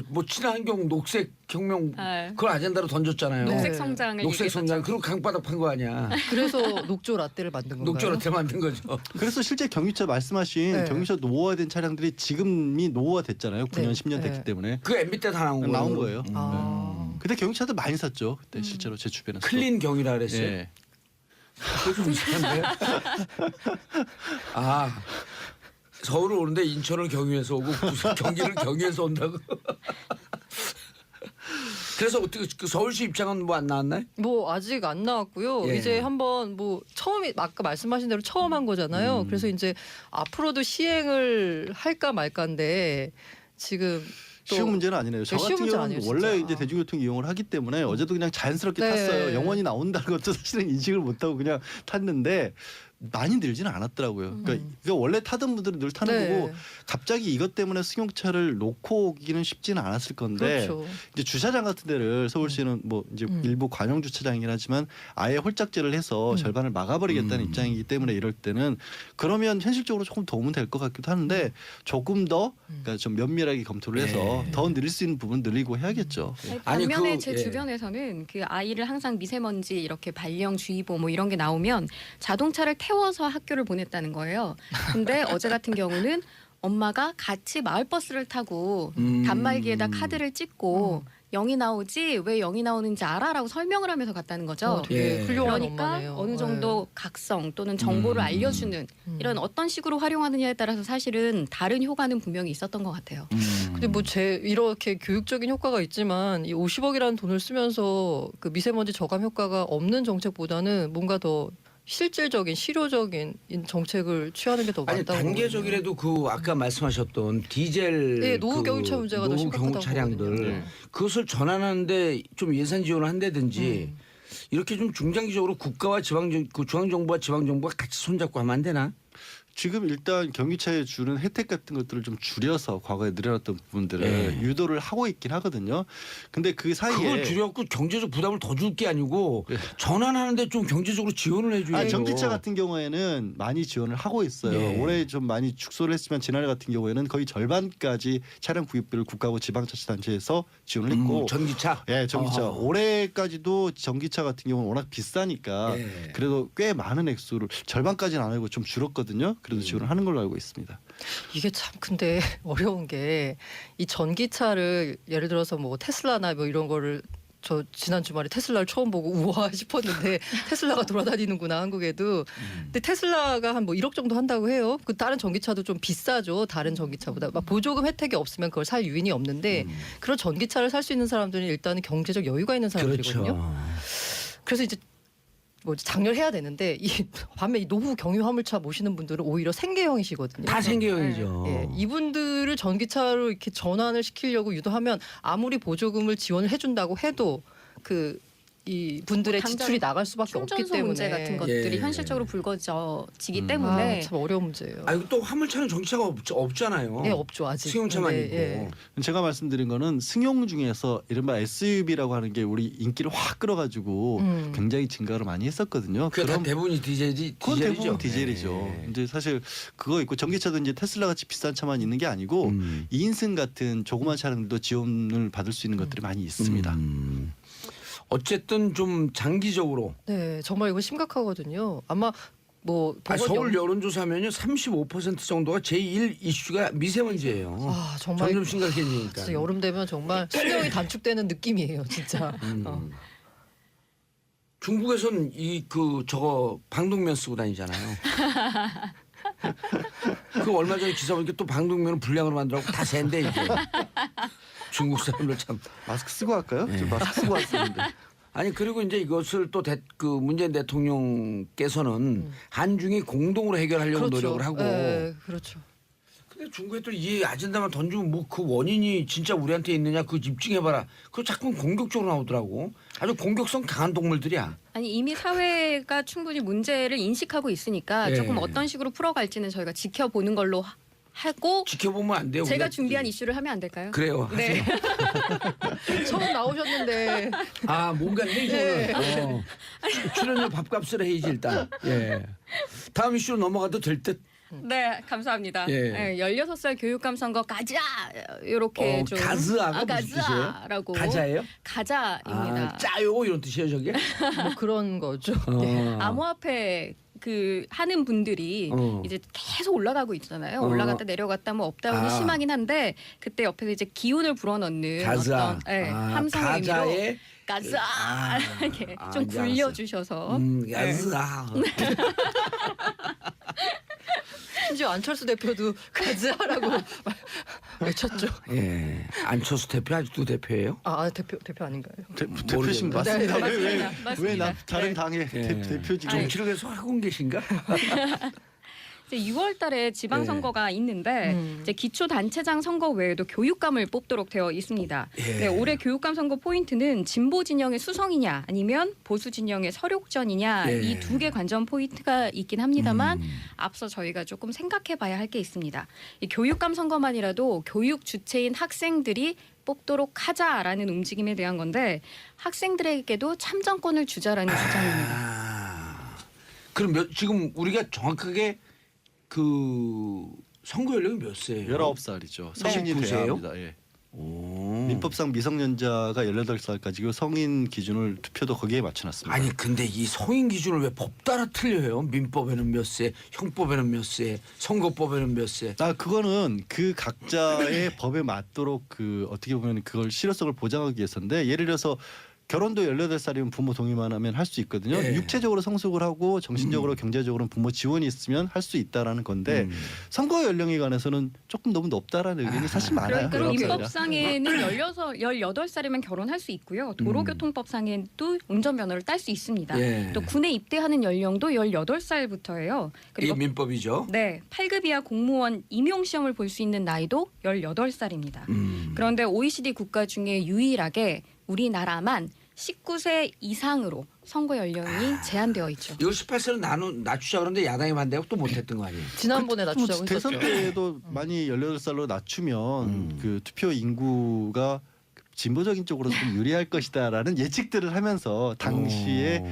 뭐 친환경 녹색 혁명 아. 그걸 아젠다로 던졌잖아요. 네. 녹색 성장을 녹색 얘기했었죠. 성장 그리고 강바닥 판 거 아니야. 그래서 녹조 라떼를 만든 건가요? 녹조라테 만든 거죠. 그래서 실제 경유차 말씀하신 네. 경유차 노후화된 차량들이 지금이 노후화됐잖아요. 9년, 네. 10년 됐기 네. 때문에 그 MB 때 다 나온 거예요. 아. 그때 경유차들 많이 샀죠. 그때 실제로 제 주변에서. 클린 경유라 그랬어요. 예. 그거 좀 이상한데. 아 서울을 오는데 인천을 경유해서 오고 경기를 경유해서 온다고. 그래서 어떻게 그 서울시 입장은 뭐 안 나왔나요? 뭐 아직 안 나왔고요. 예. 이제 한번 뭐 처음이 아까 말씀하신 대로 처음 한 거잖아요. 그래서 이제 앞으로도 시행을 할까 말까인데 지금 또 쉬운 문제는 아니네요. 저 쉬운 같은 문제 경우는 아니에요, 원래 진짜. 이제 대중교통 이용을 하기 때문에 어제도 그냥 자연스럽게 네. 탔어요. 영원히 나온다는 것도 사실은 인식을 못하고 그냥 탔는데 많이 늘지는 않았더라고요. 그러니까 원래 타던 분들은 늘 타는 네. 거고 갑자기 이것 때문에 승용차를 놓고 오기는 쉽지는 않았을 건데 그렇죠. 이제 주차장 같은 데를 서울시는 뭐 이제 일부 관용 주차장이긴 하지만 아예 홀짝제를 해서 절반을 막아버리겠다는 입장이기 때문에 이럴 때는 그러면 현실적으로 조금 도움은 될 것 같기도 하는데 조금 더 그러니까 좀 면밀하게 검토를 해서 더 늘릴 수 있는 부분 늘리고 해야겠죠. 예. 아니, 반면에 그, 제 예. 주변에서는 그 아이를 항상 미세먼지 이렇게 발령주의보 뭐 이런 게 나오면 자동차를 태워서 학교를 보냈다는 거예요. 근데 어제 같은 경우는 엄마가 같이 마을버스를 타고 단말기에다 카드를 찍고 0이 나오지 왜 0이 나오는지 알아라고 설명을 하면서 갔다는 거죠. 되게 예. 훌륭한 그러니까 엄마네요. 어느 정도 각성 또는 정보를 알려주는 이런 어떤 식으로 활용하느냐에 따라서 사실은 다른 효과는 분명히 있었던 것 같아요. 근데 뭐 이렇게 교육적인 효과가 있지만 이 50억이라는 돈을 쓰면서 그 미세먼지 저감 효과가 없는 정책보다는 뭔가 더 실질적인 실효적인 정책을 취하는 게 더 아니 맞다고. 단계적이라도 그 아까 말씀하셨던 디젤 네, 노후 그 경유차 문제가 더 노후 심각하다고 경유 차량들 보거든요. 그것을 전환하는데 좀 예산 지원을 한다든지 이렇게 좀 중장기적으로 국가와 그 중앙정부와 지방정부가 같이 손잡고 하면 안 되나? 지금 일단 경유차에 주는 혜택 같은 것들을 좀 줄여서 과거에 늘어났던 부분들을 예. 유도를 하고 있긴 하거든요. 근데 그 사이에 그걸 줄여갖고 경제적 부담을 더 줄 게 아니고 예. 전환하는데 좀 경제적으로 지원을 해줘야죠. 전기차 같은 경우에는 많이 지원을 하고 있어요. 예. 올해 좀 많이 축소를 했지만 지난해 같은 경우에는 거의 절반까지 차량 구입비를 국가하고 지방자치단체에서 지원을 했고 전기차. 예, 전기차. 어허. 올해까지도 전기차 같은 경우는 워낙 비싸니까 예. 그래도 꽤 많은 액수를 절반까지는 안 하고 좀 줄었거든요. 그래도 지원을 하는 걸로 알고 있습니다. 이게 참 근데 어려운 게 이 전기차를 예를 들어서 뭐 테슬라나 뭐 이런 거를 저 지난 주말에 테슬라를 처음 보고 우와 싶었는데 테슬라가 돌아다니는구나 한국에도. 근데 테슬라가 한 뭐 1억 정도 한다고 해요. 그 다른 전기차도 좀 비싸죠. 다른 전기차보다. 막 보조금 혜택이 없으면 그걸 살 유인이 없는데 그런 전기차를 살 수 있는 사람들은 일단은 경제적 여유가 있는 사람들이거든요. 그렇죠. 그래서 이제 뭐 장려해야 되는데 이 반면 이 노후 경유 화물차 모시는 분들은 오히려 생계형이시거든요. 다 생계형이죠. 예, 이분들을 전기차로 이렇게 전환을 시키려고 유도하면 아무리 보조금을 지원을 해준다고 해도 그 이 분들의 당장 지출이 나갈 수밖에 없기 충전소 때문에 문제 같은 것들이 예. 현실적으로 불거져지기 아, 때문에 참 어려운 문제예요. 아, 이거 또 화물차는 전기차가 없잖아요. 네, 없죠 아직. 승용차만 네, 있고. 예. 제가 말씀드린 거는 승용 중에서 이른바 SUV라고 하는 게 우리 인기를 확 끌어가지고 굉장히 증가를 많이 했었거든요. 그게 다 대부분이 그건 디젤이죠. 대부분 디젤이죠. 네. 이제 사실 그거 있고 전기차도 이제 테슬라 같이 비싼 차만 있는 게 아니고 2인승 같은 조그만 차량들도 지원을 받을 수 있는 것들이 많이 있습니다. 어쨌든 좀 장기적으로 네, 정말 이거 심각하거든요. 아마 뭐 법원 서울 영- 여론조사하면요 35% 정도가 제1 이슈가 미세먼지예요. 아, 정말 점점 심각해지니까. 진짜 여름 되면 정말 신경이 단축되는 느낌이에요, 진짜. 중국에선 이 그 저거 방독면 쓰고 다니잖아요. 그 얼마 전에 기사 보니까 또 방독면을 불량으로 만들라고 다 샌대 이제. 중국 사람들 참. 마스크 쓰고 할까요? 네. 저 마스크 쓰고 왔었는데. 아니 그리고 이제 이것을 또 그 문재인 대통령께서는 한중이 공동으로 해결하려고 노력을 하고. 네, 그렇죠. 근데 중국에 또 이 아젠다만 던지면 뭐 그 원인이 진짜 우리한테 있느냐 그 입증해봐라. 그거 자꾸 공격적으로 나오더라고. 아주 공격성 강한 동물들이야. 아니 이미 사회가 충분히 문제를 인식하고 있으니까 예. 조금 어떤 식으로 풀어갈지는 저희가 지켜보는 걸로 하고 지켜보면 안 돼요. 제가 우리가 준비한 이슈를 하면 안 될까요? 그래요. 네. 하세요. 처음 나오셨는데 아 뭔가 헤이즐 출연료 밥값을 헤이지 일단. 예. 다음 이슈로 넘어가도 될 듯. 네, 감사합니다. 예. 네, 16살 교육감 선거 가자 이렇게 좀 가즈아가 무슨 뜻이에요? 가자라고 가자예요? 가자입니다. 아, 짜요 이런 뜻이에요 저게? 뭐 그런 거죠. 어. 암호화폐 그 하는 분들이 이제 계속 올라가고 있잖아요. 올라갔다 내려갔다 뭐 업다운이 아. 심하긴 한데 그때 옆에서 이제 기운을 불어넣는 가자. 어떤 네, 아, 함성의 의미로 가자의 가자 아. 이렇게 아, 좀 이제 굴려주셔서 가자. 심지어 안철수 대표도 가즈하라고 외쳤죠. 예. 안철수 대표 아직도 대표예요? 아, 대표 아닌가요? 대표신 맞습니다. 네, 왜 맞습니다. 다른 네. 당의 예. 대표직 아니, 정치력에서 하고 계신가? 이제 6월달에 지방선거가 있는데 이제 기초단체장 선거 외에도 교육감을 뽑도록 되어 있습니다. 예. 네, 올해 교육감 선거 포인트는 진보 진영의 수성이냐 아니면 보수 진영의 서력전이냐 예. 이 두 개 관전 포인트가 있긴 합니다만 앞서 저희가 조금 생각해봐야 할 게 있습니다. 이 교육감 선거만이라도 교육 주체인 학생들이 뽑도록 하자라는 움직임에 대한 건데 학생들에게도 참정권을 주자라는 주장입니다. 아. 그럼 지금 우리가 정확하게 그 선거 연령이 몇 세예요? 19살이죠. 성인이 19 돼야 세예요? 합니다. 예. 오. 민법상 미성년자가 18살까지고 성인 기준을 투표도 거기에 맞춰놨습니다. 아니 근데 이 성인 기준을 왜 법 따라 틀려요? 민법에는 몇 세, 형법에는 몇 세, 선거법에는 몇 세. 그거는 그 각자의 법에 맞도록 그 어떻게 보면 그걸 실효성을 보장하기 위해서인데 예를 들어서 결혼도 18살이면 부모 동의만 하면 할 수 있거든요. 예. 육체적으로 성숙을 하고 정신적으로 경제적으로 부모 지원이 있으면 할 수 있다라는 건데 선거 연령에 관해서는 조금 너무 높다라는 의견이 사실 많아요. 그리고 19살이라. 민법상에는 18살이면 결혼할 수 있고요. 도로교통법상에도 운전면허를 딸 수 있습니다. 예. 또 군에 입대하는 연령도 18살부터예요. 이게 그리고 민법이죠. 네, 8급 이하 공무원 임용 시험을 볼 수 있는 나이도 18살입니다. 그런데 OECD 국가 중에 유일하게 우리나라만 19세 이상으로 선거 연령이 제한되어 있죠. 이걸 18세로 낮추자 그러는데 야당이 반대하고 또 못했던 거 아니에요? 지난번에 낮추자고 대선 했었죠. 때에도 많이 18살로 낮추면 그 투표 인구가 진보적인 쪽으로 좀 유리할 것이다라는 예측들을 하면서 당시에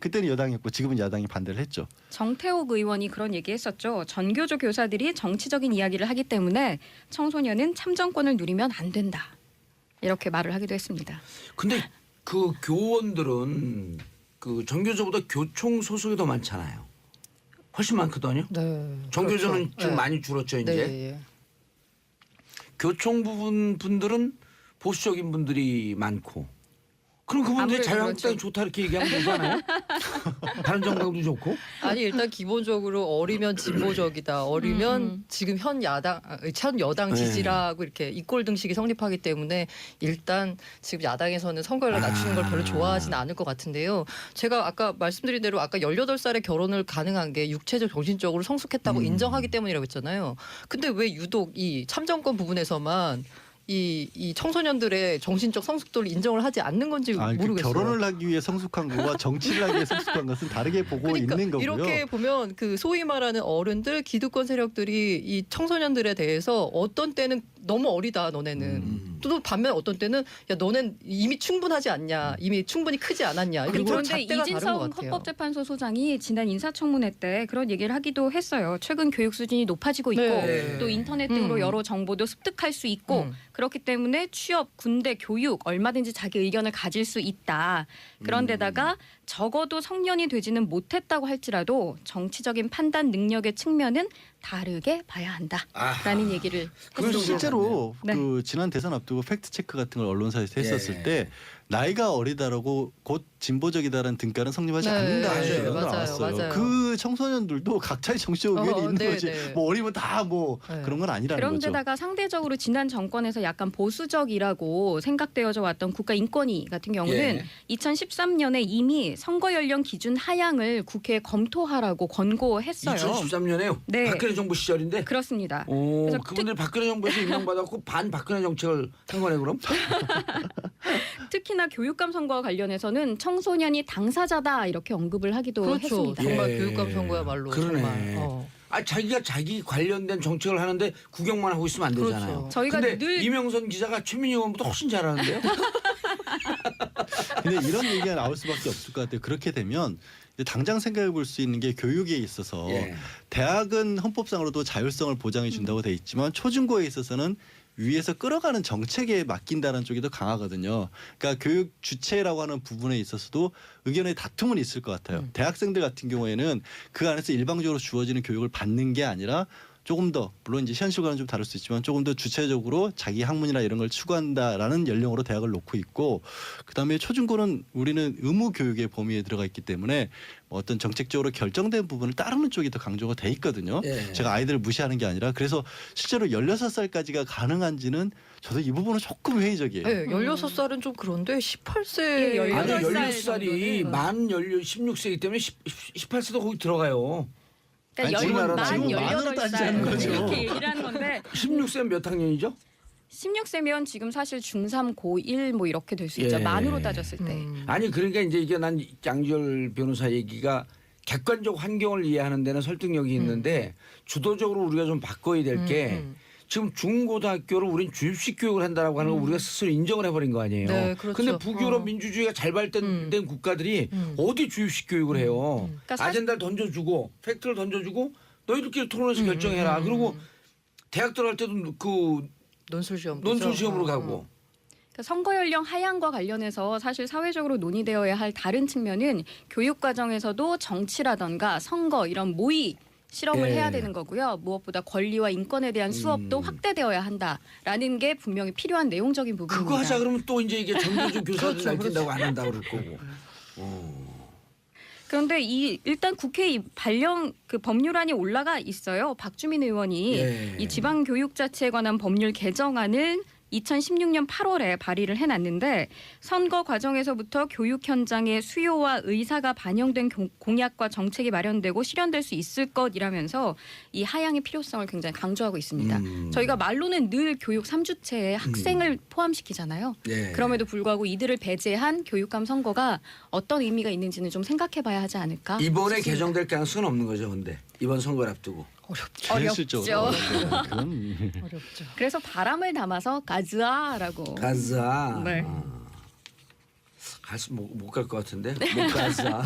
그때는 여당이었고 지금은 야당이 반대를 했죠. 정태욱 의원이 그런 얘기했었죠. 전교조 교사들이 정치적인 이야기를 하기 때문에 청소년은 참정권을 누리면 안 된다. 이렇게 말을 하기도 했습니다. 근데 그 교원들은 그 정교조보다 교총 소속이 더 많잖아요. 훨씬 많거든요. 네. 정교조는 그렇죠. 좀 네. 많이 줄었죠 이제. 네, 예. 교총 부분 분들은 보수적인 분들이 많고. 그럼 그분들이 아무래도 자유한국당이 그렇죠. 좋다 이렇게 얘기하면 되잖아요. 바른정당도 좋고. 아니 일단 기본적으로 어리면 진보적이다. 어리면 지금 현 여당 네. 지지라고 이렇게 이꼴 등식이 성립하기 때문에 일단 지금 야당에서는 선거를 낮추는 걸 별로 좋아하지는 않을 것 같은데요. 제가 아까 말씀드린 대로 아까 18살에 결혼을 가능한 게 육체적 정신적으로 성숙했다고 인정하기 때문이라고 했잖아요. 근데 왜 유독 이 참정권 부분에서만 이 청소년들의 정신적 성숙도를 인정을 하지 않는 건지 모르겠어요. 결혼을 하기 위해 성숙한 것과 정치를 하기 위해 성숙한 것은 다르게 보고 그러니까 있는 거고요. 이렇게 보면 그 소위 말하는 어른들 기득권 세력들이 이 청소년들에 대해서 어떤 때는 너무 어리다 너네는 또 반면 어떤 때는 야 너넨 이미 충분하지 않냐 이미 충분히 크지 않았냐 이렇게 그런데 잣대가 다른 것 이진성 같아요. 헌법재판소 소장이 지난 인사청문회 때 그런 얘기를 하기도 했어요. 최근 교육 수준이 높아지고 있고 네. 또 인터넷 등으로 여러 정보도 습득할 수 있고 그렇기 때문에 취업, 군대, 교육 얼마든지 자기 의견을 가질 수 있다. 그런데다가 적어도 성년이 되지는 못했다고 할지라도 정치적인 판단 능력의 측면은 다르게 봐야 한다라는 얘기를 그건 했습니다. 실제로 네. 그 지난 대선 앞두고 팩트 체크 같은 걸 언론사에서 했었을 예. 때 나이가 어리다라고 곧 진보적이다라는 등가는 성립하지 네, 않는다 네, 이런 거 맞아요, 나왔어요. 맞아요. 그 청소년들도 각자의 정치적 의견이 있는 네, 거지. 네. 뭐 어리면 다 뭐 네. 그런 건 아니라는 거죠. 그런데다가 상대적으로 지난 정권에서 약간 보수적이라고 생각되어져 왔던 국가인권위 같은 경우는 예. 2013년에 이미 선거 연령 기준 하향을 국회에 검토하라고 권고했어요. 2013년에요. 네. 박근혜 정부 시절인데. 그렇습니다. 오, 그래서 그분들 박근혜 정부에서 임명받았고 반박근혜 정책을 한 거네 그럼? 특히나 교육감 선거와 관련해서는 청소년이 당사자다 이렇게 언급을 하기도 그렇죠. 했습니다. 정말 예. 교육감 선거야말로 그러네. 정말. 아 자기가 자기 관련된 정책을 하는데 구경만 하고 있으면 안 되잖아요. 그렇죠. 저희가 근데 늘 이명선 기자가 최민희 의원보다 훨씬 잘하는데요. 근데 이런 얘기가 나올 수밖에 없을 것 같아요. 그렇게 되면 이제 당장 생각해 볼 수 있는 게 교육에 있어서 예. 대학은 헌법상으로도 자율성을 보장해 준다고 돼 있지만 초중고에 있어서는 위에서 끌어가는 정책에 맡긴다는 쪽이 더 강하거든요. 그러니까 교육 주체라고 하는 부분에 있어서도 의견의 다툼은 있을 것 같아요. 대학생들 같은 경우에는 그 안에서 일방적으로 주어지는 교육을 받는 게 아니라 조금 더 물론 이제 현실과는 좀 다를 수 있지만 조금 더 주체적으로 자기 학문이나 이런 걸 추구한다라는 연령으로 대학을 놓고 있고 그다음에 초중고는 우리는 의무 교육의 범위에 들어가 있기 때문에 어떤 정책적으로 결정된 부분을 따르는 쪽이 더 강조가 돼 있거든요. 예. 제가 아이들을 무시하는 게 아니라 그래서 실제로 16살까지가 가능한지는 저도 이 부분은 조금 회의적이에요. 네, 16살은 좀 그런데 18세 예, 아니 18살 16살이 만 16세이기 때문에 18세도 거기 들어가요. 그러니까 아니, 우리나라는 만 지금 만으로 따지자는 18살 거죠. 이렇게 얘기를 하는 건데 16세는 몇 학년이죠? 16세면 지금 사실 중3, 고1 뭐 이렇게 될 수 있죠. 예. 만으로 따졌을 때. 아니 그러니까 이제 이게 난 양지열 변호사 얘기가 객관적 환경을 이해하는 데는 설득력이 있는데 주도적으로 우리가 좀 바꿔야 될 게 지금 중고등학교를 우린 주입식 교육을 한다라고 하는 걸 우리가 스스로 인정을 해버린 거 아니에요. 네, 그렇죠. 근데 북유럽 민주주의가 잘 발전된 국가들이 어디 주입식 교육을 해요. 그러니까 사실- 아젠다를 던져주고 팩트를 던져주고 너희들끼리 토론해서 결정해라. 그리고 대학 들어갈 때도 그 논술 시험 논술 시험으로 가고. 그러니까 선거 연령 하향과 관련해서 사실 사회적으로 논의되어야 할 다른 측면은 교육 과정에서도 정치라던가 선거 이런 모의 실험을 예. 해야 되는 거고요. 무엇보다 권리와 인권에 대한 수업도 확대되어야 한다라는 게 분명히 필요한 내용적인 부분입니다. 그거 하자 그러면 또 이제 이게 전교조 교사들 그렇죠, 날뛴다고 안 한다고 그럴 거고. 그런데 일단 국회에 이 그 법률안이 올라가 있어요. 박주민 의원이 예. 이 지방교육자치에 관한 법률 개정안을 2016년 8월에 발의를 해놨는데 선거 과정에서부터 교육 현장의 수요와 의사가 반영된 공약과 정책이 마련되고 실현될 수 있을 것이라면서 이 하향의 필요성을 굉장히 강조하고 있습니다. 저희가 말로는 늘 교육 3주체에 학생을 포함시키잖아요. 예. 그럼에도 불구하고 이들을 배제한 교육감 선거가 어떤 의미가 있는지는 좀 생각해봐야 하지 않을까 이번에 싶습니다. 개정될 가능성은 없는 거죠, 근데 이번 선거를 앞두고. 어렵죠. 현실적으로 그건 어렵죠. 그래서 바람을 담아서 가즈아라고. 가자. 네. 못 갈 것 같은데. 못 가자.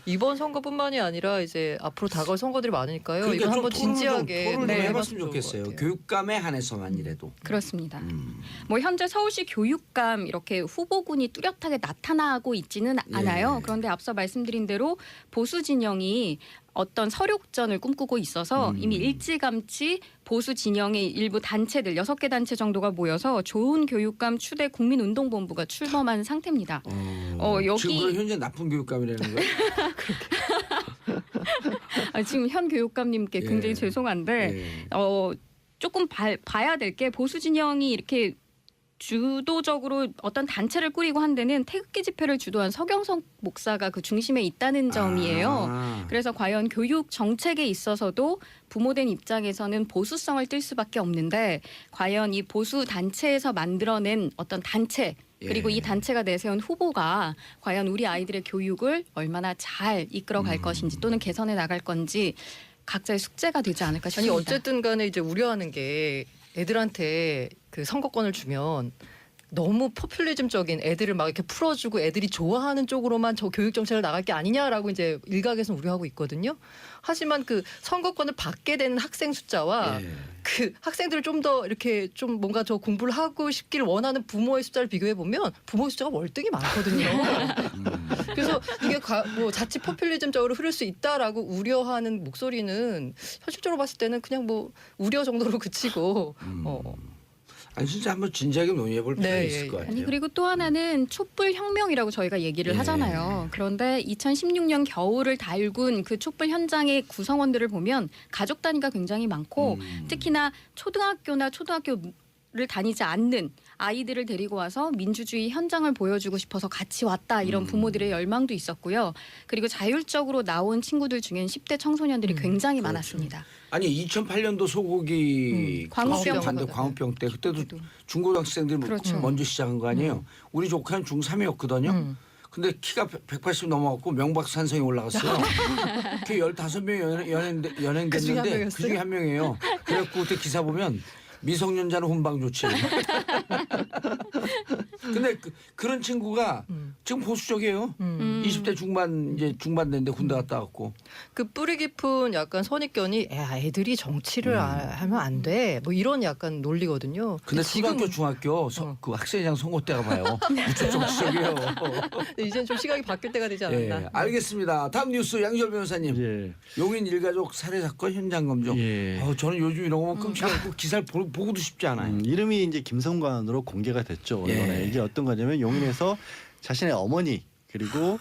이번 선거뿐만이 아니라 이제 앞으로 다가올 선거들이 많으니까요. 그러니까 이거 좀 한번 진지하게 토론을 좀 네, 해봤으면 좋을 것 좋겠어요. 같아요. 교육감에 한해서만이라도. 그렇습니다. 뭐 현재 서울시 교육감 이렇게 후보군이 뚜렷하게 나타나고 있지는 않아요. 그런데 앞서 말씀드린 대로 보수 진영이 어떤 서륙전을 꿈꾸고 있어서 이미 일찌감치 보수 진영의 일부 단체들 6개 단체 정도가 모여서 좋은 교육감 추대 국민운동본부가 출범한 상태입니다. 여기 지금 그럼 현재 나쁜 교육감이라는 거예요? 지금 현 교육감님께 예. 굉장히 죄송한데 예. 조금 봐야 될 게 보수 진영이 이렇게 주도적으로 어떤 단체를 꾸리고 한 데는 태극기 집회를 주도한 서경석 목사가 그 중심에 있다는 점이에요. 아. 그래서 과연 교육 정책에 있어서도 부모된 입장에서는 보수성을 띨 수밖에 없는데 과연 이 보수 단체에서 만들어낸 어떤 단체 그리고 예. 이 단체가 내세운 후보가 과연 우리 아이들의 교육을 얼마나 잘 이끌어갈 것인지 또는 개선해 나갈 건지 각자의 숙제가 되지 않을까 아니 싶습니다. 어쨌든 간에 이제 우려하는 게 애들한테 그 선거권을 주면 너무 포퓰리즘적인 애들을 막 이렇게 풀어주고 애들이 좋아하는 쪽으로만 저 교육 정책을 나갈 게 아니냐라고 이제 일각에서는 우려하고 있거든요. 하지만 그 선거권을 받게 되는 학생 숫자와 예. 그 학생들을 좀 더 이렇게 좀 뭔가 저 공부를 하고 싶기를 원하는 부모의 숫자를 비교해 보면 부모의 숫자가 월등히 많거든요. 그래서 이게 뭐 자칫 포퓰리즘적으로 흐를 수 있다라고 우려하는 목소리는 현실적으로 봤을 때는 그냥 뭐 우려 정도로 그치고 아니 진짜 한번 진지하게 논의해볼 필요가 네, 있을 예, 것 예. 같아요. 아니 그리고 또 하나는 촛불 혁명이라고 저희가 얘기를 예. 하잖아요. 그런데 2016년 겨울을 달군 그 촛불 현장의 구성원들을 보면 가족 단위가 굉장히 많고 특히나 초등학교를 다니지 않는 아이들을 데리고 와서 민주주의 현장을 보여주고 싶어서 같이 왔다 이런 부모들의 열망도 있었고요. 그리고 자율적으로 나온 친구들 중엔 10대 청소년들이 굉장히 많았습니다. 아니 2008년도 소고기 광우병 반대 광우병 때 그때도 중고등학생들이 그렇죠. 먼저 시작한 거 아니에요. 우리 조카는 중3이었거든요. 근데 키가 180 넘어갔고 명박산성에 올라갔어요. 그 15명 연행됐는데 그 중에 한 명이었어요? 그중에 한 명이에요. 그래갖고 그때 기사 보면 미성년자는 훈방 조치. 근데 그런 친구가 지금 보수적이에요. 20대 중반 이제 중반대인데 군대 갔다 왔고. 그 뿌리 깊은 약간 선입견이 야, 애들이 정치를 하면 안 돼. 뭐 이런 약간 논리거든요. 근데 지금 초등학교 중학교 그 학생회장 선거 때가 봐요. 무척 정치적이에요. 이제는 좀 시각이 바뀔 때가 되지 않았나. 예, 알겠습니다. 다음 뉴스 양지열 변호사님. 예. 용인 일가족 살해 사건 현장 검증. 예. 저는 요즘 이런 거만 끔찍하고 기사를 보고도 싶지 않아요. 이름이 이제 김성관으로 공개가 됐죠. 언론에. 예. 이게 어떤 거냐면 용인에서 자신의 어머니 그리고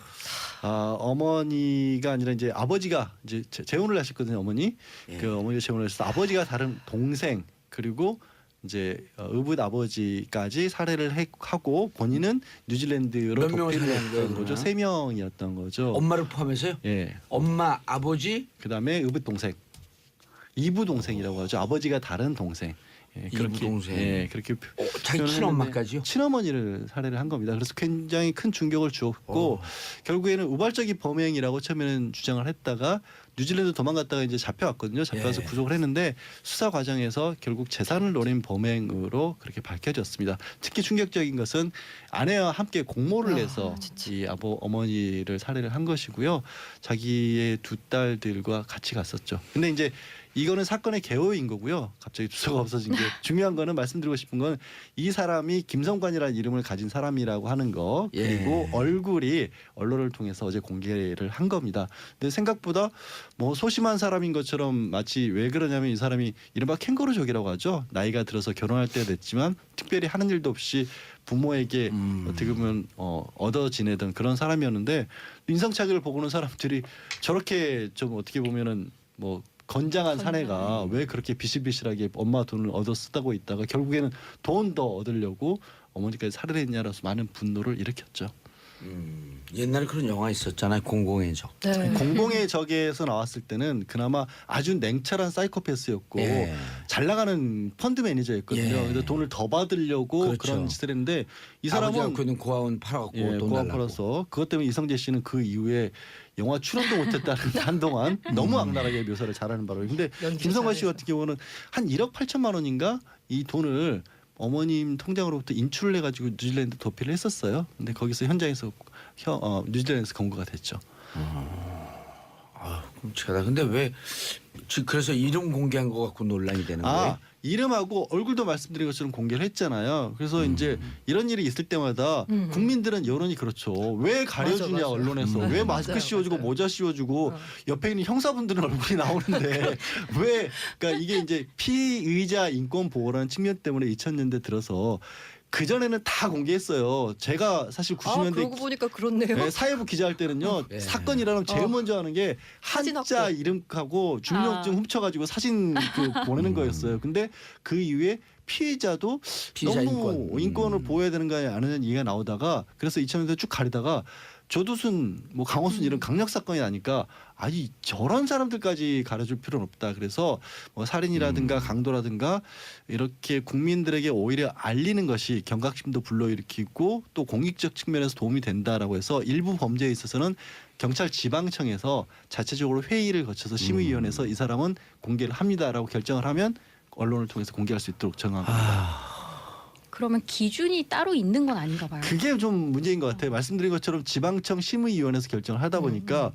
어머니가 아니라 이제 아버지가 이제 재혼을 하셨거든요. 어머니. 예. 그 어머니가 재혼을 해서 아버지가 다른 동생 그리고 이제 의붓 아버지까지 살해를 하고 본인은 뉴질랜드로 몇 명을 도피를 살해한 거예요, 했던 거죠. 그러면? 3명이었던 거죠. 엄마를 포함해서요? 예. 엄마, 아버지, 그다음에 의붓 동생. 이부 동생이라고 하죠. 아버지가 다른 동생. 예, 이부 동생. 예, 그렇게 자기 표현을 친엄마까지요? 했는데 친어머니를 살해를 한 겁니다. 그래서 굉장히 큰 충격을 주었고 결국에는 우발적인 범행이라고 처음에는 주장을 했다가 뉴질랜드 도망갔다가 이제 잡혀왔거든요. 잡혀와서 예. 구속을 했는데 수사 과정에서 결국 재산을 노린 범행으로 그렇게 밝혀졌습니다. 특히 충격적인 것은 아내와 함께 공모를 해서 이 어머니를 살해를 한 것이고요. 자기의 두 딸들과 같이 갔었죠. 근데 이제 이거는 사건의 개요인 거고요. 갑자기 주소가 없어진 게 중요한 거는 말씀드리고 싶은 건 이 사람이 김성관이라는 이름을 가진 사람이라고 하는 거 그리고 예. 얼굴이 언론을 통해서 어제 공개를 한 겁니다. 근데 생각보다 뭐 소심한 사람인 것처럼 마치 왜 그러냐면 이 사람이 이른바 캥거루족이라고 하죠. 나이가 들어서 결혼할 때가 됐지만 특별히 하는 일도 없이 부모에게 어떻게 보면 얻어 지내던 그런 사람이었는데 인성착의를 보고는 사람들이 저렇게 좀 어떻게 보면은 뭐 건장한 사내가 왜 그렇게 비실비실하게 엄마 돈을 얻어 쓰다고 있다가 결국에는 돈 더 얻으려고 어머니까지 살해를 했냐라서 많은 분노를 일으켰죠. 옛날에 그런 영화 있었잖아요. 공공의 적. 네. 공공의 적에서 나왔을 때는 그나마 아주 냉철한 사이코패스였고 예. 잘 나가는 펀드 매니저였거든요. 예. 그래서 돈을 더 받으려고 그렇죠. 그런 짓을 했는데 이 아버지가 사람은 갖고 있는 고아원 팔아갖고 예, 돈 고아 달라고. 팔아서 그것 때문에 이성재 씨는 그 이후에 영화 출연도 못했다는 한동안 너무 악랄하게 묘사를 잘하는 바로. 근데 연기 김성관 씨 잘해서. 같은 경우는 한 1억 8천만 원인가 이 돈을 어머님 통장으로부터 인출을 해가지고 뉴질랜드 도피를 했었어요. 근데 거기서 현장에서 뉴질랜드에서 검거가 됐죠. 끔찍하다. 근데 왜 그래서 이름 공개한 거 갖고 논란이 되는 거예요? 이름하고 얼굴도 말씀드린 것처럼 공개를 했잖아요. 그래서 이제 이런 일이 있을 때마다 국민들은 여론이 그렇죠. 왜 가려주냐 맞아. 언론에서 왜 마스크 맞아요, 씌워주고 맞아요. 모자 씌워주고 옆에 있는 형사분들은 얼굴이 나오는데 왜 그러니까 이게 이제 피의자 인권 보호라는 측면 때문에 2000년대 들어서 그 전에는 다 공개했어요. 제가 사실 90년대 그러고 보니까 그렇네요. 사회부 기자할 때는요 네. 사건 일어나면 제일 먼저 하는 게 사진 한자 확보. 이름하고 주민등록증 훔쳐가지고 사진 보내는 거였어요. 근데 그 이후에 피해자도 피해자 너무 인권. 인권을 보호해야 되는 거 아니냐는 얘기가 나오다가 그래서 2000년대 쭉 가리다가 조두순, 뭐 강호순 이런 강력 사건이 나니까 아니 저런 사람들까지 가려줄 필요는 없다. 그래서 뭐 살인이라든가 강도라든가 이렇게 국민들에게 오히려 알리는 것이 경각심도 불러일으키고 또 공익적 측면에서 도움이 된다라고 해서 일부 범죄에 있어서는 경찰 지방청에서 자체적으로 회의를 거쳐서 심의위원회에서 이 사람은 공개를 합니다라고 결정을 하면 언론을 통해서 공개할 수 있도록 정한 겁니다. 그러면 기준이 따로 있는 건 아닌가 봐요. 그게 좀 문제인 것 같아요. 말씀드린 것처럼 지방청 심의위원회에서 결정을 하다 보니까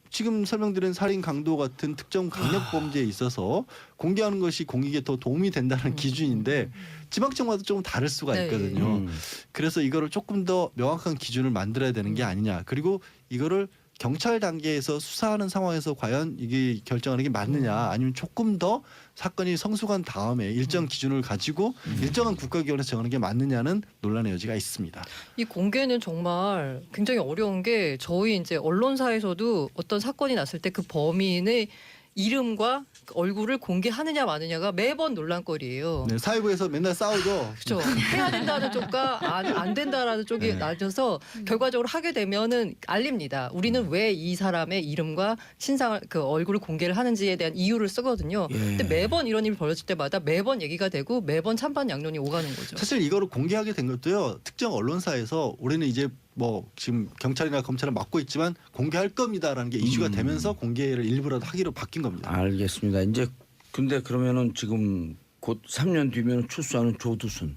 지금 설명드린 살인 강도 같은 특정 강력 범죄에 있어서 공개하는 것이 공익에 더 도움이 된다는 기준인데 지방청마다 조금 다를 수가 네. 있거든요. 그래서 이거를 조금 더 명확한 기준을 만들어야 되는 게 아니냐. 그리고 이거를 경찰 단계에서 수사하는 상황에서 과연 이게 결정하는 게 맞느냐 아니면 조금 더 사건이 성숙한 다음에 일정 기준을 가지고 일정한 국가기관에서 정하는 게 맞느냐는 논란의 여지가 있습니다. 이 공개는 정말 굉장히 어려운 게 저희 이제 언론사에서도 어떤 사건이 났을 때 그 범인의 이름과 얼굴을 공개하느냐 마느냐가 매번 논란거리예요. 네, 사회부에서 맨날 싸우죠. 그렇죠. 해야 된다는 쪽과 안 된다라는 쪽이 네. 나눠서 결과적으로 하게 되면은 알립니다. 우리는 왜 이 사람의 이름과 신상을 그 얼굴을 공개를 하는지에 대한 이유를 쓰거든요. 예. 근데 매번 이런 일이 벌어질 때마다 매번 얘기가 되고 매번 찬반 양론이 오가는 거죠. 사실 이거를 공개하게 된 것도요. 특정 언론사에서 우리는 이제 뭐 지금 경찰이나 검찰을 맡고 있지만 공개할 겁니다라는 게 이슈가 되면서 공개를 일부라도 하기로 바뀐 겁니다. 알겠습니다. 이제 근데 그러면은 지금 곧 3년 뒤면 출소하는 조두순.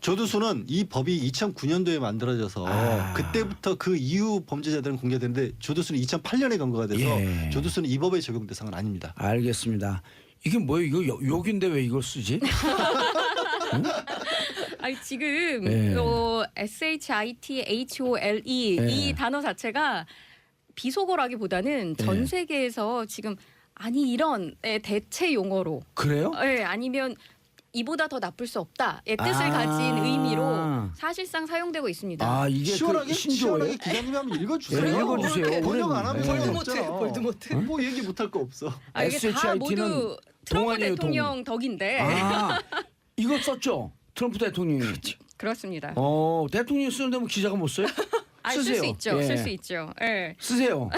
조두순은 이 법이 2009년도에 만들어져서 그때부터 그 이후 범죄자들은 공개되는데 조두순은 2008년에 검거가 돼서 예. 조두순은 이 법의 적용 대상은 아닙니다. 알겠습니다. 이게 뭐예요? 이거 욕인데 왜 이걸 쓰지? 아니 지금 예. SHITHOLE 예. 이 단어 자체가 비속어라기보다는 예. 전 세계에서 지금 아니 이런 대체 용어로 그래요? 아니면 이보다 더 나쁠 수 없다의 뜻을 아. 가진 의미로 사실상 사용되고 있습니다. 아 이게 시원하게 그 신조어예요? 기자님이 한번 읽어주세요. 예, 읽어주세요. 번역 안 하면 예. 소용없잖아. 볼드모트. 뭐 얘기 못할 거 없어. 아, 이게 다 SHIT 는 모두 트럼프 동안이에요, 대통령 덕인데 아 이거 썼죠? 트럼프 대통령이. 그렇습니다. 대통령이 쓰는데 뭐 기자가 못 써요? 쓸 쓰세요. 수 있죠. 예. 쓸 수 있죠. 예. 쓰세요.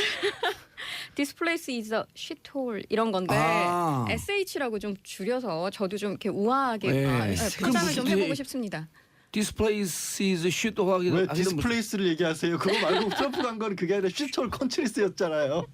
This place is a shithole 이런 건데 아. SH라고 좀 줄여서 저도 좀 이렇게 우아하게 예. 포장을 그럼 좀 무슨 해보고 싶습니다. This place is shit 하기 왜 디스플레이스를 얘기하세요? 그거 말고 트럼프 간 건 그게 아니라 슈톨 컨트리스였잖아요.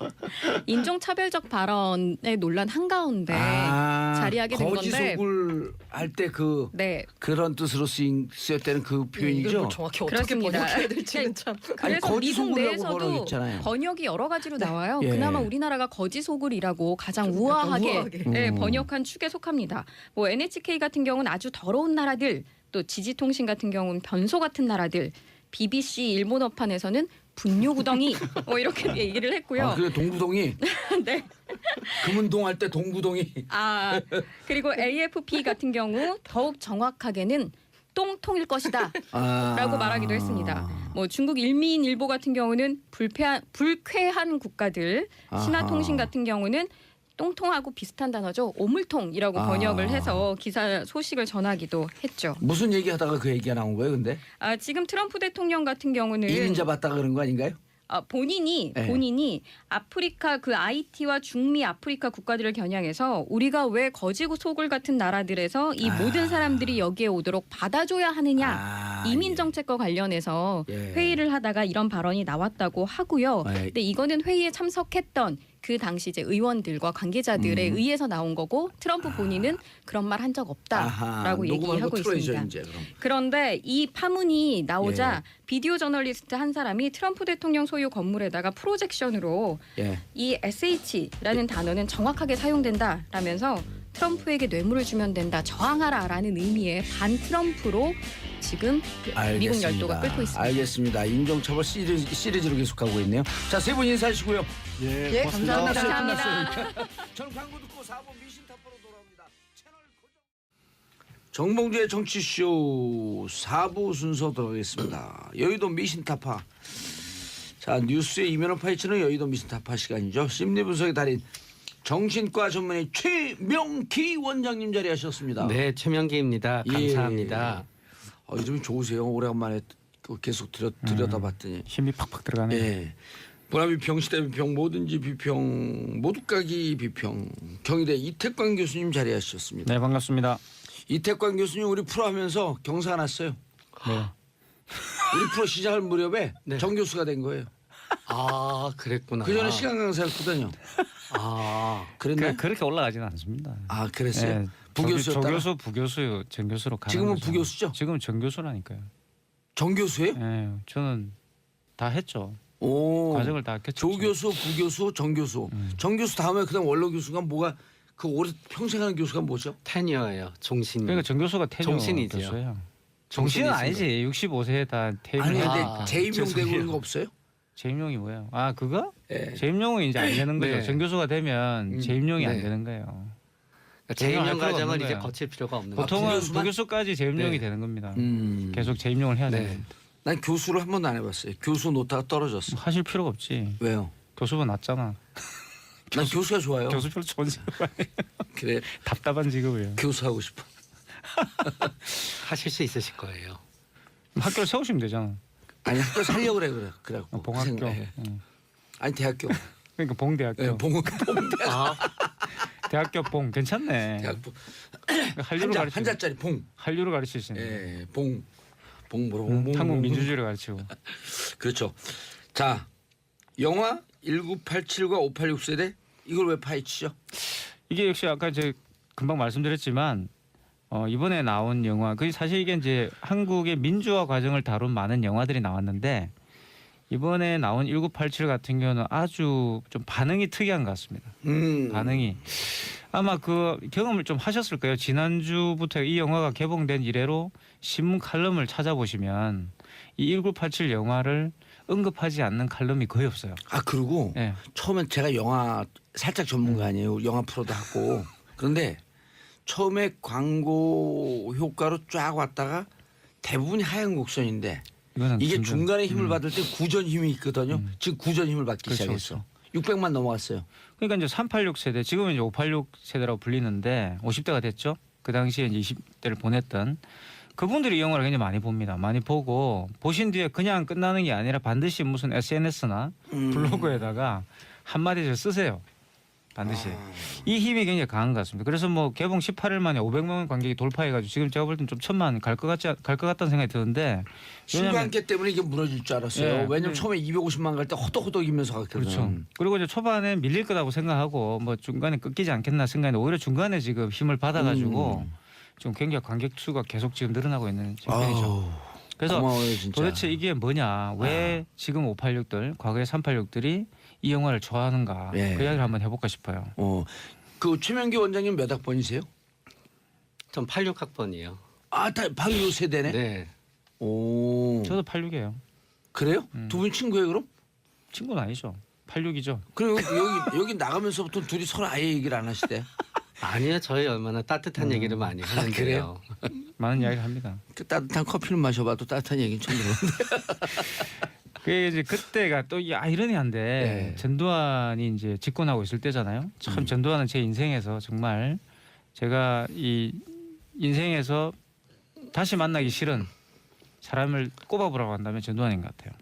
인종차별적 발언의 논란 한가운데 자리하게 된 건데 거짓속을 할 때 그 네. 그런 뜻으로 쓰였다는 그 이걸 표현이죠. 뭘 정확히 어떻게 그렇습니다. 번역해야 될지는 참. 아니, 그래서 미국 거짓속을이라고 번역 내에서도 있잖아요. 번역이 여러 가지로 나와요. 예. 그나마 우리나라가 거짓속을이라고 가장 좀 우아하게, 약간 우아하게. 예, 번역한 축에 속합니다. 뭐 NHK 같은 경우는 아주 더러운 나라들, 또 지지통신 같은 경우는 변소 같은 나라들, BBC 일본어판에서는 분뇨구덩이 뭐 이렇게 얘기를 했고요. 그래 동구동이 네. 금운동 할 때 동구동이 아 그리고 AFP 같은 경우 더욱 정확하게는 똥통일 것이다. 라고 말하기도 했습니다. 뭐 중국 일민일보 같은 경우는 불쾌한 국가들, 신화통신 같은 경우는 똥통하고 비슷한 단어죠. 오물통이라고 번역을 해서 기사 소식을 전하기도 했죠. 무슨 얘기하다가 그 얘기가 나온 거예요, 근데? 지금 트럼프 대통령 같은 경우는 이민 잡았다 그런 거 아닌가요? 본인이 아프리카 그 IT와 중미 아프리카 국가들을 겨냥해서 우리가 왜 거지고 소굴 같은 나라들에서 이 모든 사람들이 여기에 오도록 받아줘야 하느냐 이민 정책과 관련해서 예. 회의를 하다가 이런 발언이 나왔다고 하고요. 예. 근데 이거는 회의에 참석했던 그 당시 이제 의원들과 관계자들에 의해서 나온 거고 트럼프 본인은 그런 말 한 적 없다라고 얘기하고 있습니다. 이제, 그럼. 그런데 이 파문이 나오자 예. 비디오 저널리스트 한 사람이 트럼프 대통령 소유 건물에다가 프로젝션으로 예. 이 SH라는 단어는 정확하게 사용된다라면서 트럼프에게 뇌물을 주면 된다, 저항하라라는 의미의 반 트럼프로 지금 미국 열도가 끓고 있습니다. 알겠습니다. 인종차별 시리즈로 계속하고 있네요. 자, 세 분 인사하시고요. 예, 감사합니다. 감사합니다. 저는 광고 듣고 4분 미신타파로 돌아옵니다. 채널 고정. 정봉주의 정치쇼 4부 순서 들어가겠습니다. 여의도 미신타파. 자, 뉴스의 이면을 파헤치는 여의도 미신타파 시간이죠. 심리분석의 달인 정신과 전문의 최명기 원장님 자리하셨습니다. 네, 최명기입니다. 예. 감사합니다. 요즘 좋으세요. 오래간만에 계속 들여다봤더니. 힘이 팍팍 들어가네. 예. 보람이 병, 시대 비평, 뭐든지 비평, 모두까기 비평. 경희대 이태광 교수님 자리하셨습니다. 네, 반갑습니다. 이태광 교수님 우리 프로 하면서 경사가 났어요. 네. 우리 프로 시작할 무렵에 네. 정 교수가 된 거예요. 아, 그랬구나. 그 전에 시간 강사였거든요. 아, 그랬나요? 그렇게 올라가지는 않습니다. 아 그랬어요. 네, 부교수였다가 조교수, 부교수, 정교수로 가는 지금은 거죠. 부교수죠? 지금은 정교수라니까요. 정 교수예요? 예, 저는 다 했죠. 오. 과정을 다 겪었죠. 조교수, 부교수, 정교수. 정교수 다음에 그다음 원로 교수가 뭐가 그 오래 평생 하는 교수가 뭐죠? 테니어예요. 종신. 그러니까 정교수가 태조 정신이죠. 교수예요. 정신은 아니지. 65세에 다 퇴임을 아니 근데 했으니까. 재임용 되고 그런 거 없어요? 재임용이 뭐예요? 아 그거? 예. 재임용은 이제 안 되는 거죠. 네. 정교수가 되면 재임용이 안 네. 되는 거예요. 그러니까 재임용 재임할 필요가 과정을 없는 이제 거예요. 거칠 필요가 없는 보통은 부교수만? 부교수까지 재임용이 네. 되는 겁니다. 계속 계속 재임용을 해야 네. 됩니다. 난 교수를 한 번도 안 해봤어요. 교수 놓다가 떨어졌어. 하실 필요가 없지. 왜요? 교수가 낫잖아. 난 교수가 좋아요. 교수 별로 좋은 직업 아니에요. 그래 답답한 직업이에요. 교수 하고 싶어. 하실 수 있으실 거예요. 학교를 세우시면 되잖아. 아니 학교 살려고 그래. 그래갖고 봉학교. 생각해. 응. 아니 대학교. 그러니까 봉대학교. 예, 봉대학. 아, 대학교 봉 괜찮네. 대학교. 한류를 가르치고. 한자짜리 봉. 한류를 가르치시네. 예, 봉. 뭐라고 봉. 한국 민주주의를 가르치고. 그렇죠. 자, 영화 1987과 586 세대 이걸 왜 파헤치죠? 이게 역시 아까 제 금방 말씀드렸지만 이번에 나온 영화 그 사실 이게 이제 한국의 민주화 과정을 다룬 많은 영화들이 나왔는데 이번에 나온 1987 같은 경우는 아주 좀 반응이 특이한 것 같습니다. 반응이 아마 그 경험을 좀 하셨을 거예요. 지난주부터 이 영화가 개봉된 이래로 신문 칼럼을 찾아보시면 이 1987 영화를 언급하지 않는 칼럼이 거의 없어요. 아 그리고 예. 처음엔 제가 영화 살짝 전문가 아니에요. 영화 프로도 하고 그런데 처음에 광고 효과로 쫙 왔다가 대부분이 하얀 곡선인데 이거는 이게 진짜- 중간에 힘을 받을 때 구전 힘이 있거든요. 지금 구전 힘을 받기 그렇죠, 시작했어. 600만 넘어갔어요. 그러니까 이제 386 세대, 지금은 이제 586 세대라고 불리는데 50대가 됐죠. 그 당시에 이제 20대를 보냈던 그분들이 이 영화를 굉장히 많이 봅니다. 많이 보고 보신 뒤에 그냥 끝나는 게 아니라 반드시 무슨 SNS나 블로그에다가 한마디를 쓰세요. 반드시. 이 힘이 굉장히 강한 것 같습니다. 그래서 뭐 개봉 18일 만에 500만 관객이 돌파해가지고 지금 제가 볼 땐 좀 1000만 갈 것 같다는 생각이 드는데 신관계 때문에 이게 무너질 줄 알았어요. 예, 왜냐면 근데- 처음에 250만 갈 때 허덕허덕이면서 갔거든. 그렇죠. 그리고 이제 초반에 밀릴 거라고 생각하고 뭐 중간에 끊기지 않겠나 생각했는데 오히려 중간에 지금 힘을 받아가지고 좀 굉장히 관객 수가 계속 지금 늘어나고 있는 편이죠. 아우, 그래서 고마워요 진짜. 도대체 이게 뭐냐? 왜 지금 586들, 과거의 386들이 이 영화를 좋아하는가? 예. 그 이야기를 한번 해볼까 싶어요. 그 최명기 원장님 몇 학번이세요? 전 86학번이에요. 아, 다 바로 요 세대네. 네. 오. 저도 86이에요. 그래요? 두 분 친구예요 그럼? 친구는 아니죠. 86이죠. 그리고 여기 나가면서부터 둘이 서로 아예 얘기를 안 하시대. 아니요, 저희 얼마나 따뜻한 얘기를 많이 하는데요. 많은 이야기를 합니다. 그 따뜻한 커피를 마셔봐도 따뜻한 얘기는 처음 들었는데. 그게 이제 그때가 또 아이러니한데 네. 전두환이 이제 집권하고 있을 때잖아요. 참 전두환은 제 인생에서 정말 제가 이 인생에서 다시 만나기 싫은 사람을 꼽아보라고 한다면 전두환인 것 같아요.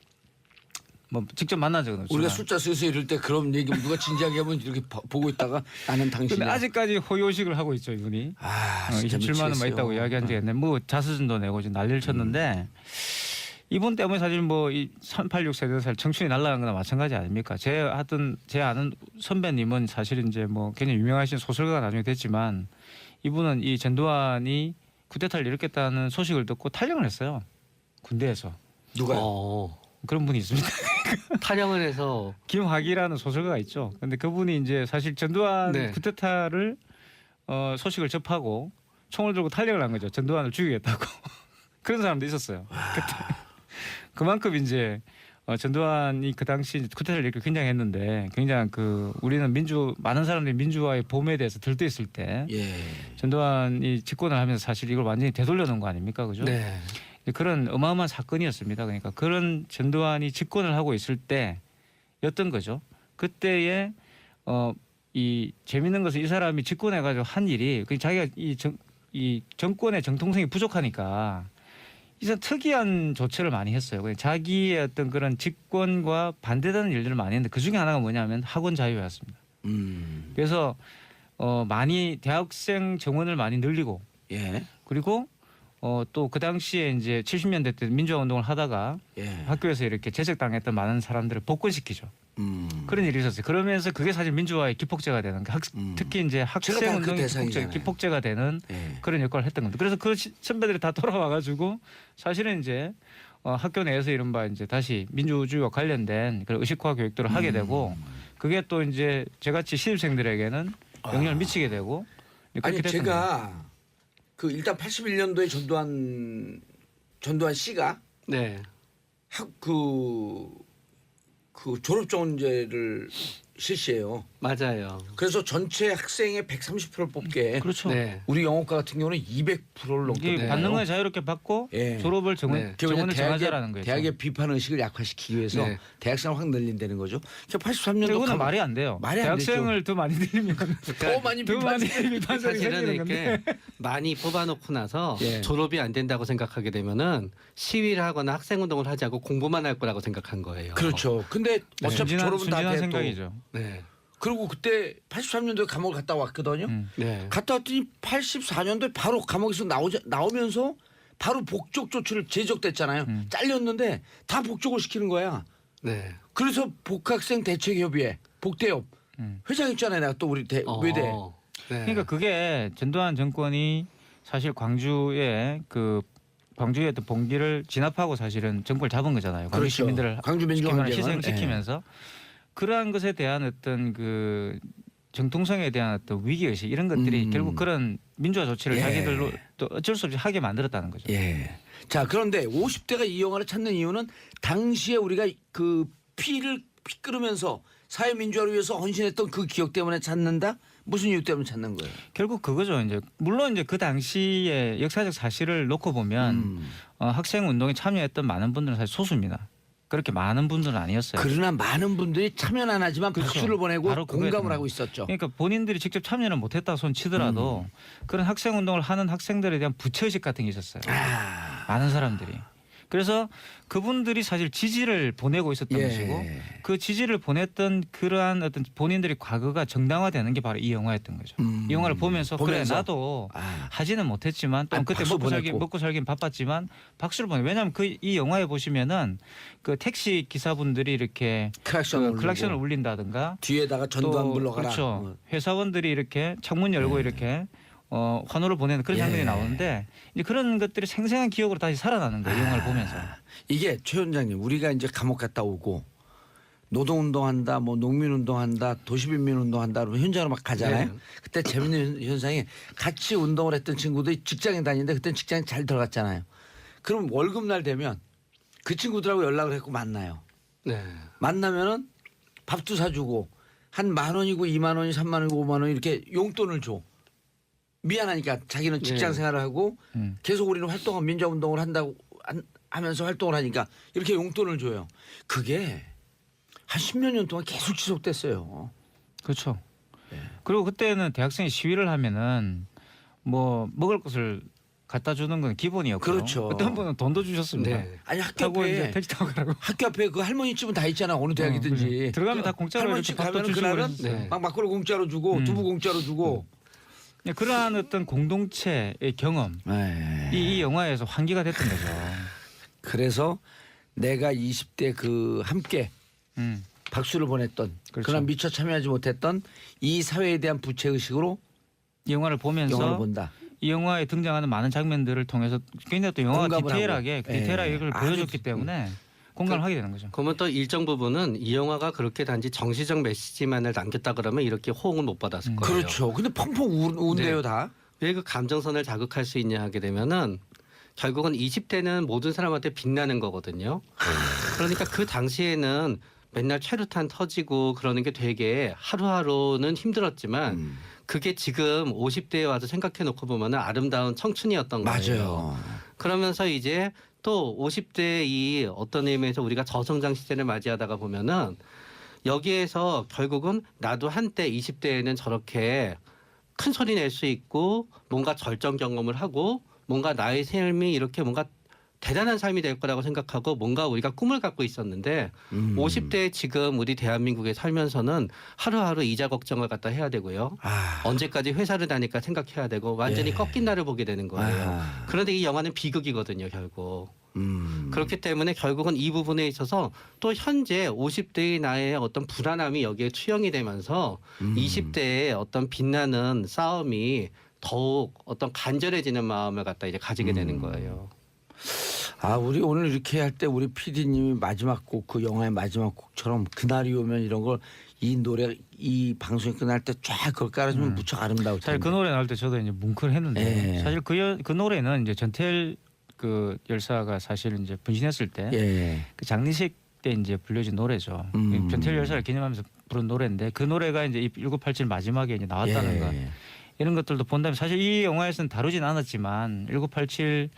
뭐 직접 만난 적은 없지만. 우리가 숫자 쓰서 이럴 때 그런 얘기 누가 진지하게 하면 이렇게 보고 있다가 나는 근데 당신이야. 아직까지 호요식을 하고 있죠 이분이. 아, 진짜 27만 원만 미치겠어요. 있다고 이야기한 적이 있는데 뭐 자수전도 내고 지금 난리를 쳤는데 이분 때문에 사실 뭐 이 386 세대 살 청춘이 날아간 거나 마찬가지 아닙니까? 제 아는 선배님은 사실 이제 뭐 굉장히 유명하신 소설가가 나중에 됐지만 이분은 이 전두환이 쿠데타를 일으켰다는 소식을 듣고 탈영을 했어요. 군대에서. 누가요? 그런 분이 있습니다. 탈영을 해서 김학이라는 소설가가 있죠. 근데 그분이 이제 사실 전두환 네. 쿠데타를 소식을 접하고 총을 들고 탈영을 한 거죠. 전두환을 죽이겠다고. 그런 사람도 있었어요. 그때. 그만큼 이제 전두환이 그 당시 쿠데타를 일으키고 굉장했는데 굉장한 그 우리는 많은 사람들이 민주화의 봄에 대해서 들떠있을 때 예. 전두환이 집권을 하면서 사실 이걸 완전히 되돌려 놓은 거 아닙니까? 그죠? 네. 그런 어마어마한 사건이었습니다. 그러니까 그런 전두환이 집권을 하고 있을 때였던 거죠. 그때에 이 재밌는 것은 이 사람이 집권해가지고 한 일이 그 자기가 이 정권의 정통성이 부족하니까 이런 특이한 조처를 많이 했어요. 그냥 자기의 어떤 그런 집권과 반대되는 일들을 많이 했는데 그 중에 하나가 뭐냐면 학원 자유였습니다. 그래서 많이 대학생 정원을 많이 늘리고 예. 그리고 또 그 당시에 이제 70년대 때 민주화 운동을 하다가 예. 학교에서 이렇게 제적당했던 많은 사람들을 복권시키죠. 그런 일이 있었어요. 그러면서 그게 사실 민주화의 기폭제가 되는 특히 이제 학생 제가 바로 그 운동의 대상이잖아요. 기폭제가 되는 예. 그런 역할을 했던 겁니다. 그래서 그 선배들이 다 돌아와가지고 사실은 이제 학교 내에서 이른바 이제 다시 민주주의와 관련된 그런 의식화 교육들을 하게 되고 그게 또 이제 저같이 신입생들에게는 영향을 미치게 되고 그렇게 아니 됐던 거예요. 제가 그 일단 81년도에 전두환 씨가 네. 그 졸업정원제를 실시해요. 맞아요. 그래서 전체 학생의 130%를 뽑게 그렇죠. 네. 우리 영어과 같은 경우는 200%를 넘게 이게 받는 거에 자유롭게 받고 예. 졸업을 네. 정원을 정하자라는 거예요. 대학의 비판 의식을 약화시키기 위해서 네. 대학생을 확 늘린다는 거죠. 그러니까 83년도 이거는 말이 안 돼요. 말이 안 대학생을 더 많이 들이면 더 많이 더 많이 비판을 비판적이 사실은 생기는 건데. 이렇게 많이 뽑아놓고 나서 예. 졸업이 안 된다고 생각하게 되면은 시위를 하거나 학생운동을 하지 않고 공부만 할 거라고 생각한 거예요. 그렇죠. 근데 어차피 졸업은 다 순진한 돼 또. 생각이죠. 네. 그리고 그때 83년도에 감옥을 갔다 왔거든요. 네. 갔다 왔더니 84년도에 바로 감옥에서 나오면서 바로 복적 조치를 제적됐잖아요. 잘렸는데 다 복적을 시키는 거야. 네. 그래서 복학생 대책협의회 복대협 회장했잖아요. 내가 또 우리 외대. 네. 그러니까 그게 전두환 정권이 사실 광주의 어떤 봉기를 진압하고 사실은 정권을 잡은 거잖아요. 광주 그렇죠. 시민들을 광주 민주항쟁을 희생시키면서 그러한 것에 대한 어떤 그 정통성에 대한 어떤 위기의식 이런 것들이 결국 그런 민주화 조치를 예. 자기들로 또 어쩔 수 없이 하게 만들었다는 거죠. 예. 자 그런데 50대가 이 영화를 찾는 이유는 당시에 우리가 그 피 끓으면서 사회 민주화를 위해서 헌신했던 그 기억 때문에 찾는다? 무슨 이유 때문에 찾는 거예요? 결국 그거죠. 이제 물론 이제 그 당시의 역사적 사실을 놓고 보면 학생 운동에 참여했던 많은 분들은 사실 소수입니다. 그렇게 많은 분들은 아니었어요. 그러나 많은 분들이 참여는 안 하지만 그렇죠. 박수를 보내고 바로 공감을 그거였던 하고 있었죠. 그러니까 본인들이 직접 참여는 못했다 손 치더라도 그런 학생 운동을 하는 학생들에 대한 부채의식 같은 게 있었어요. 많은 사람들이. 그래서 그분들이 사실 지지를 보내고 있었던 예. 것이고 그 지지를 보냈던 그러한 어떤 본인들의 과거가 정당화되는 게 바로 이 영화였던 거죠. 이 영화를 보면서 그래 나도 하지는 못했지만 또 그때 먹고 살긴 바빴지만 박수를 보내. 왜냐하면 이 영화에 보시면은 그 택시 기사분들이 이렇게 클락션을 울린다든가 뒤에다가 전두환 또 불러가라. 그렇죠. 회사원들이 이렇게 창문 열고 이렇게 환호를 보내는 그런 장면이 나오는데 이제 그런 것들이 생생한 기억으로 다시 살아나는 거예요. 이 영화를 보면서. 이게 최 원장님 우리가 이제 감옥 갔다 오고 노동운동한다, 뭐 농민운동한다, 도시빈민운동한다 그러면 현장으로 막 가잖아요. 네. 그때 재밌는 현상이 같이 운동을 했던 친구들이 직장에 다니는데 그때 직장에 잘 들어갔잖아요. 그럼 월급날 되면 그 친구들하고 연락을 했고 만나요. 네. 만나면은 밥도 사주고 한 10,000원이고 20,000원이 30,000원이고 50,000원 이렇게 용돈을 줘. 미안하니까 자기는 직장 네. 생활을 하고 계속 우리는 활동하고 민주화운동을 한다고 하면서 활동을 하니까 이렇게 용돈을 줘요. 그게 한 10몇 년 동안 계속 지속됐어요. 그렇죠. 그리고 그때는 대학생이 시위를 하면은 뭐 먹을 것을 갖다 주는 건 기본이었고 그렇죠. 어떤 분은 돈도 주셨습니다. 네. 아니 학교 타고 이제 앞에 택시 타고 가라고. 학교 앞에 그 할머니 집은 다 있잖아. 어느 대학이든지. 그래. 들어가면 다 공짜로 할머니 이렇게 집 밥도 가면은 주시고 그날은 그랬어요. 네. 막 막걸리 공짜로 주고 두부 공짜로 주고. 그러한 어떤 공동체의 경험이 이 영화에서 환기가 됐던 거죠. 그래서 내가 20대 그 함께 음. 박수를 보냈던 그렇죠. 그러나 미처 참여하지 못했던 이 사회에 대한 부채의식으로 이 영화를 보면서 영화를 본다. 이 영화에 등장하는 많은 장면들을 통해서 굉장히 또 영화가 공감을 디테일하게 하고. 예. 이걸 아주 보여줬기 때문에 공감을 하게 되는 거죠. 그러면 또 일정 부분은 이 영화가 그렇게 단지 정치적 메시지만을 남겼다 그러면 이렇게 호응을 못 받았을 거예요. 그렇죠. 근데 펑펑 우는데요 네. 다. 왜 그 감정선을 자극할 수 있냐 하게 되면은 결국은 20대는 모든 사람한테 빛나는 거거든요. 그러니까 그 당시에는 맨날 최루탄 터지고 그러는 게 되게 하루하루는 힘들었지만 그게 지금 50대에 와서 생각해 놓고 보면은 아름다운 청춘이었던 거예요. 맞아요. 그러면서 이제 또 50대 이 어떤 의미에서 우리가 저성장 시대를 맞이하다가 보면은 여기에서 결국은 나도 한때 20대에는 저렇게 큰 소리 낼 수 있고 뭔가 절정 경험을 하고 뭔가 나의 삶이 이렇게 뭔가 대단한 삶이 될 거라고 생각하고 뭔가 우리가 꿈을 갖고 있었는데 50대에 지금 우리 대한민국에 살면서는 하루하루 이자 걱정을 갖다 해야 되고요. 언제까지 회사를 다닐까 생각해야 되고 완전히 꺾인 날을 보게 되는 거예요. 그런데 이 영화는 비극이거든요, 결국. 그렇기 때문에 결국은 이 부분에 있어서 또 현재 50대의 나의 어떤 불안함이 여기에 투영이 되면서 20대의 어떤 빛나는 싸움이 더욱 어떤 간절해지는 마음을 갖다 이제 가지게 되는 거예요. 우리 오늘 이렇게 할 때 우리 PD님이 마지막 곡, 그 영화의 마지막 곡처럼 그날이 오면 이런 걸 이 노래 이 방송이 끝날 때 쫙 그걸 깔아주면 무척 아름다울 텐데. 사실 그 노래 나올 때 저도 이제 뭉클했는데 예. 사실 그 노래는 이제 전태일 그 열사가 사실 이제 분신했을 때 예. 그 장례식 때 이제 불려진 노래죠. 전태일 열사를 기념하면서 부른 노래인데 그 노래가 이제 1987 마지막에 이제 나왔다는 거 이런 것들도 본다면 사실 이 영화에서는 다루진 않았지만 1987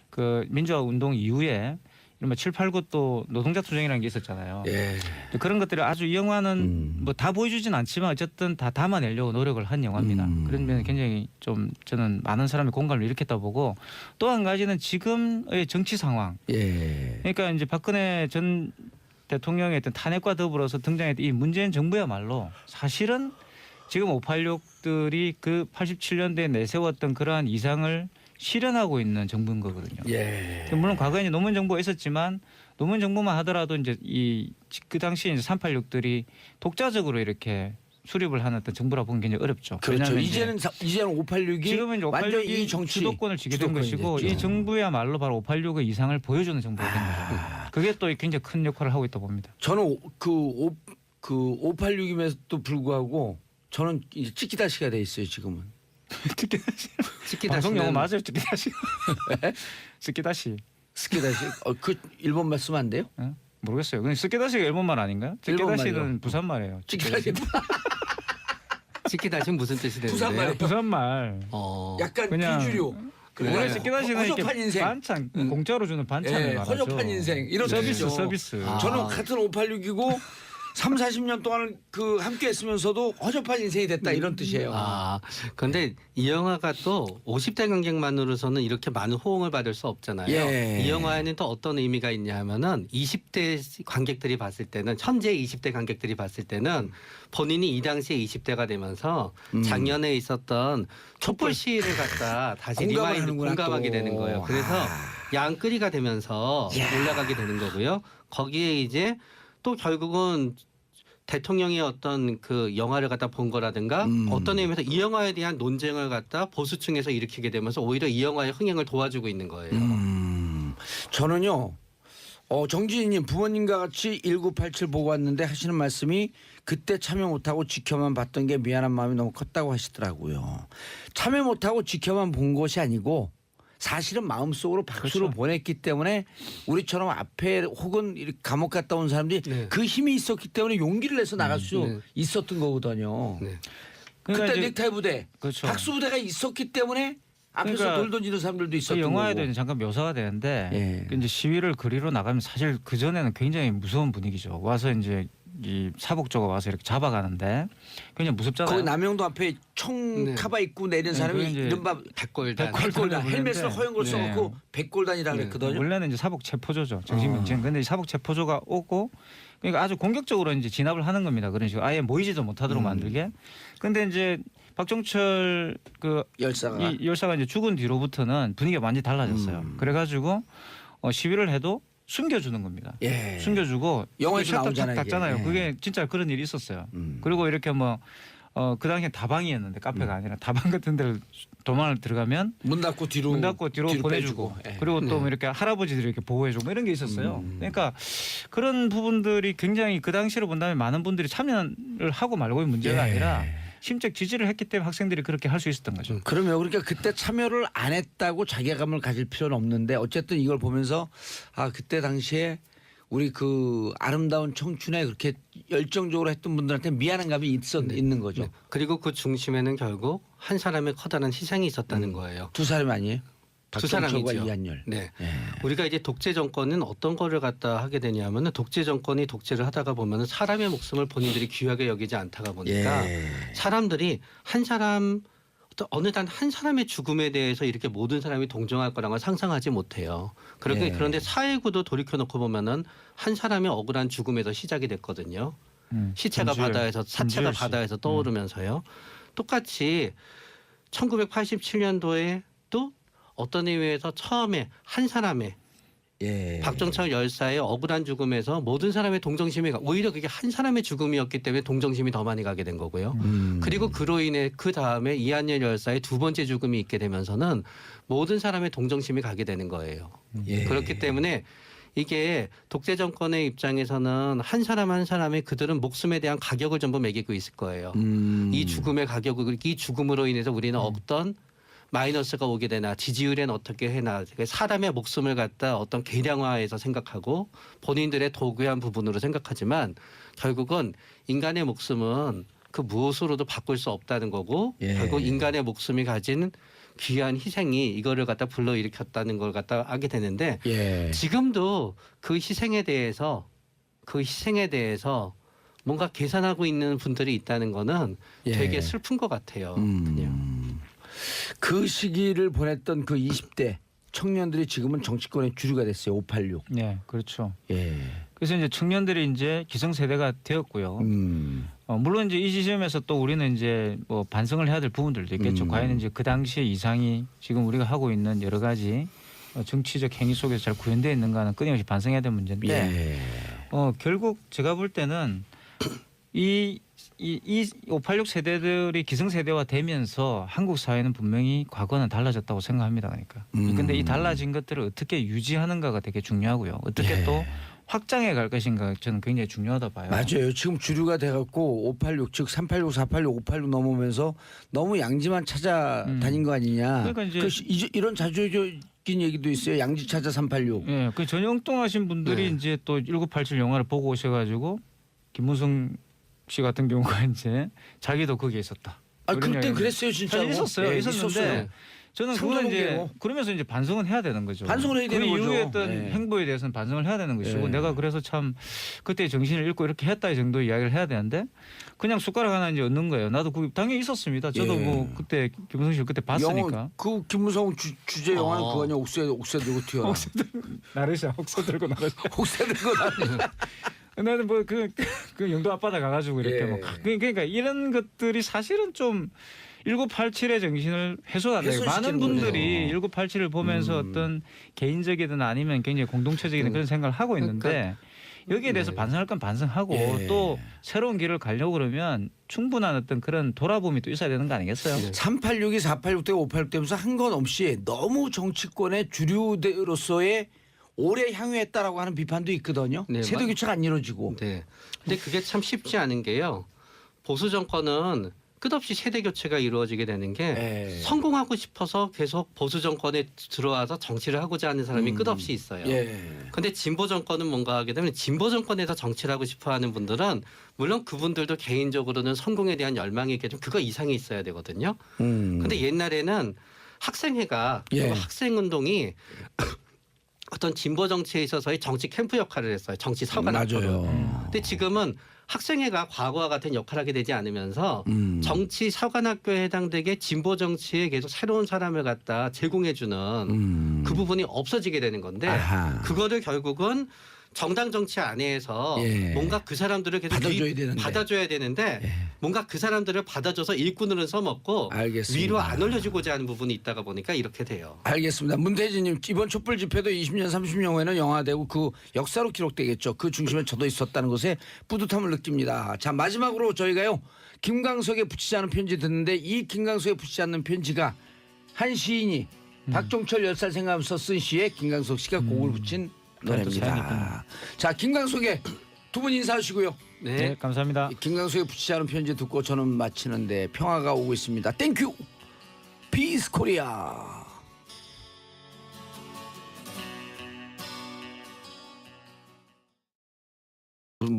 그 민주화 운동 이후에 이런 7, 8, 9 또 노동자 투쟁이라는 게 있었잖아요. 예. 그런 것들을 아주 이 영화는 뭐 다 보여주진 않지만 어쨌든 다 담아내려고 노력을 한 영화입니다. 그런 면에 굉장히 좀 저는 많은 사람의 공감을 일으켰다 보고 또 한 가지는 지금의 정치 상황. 예. 그러니까 이제 박근혜 전 대통령의 어떤 탄핵과 더불어서 등장했던 이 문재인 정부야말로 사실은 지금 586들이 그 87년대에 내세웠던 그러한 이상을 실현하고 있는 정부인 거거든요. 예. 물론 과거에 이제 노무현 정부가 있었지만 노무현 정부만 하더라도 이제 그 당시에 이제 386들이 독자적으로 이렇게 수립을 하는 어떤 정부라 보기는 굉장히 어렵죠. 그렇죠. 왜냐하면 이제는 586이 지금은 이제 완전 586이 이 정치 주도권을 쥐게 된 것이고 됐죠. 이 정부야말로 바로 586의 이상을 보여주는 정부가 된 거죠. 그게 또 굉장히 큰 역할을 하고 있다 봅니다. 저는 그 586임에도 불구하고 저는 이제 찍기다시가 돼 있어요 지금은. 방송 용어 맞아요, 스키다시. 스키다시. 스키다시. 그 일본말 쓰면 안 돼요? 모르겠어요. 근데 스키다시가 일본말 아닌가요? 일본말이요. 스키다시는 부산말이에요. 찍기다시. 치키다시는 무슨 뜻이 되는데요? 부산말이요. 부산말. 약간 그냥 비주류. 원래 스키다시는 이렇게 허접한 인생. 반찬 공짜로 주는 반찬을 예, 말하죠. 허접한 인생 이런 서비스 뜻이죠. 서비스. 저는 같은 586이고 3, 40년 동안 그 함께 했으면서도 허접한 인생이 됐다 이런 뜻이에요. 그런데 이 영화가 또 50대 관객만으로서는 이렇게 많은 호응을 받을 수 없잖아요. 예. 이 영화에는 또 어떤 의미가 있냐 하면은 20대 관객들이 봤을 때는 현재 20대 관객들이 봤을 때는 본인이 이 당시에 20대가 되면서 작년에 있었던 촛불 시위를 갖다 다시 공감을 하는구나, 공감하게 또. 되는 거예요. 그래서 양끌이가 되면서 올라가게 되는 거고요. 거기에 이제 또 결국은 대통령의 어떤 그 영화를 갖다 본 거라든가 어떤 의미에서 이 영화에 대한 논쟁을 갖다 보수층에서 일으키게 되면서 오히려 이 영화의 흥행을 도와주고 있는 거예요. 저는요. 정진희님 부모님과 같이 1987 보고 왔는데 하시는 말씀이 그때 참여 못하고 지켜만 봤던 게 미안한 마음이 너무 컸다고 하시더라고요. 참여 못하고 지켜만 본 것이 아니고 사실은 마음속으로 박수를 그렇죠. 보냈기 때문에 우리처럼 앞에 혹은 이렇게 감옥 갔다 온 사람들이 네. 그 힘이 있었기 때문에 용기를 내서 나갈 수 있었던 거거든요. 네. 그러니까 그때 이제 넥타이 부대, 그렇죠. 박수 부대가 있었기 때문에 앞에서 그러니까 돌 던지는 사람들도 그 있었던 영화에도 거고. 이제 잠깐 묘사가 되는데 예. 이제 시위를 거리로 나가면 사실 그 전에는 굉장히 무서운 분위기죠. 와서 이제 이 사복조가 와서 이렇게 잡아가는데 굉장히 무섭잖아요. 거기 남영도 앞에 총 네. 카바 입고 내린 네, 사람이 그게 이제 이른바 백골단. 백골단 부르는데, 헬멧을 허연 걸 네. 써놓고 백골단이라 네. 그랬거든요. 원래는 이제 사복 체포조죠. 정신병진. 근데 이 사복 체포조가 오고 그러니까 아주 공격적으로 이제 진압을 하는 겁니다. 그런 식으로 아예 모이지도 못하도록 만들게. 근데 이제 박정철 그 열사가 이 열사가 이제 죽은 뒤로부터는 분위기가 완전히 달라졌어요. 그래가지고 시위를 해도 숨겨주는 겁니다. 예. 숨겨주고 영화에도 셔터 나오잖아요, 탁 닫잖아요. 이게. 그게 진짜 그런 일이 있었어요. 그리고 이렇게 뭐 그 당시에 다방이었는데 카페가 아니라 다방 같은 데를 도망을 들어가면 문 닫고 뒤로 보내주고 빼주고. 예. 그리고 또 뭐 이렇게 할아버지들이 이렇게 보호해주고 뭐 이런 게 있었어요. 그러니까 그런 부분들이 굉장히 그 당시로 본다면 많은 분들이 참여를 하고 말고의 문제가 예. 아니라 심적 지지를 했기 때문에 학생들이 그렇게 할 수 있었던 거죠. 그러면 그러니까 그때 참여를 안 했다고 자괴감을 가질 필요는 없는데 어쨌든 이걸 보면서 그때 당시에 우리 그 아름다운 청춘에 그렇게 열정적으로 했던 분들한테 미안한 감이 있는 거죠. 네. 그리고 그 중심에는 결국 한 사람의 커다란 희생이 있었다는 거예요. 두 사람이 아니에요? 두 박정철과 사람이죠. 이한열. 네. 예. 우리가 이제 독재 정권은 어떤 거를 갖다 하게 되냐면은 독재 정권이 독재를 하다가 보면은 사람의 목숨을 본인들이 귀하게 여기지 않다가 보니까 예. 사람들이 한 사람 어느 단 한 사람의 죽음에 대해서 이렇게 모든 사람이 동정할 거라고 상상하지 못해요. 예. 그런데 사회구도 돌이켜 놓고 보면은 한 사람의 억울한 죽음에서 시작이 됐거든요. 시체가 김주열, 바다에서 사체가 김주열 씨. 바다에서 떠오르면서요. 똑같이 1987년도에 또 어떤 의미에서 처음에 한 사람의 예. 박정철 열사의 억울한 죽음에서 모든 사람의 동정심이 오히려 그게 한 사람의 죽음이었기 때문에 동정심이 더 많이 가게 된 거고요. 그리고 그로 인해 그 다음에 이한열 열사의 두 번째 죽음이 있게 되면서는 모든 사람의 동정심이 가게 되는 거예요. 예. 그렇기 때문에 이게 독재 정권의 입장에서는 한 사람 한 사람의 그들은 목숨에 대한 가격을 전부 매기고 있을 거예요. 이 죽음의 가격을 이 죽음으로 인해서 우리는 어떤 마이너스가 오게 되나 지지율엔 어떻게 해나 사람의 목숨을 갖다 어떤 계량화해서 생각하고 본인들의 도구한 부분으로 생각하지만 결국은 인간의 목숨은 그 무엇으로도 바꿀 수 없다는 거고 예. 결국 인간의 목숨이 가진 귀한 희생이 이거를 갖다 불러일으켰다는 걸 갖다 하게 되는데 예. 지금도 그 희생에 대해서 뭔가 계산하고 있는 분들이 있다는 거는 예. 되게 슬픈 것 같아요. 그냥. 그 시기를 보냈던 그 20대 청년들이 지금은 정치권의 주류가 됐어요. 586. 네, 그렇죠. 예. 그래서 이제 청년들이 이제 기성세대가 되었고요. 물론 이제 이 지점에서 또 우리는 이제 뭐 반성을 해야 될 부분들도 있겠죠. 과연 이제 그 당시의 이상이 지금 우리가 하고 있는 여러 가지 정치적 행위 속에서 잘 구현되어 있는가는 끊임없이 반성해야 될 문제인데 예. 결국 제가 볼 때는 이 586 세대들이 기성세대화 되면서 한국 사회는 분명히 과거는 달라졌다고 생각합니다. 그러니까. 근데 이 달라진 것들을 어떻게 유지하는가가 되게 중요하고요. 어떻게 예. 또 확장해 갈 것인가 저는 굉장히 중요하다 봐요. 맞아요. 지금 주류가 돼갖고 586, 즉 386, 486, 586 넘으면서 너무 양지만 찾아다닌 거 아니냐. 그러니까 이제 이런 자조적인 얘기도 있어요. 양지 찾아 386. 예, 그 전형동하신 분들이 네. 이제 또 1987 영화를 보고 오셔가지고 김무성 씨 같은 경우가 이제 자기도 거기에 있었다. 아, 이런 그때 이야기를 그랬어요, 진짜로. 사실 있었어요. 예, 있었는데 있었어요. 저는 그건 이제 상도동계로. 그러면서 이제 반성은 해야 되는 거죠. 반성을 해야 되는 그 거죠. 이후에 어떤 예. 행보에 대해서는 반성을 해야 되는 것이고 예. 내가 그래서 참 그때 정신을 잃고 이렇게 했다 이 정도 이야기를 해야 되는데 그냥 숟가락 하나 이제 얻는 거예요. 나도 그 당연히 있었습니다. 저도 예. 뭐 그때 김무성 씨를 그때 봤으니까. 영화, 그 김무성 주제 영화는 그거 아니야. 옥새 들고 튀어라. 나르샤 혹서 들고 나르샤. 옥새 들고 나르샤. 나는 뭐 그 영도 앞바다 가가지고 이렇게 예. 뭐 그러니까 이런 것들이 사실은 좀 1987의 정신을 해소가 돼요. 해소시키는 많은 분들이 거네요. 1987을 보면서 어떤 개인적이든 아니면 굉장히 공동체적인 그런 생각을 하고 있는데 여기에 대해서 반성할 건 반성하고 예. 또 새로운 길을 가려고 그러면 충분한 어떤 그런 돌아봄이 또 있어야 되는 거 아니겠어요? 386이 486 되고 586 되면서 한 건 없이 너무 정치권의 주류로서의 오래 향유했다라고 하는 비판도 있거든요. 네, 세대 교체가 안 이루어지고. 네. 근데 그게 참 쉽지 않은 게요. 보수 정권은 끝없이 세대 교체가 이루어지게 되는 게 예. 성공하고 싶어서 계속 보수 정권에 들어와서 정치를 하고자 하는 사람이 끝없이 있어요. 예. 근데 진보 정권은 뭔가 하게 되면 진보 정권에서 정치를 하고 싶어 하는 분들은 물론 그분들도 개인적으로는 성공에 대한 열망이 있겠지만 그거 이상이 있어야 되거든요. 근데 옛날에는 학생회가 예. 그리고 학생 운동이 어떤 진보 정치에 있어서의 정치 캠프 역할을 했어요. 정치 사관학교로. 맞아요. 근데 지금은 학생회가 과거와 같은 역할을 하게 되지 않으면서 음. 정치 사관학교에 해당되게 진보 정치에 계속 새로운 사람을 갖다 제공해주는 그 부분이 없어지게 되는 건데 아하. 그거를 결국은 정당 정치 안에서 예. 뭔가 그 사람들을 계속 받아줘야 되는데. 예. 뭔가 그 사람들을 받아줘서 일꾼으로 써먹고 알겠습니다. 위로 안 올려주고자 하는 부분이 있다가 보니까 이렇게 돼요. 알겠습니다. 문태진님 이번 촛불 집회도 20년 30년 후에는 영화되고 그 역사로 기록되겠죠. 그 중심에 저도 있었다는 것에 뿌듯함을 느낍니다. 자 마지막으로 저희가요. 김광석에 붙이지 않은 편지 듣는데 이 김광석에 붙이지 않는 편지가 한 시인이 박종철 열살 생각하면서 쓴 시에 김광석 씨가 곡을 붙인 노래입니다. 자 김광석에 두 분 인사하시고요. 네, 감사합니다. 김광석에 붙이지 않은 편지 듣고 저는 마치는데 평화가 오고 있습니다. 땡큐 피스 코리아.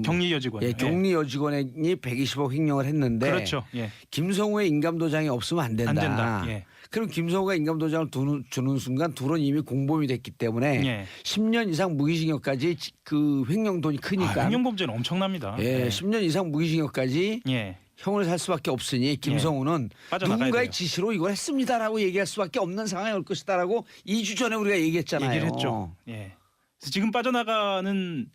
격리 여직원. 예, 격리 여직원이 120억 횡령을 했는데 그렇죠. 예. 김성우의 인감도장이 없으면 안 된다. 안 된다. 예. 그럼 김성우가 인감도장을 주는 순간 둘은 이미 공범이 됐기 때문에 예. 10년 이상 무기징역까지 그 횡령 돈이 크니까 횡령 범죄는 엄청납니다. 예, 10년 이상 무기징역까지 예. 형을 살 수밖에 없으니 김성우는 빠져나가야 누군가의 돼요. 지시로 이걸 했습니다라고 얘기할 수밖에 없는 상황이 올 것이다라고 2주 전에 우리가 얘기했잖아요. 얘기를 했죠. 예. 그래서 지금 빠져나가는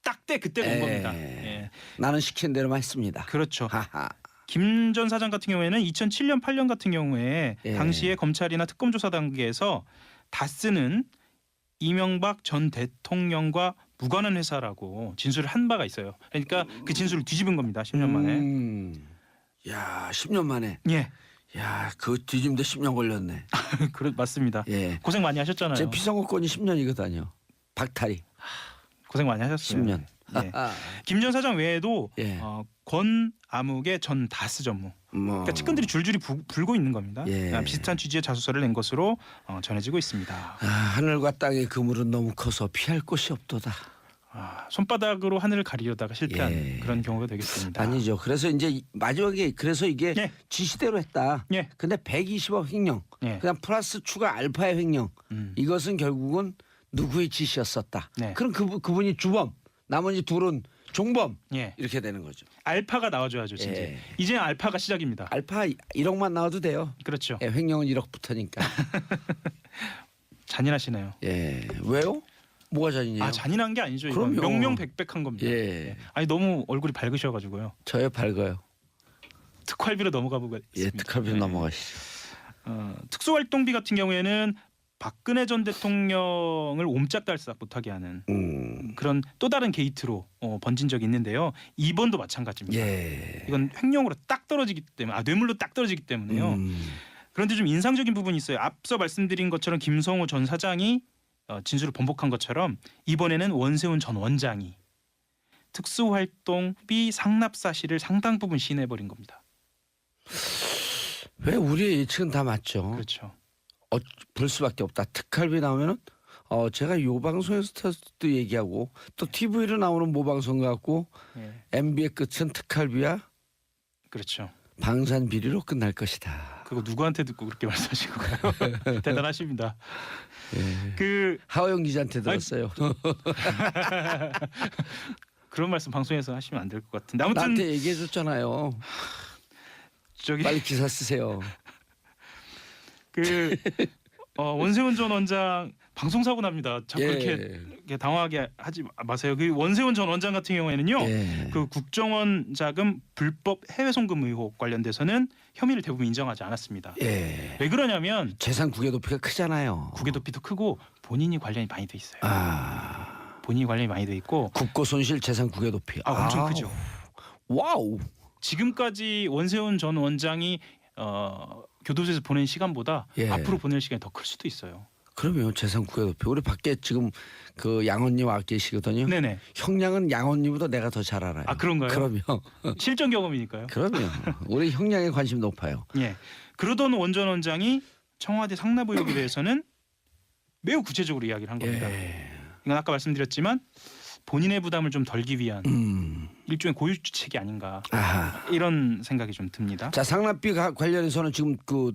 딱 때 그때 본 예. 겁니다. 예. 나는 시킨 대로만 했습니다. 그렇죠. 하하. 김 전 사장 같은 경우에는 2007년 8년 같은 경우에 예. 당시에 검찰이나 특검 조사 단계에서 다스는 이명박 전 대통령과 무관한 회사라고 진술을 한 바가 있어요. 그러니까 그 진술을 뒤집은 겁니다. 10년 만에. 야, 10년 만에. 예. 야, 그 뒤집는데 10년 걸렸네. 맞습니다. 예. 고생 많이 하셨잖아요. 제 피선거권이 10년이거든요. 박탈이 고생 많이 하셨어요. 10년. 예. 김 전 사장 외에도 예. 권 아무개 전 다스 전무. 뭐. 그러니까 측근들이 줄줄이 불고 있는 겁니다. 예. 비슷한 취지의 자수서를 낸 것으로 전해지고 있습니다. 하늘과 땅의 그물은 너무 커서 피할 곳이 없도다. 손바닥으로 하늘을 가리려다가 실패한 예. 그런 경우가 되겠습니다. 아니죠. 그래서 이제 마지막에 그래서 이게 예. 지시대로 했다. 예. 근데 120억 횡령, 예. 그냥 플러스 추가 알파의 횡령. 이것은 결국은 누구의 지시였었다. 네. 그럼 그분이 주범, 나머지 둘은 종범 예. 이렇게 되는 거죠. 알파가 나와줘야죠, 진짜. 예. 이제 알파가 시작입니다. 알파 1억만 나와도 돼요. 그렇죠. 예, 횡령은 1억부터니까. 잔인하시네요. 예, 왜요? 뭐가 잔인해요? 잔인한 게 아니죠. 이건 그럼요. 명명백백한 겁니다. 예. 아니 너무 얼굴이 밝으셔가지고요. 저요 밝아요. 특활비로 넘어가 보겠습니다. 예, 특활비로 네. 넘어가시죠. 특수활동비 같은 경우에는 박근혜 전 대통령을 옴짝달싹 못하게 하는 그런 또 다른 게이트로 번진 적이 있는데요. 이번도 마찬가지입니다. 예. 이건 횡령으로 딱 떨어지기 때문에 뇌물로 딱 떨어지기 때문에요. 그런데 좀 인상적인 부분이 있어요. 앞서 말씀드린 것처럼 김성우 전 사장이 진술을 번복한 것처럼 이번에는 원세훈 전 원장이 특수활동비 상납 사실을 상당 부분 시인해버린 겁니다. 왜 우리의 예측은 다 맞죠. 그렇죠. 볼 수밖에 없다. 특활비 나오면은 제가 요 방송에서도 얘기하고 또 TV로 나오는 모방송 같고 예. MB의 끝은 특활비야 그렇죠. 방산 비리로 끝날 것이다. 그거 누구한테 듣고 그렇게 말씀하시고 가요? 대단하십니다. 예. 그 하호영 기자한테 들었어요. 그런 말씀 방송에서 하시면 안 될 것 같은데 아무튼 나한테 얘기해줬잖아요. 저기 빨리 기사 쓰세요. 그 원세훈 전 원장 방송 사고 납니다. 자꾸 이렇게 당황하게 하지 마세요. 그 원세훈 전 원장 같은 경우에는요. 예. 그 국정원 자금 불법 해외 송금 의혹 관련돼서는 혐의를 대부분 인정하지 않았습니다. 예. 왜 그러냐면 재산 국외 도피가 크잖아요. 국외 도피도 크고 본인이 관련이 많이 돼 있어요. 아, 본인이 관련이 많이 돼 있고 국고 손실 재산 국외 도피. 엄청 크죠. 와우. 지금까지 원세훈 전 원장이 교도소에서 보낸 시간보다 예. 앞으로 보낼 시간이 더 클 수도 있어요. 그러면 재산 국외 도피. 우리 밖에 지금 그 양언니 와 계시거든요. 네네. 형량은 양언니보다 내가 더 잘 알아요. 아 그런가요? 그러면 실전 경험이니까요. 그러면 우리 형량에 관심 높아요. 예. 그러던 원 전 원장이 청와대 상납 의혹에 대해서는 매우 구체적으로 이야기를 한 겁니다. 예. 이건 아까 말씀드렸지만 본인의 부담을 좀 덜기 위한 일종의 고유주책이 아닌가 아하. 이런 생각이 좀 듭니다. 자, 상납비 관련해서는 지금 그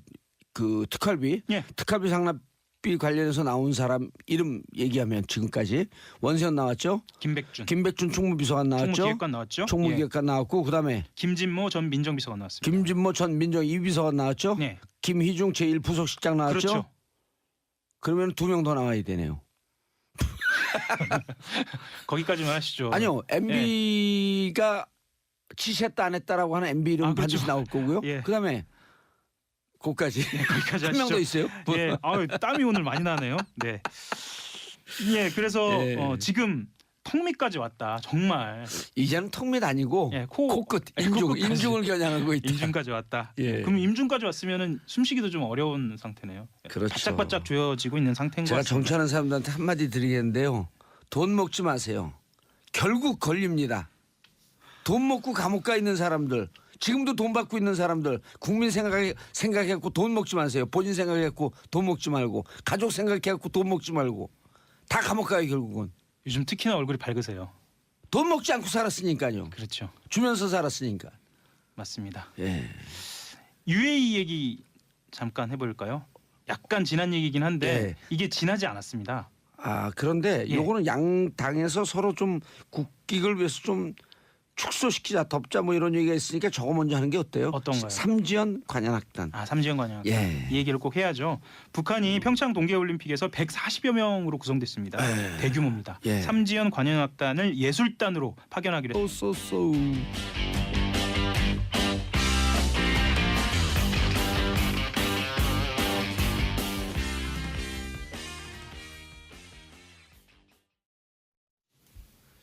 특활비, 예. 특활비 상납비 관련해서 나온 사람 이름 얘기하면 지금까지 원세훈 나왔죠, 김백준 총무비서관 나왔죠, 총무기획관 나왔죠, 총무기획관 나왔고 그다음에 김진모 전 민정비서관 나왔습니다. 김진모 전 민정 2비서관 나왔죠, 네. 김희중 제1부속실장 나왔죠. 그렇죠. 그러면 2명 더 나와야 되네요. 거기까지만 하시죠. 아니요, MB가 지시했다 안 했다라고 하는 MB 이름은 그렇죠. 반드시 나올 거고요. 예. 그다음에 거기까지 거기까지 한 명 하시죠. 더 있어요. 예, 땀이 오늘 많이 나네요. 네. 예, 그래서 예. 지금 턱밑까지 왔다. 정말 이제는 턱밑 아니고 예, 코끝 코끝까지. 인중을 겨냥하고 있다. 임준까지 왔다. 예. 그럼 임준까지 왔으면은 숨쉬기도 좀 어려운 상태네요. 그렇죠. 바짝바짝 조여지고 있는 상태인 것 제가 같습니다. 정치하는 사람들한테 한마디 드리겠는데요. 돈 먹지 마세요. 결국 걸립니다. 돈 먹고 감옥 가 있는 사람들, 지금도 돈 받고 있는 사람들, 국민 생각했고 돈 먹지 마세요. 본인 생각했고 돈 먹지 말고, 가족 생각했고 돈 먹지 말고 다 감옥 가요 결국은. 요즘 특히나 얼굴이 밝으세요. 돈 먹지 않고 살았으니까요. 그렇죠. 주면서 살았으니까. 맞습니다. 예. UAE 얘기 잠깐 해볼까요? 약간 지난 얘기긴 한데 예. 이게 지나지 않았습니다. 아 그런데 예. 요거는 양 당에서 서로 좀 국익을 위해서 좀 축소시키자, 덮자 뭐 이런 얘기가 있으니까 저거 먼저 하는 게 어때요? 어떤가요? 삼지연 관현악단. 삼지연 관영. 예. 이 얘기를 꼭 해야죠. 북한이 평창 동계올림픽에서 140여 명으로 구성됐습니다. 예. 대규모입니다. 예. 삼지연 관현악단을 예술단으로 파견하기로 했습니다. 쏘쏘쏘.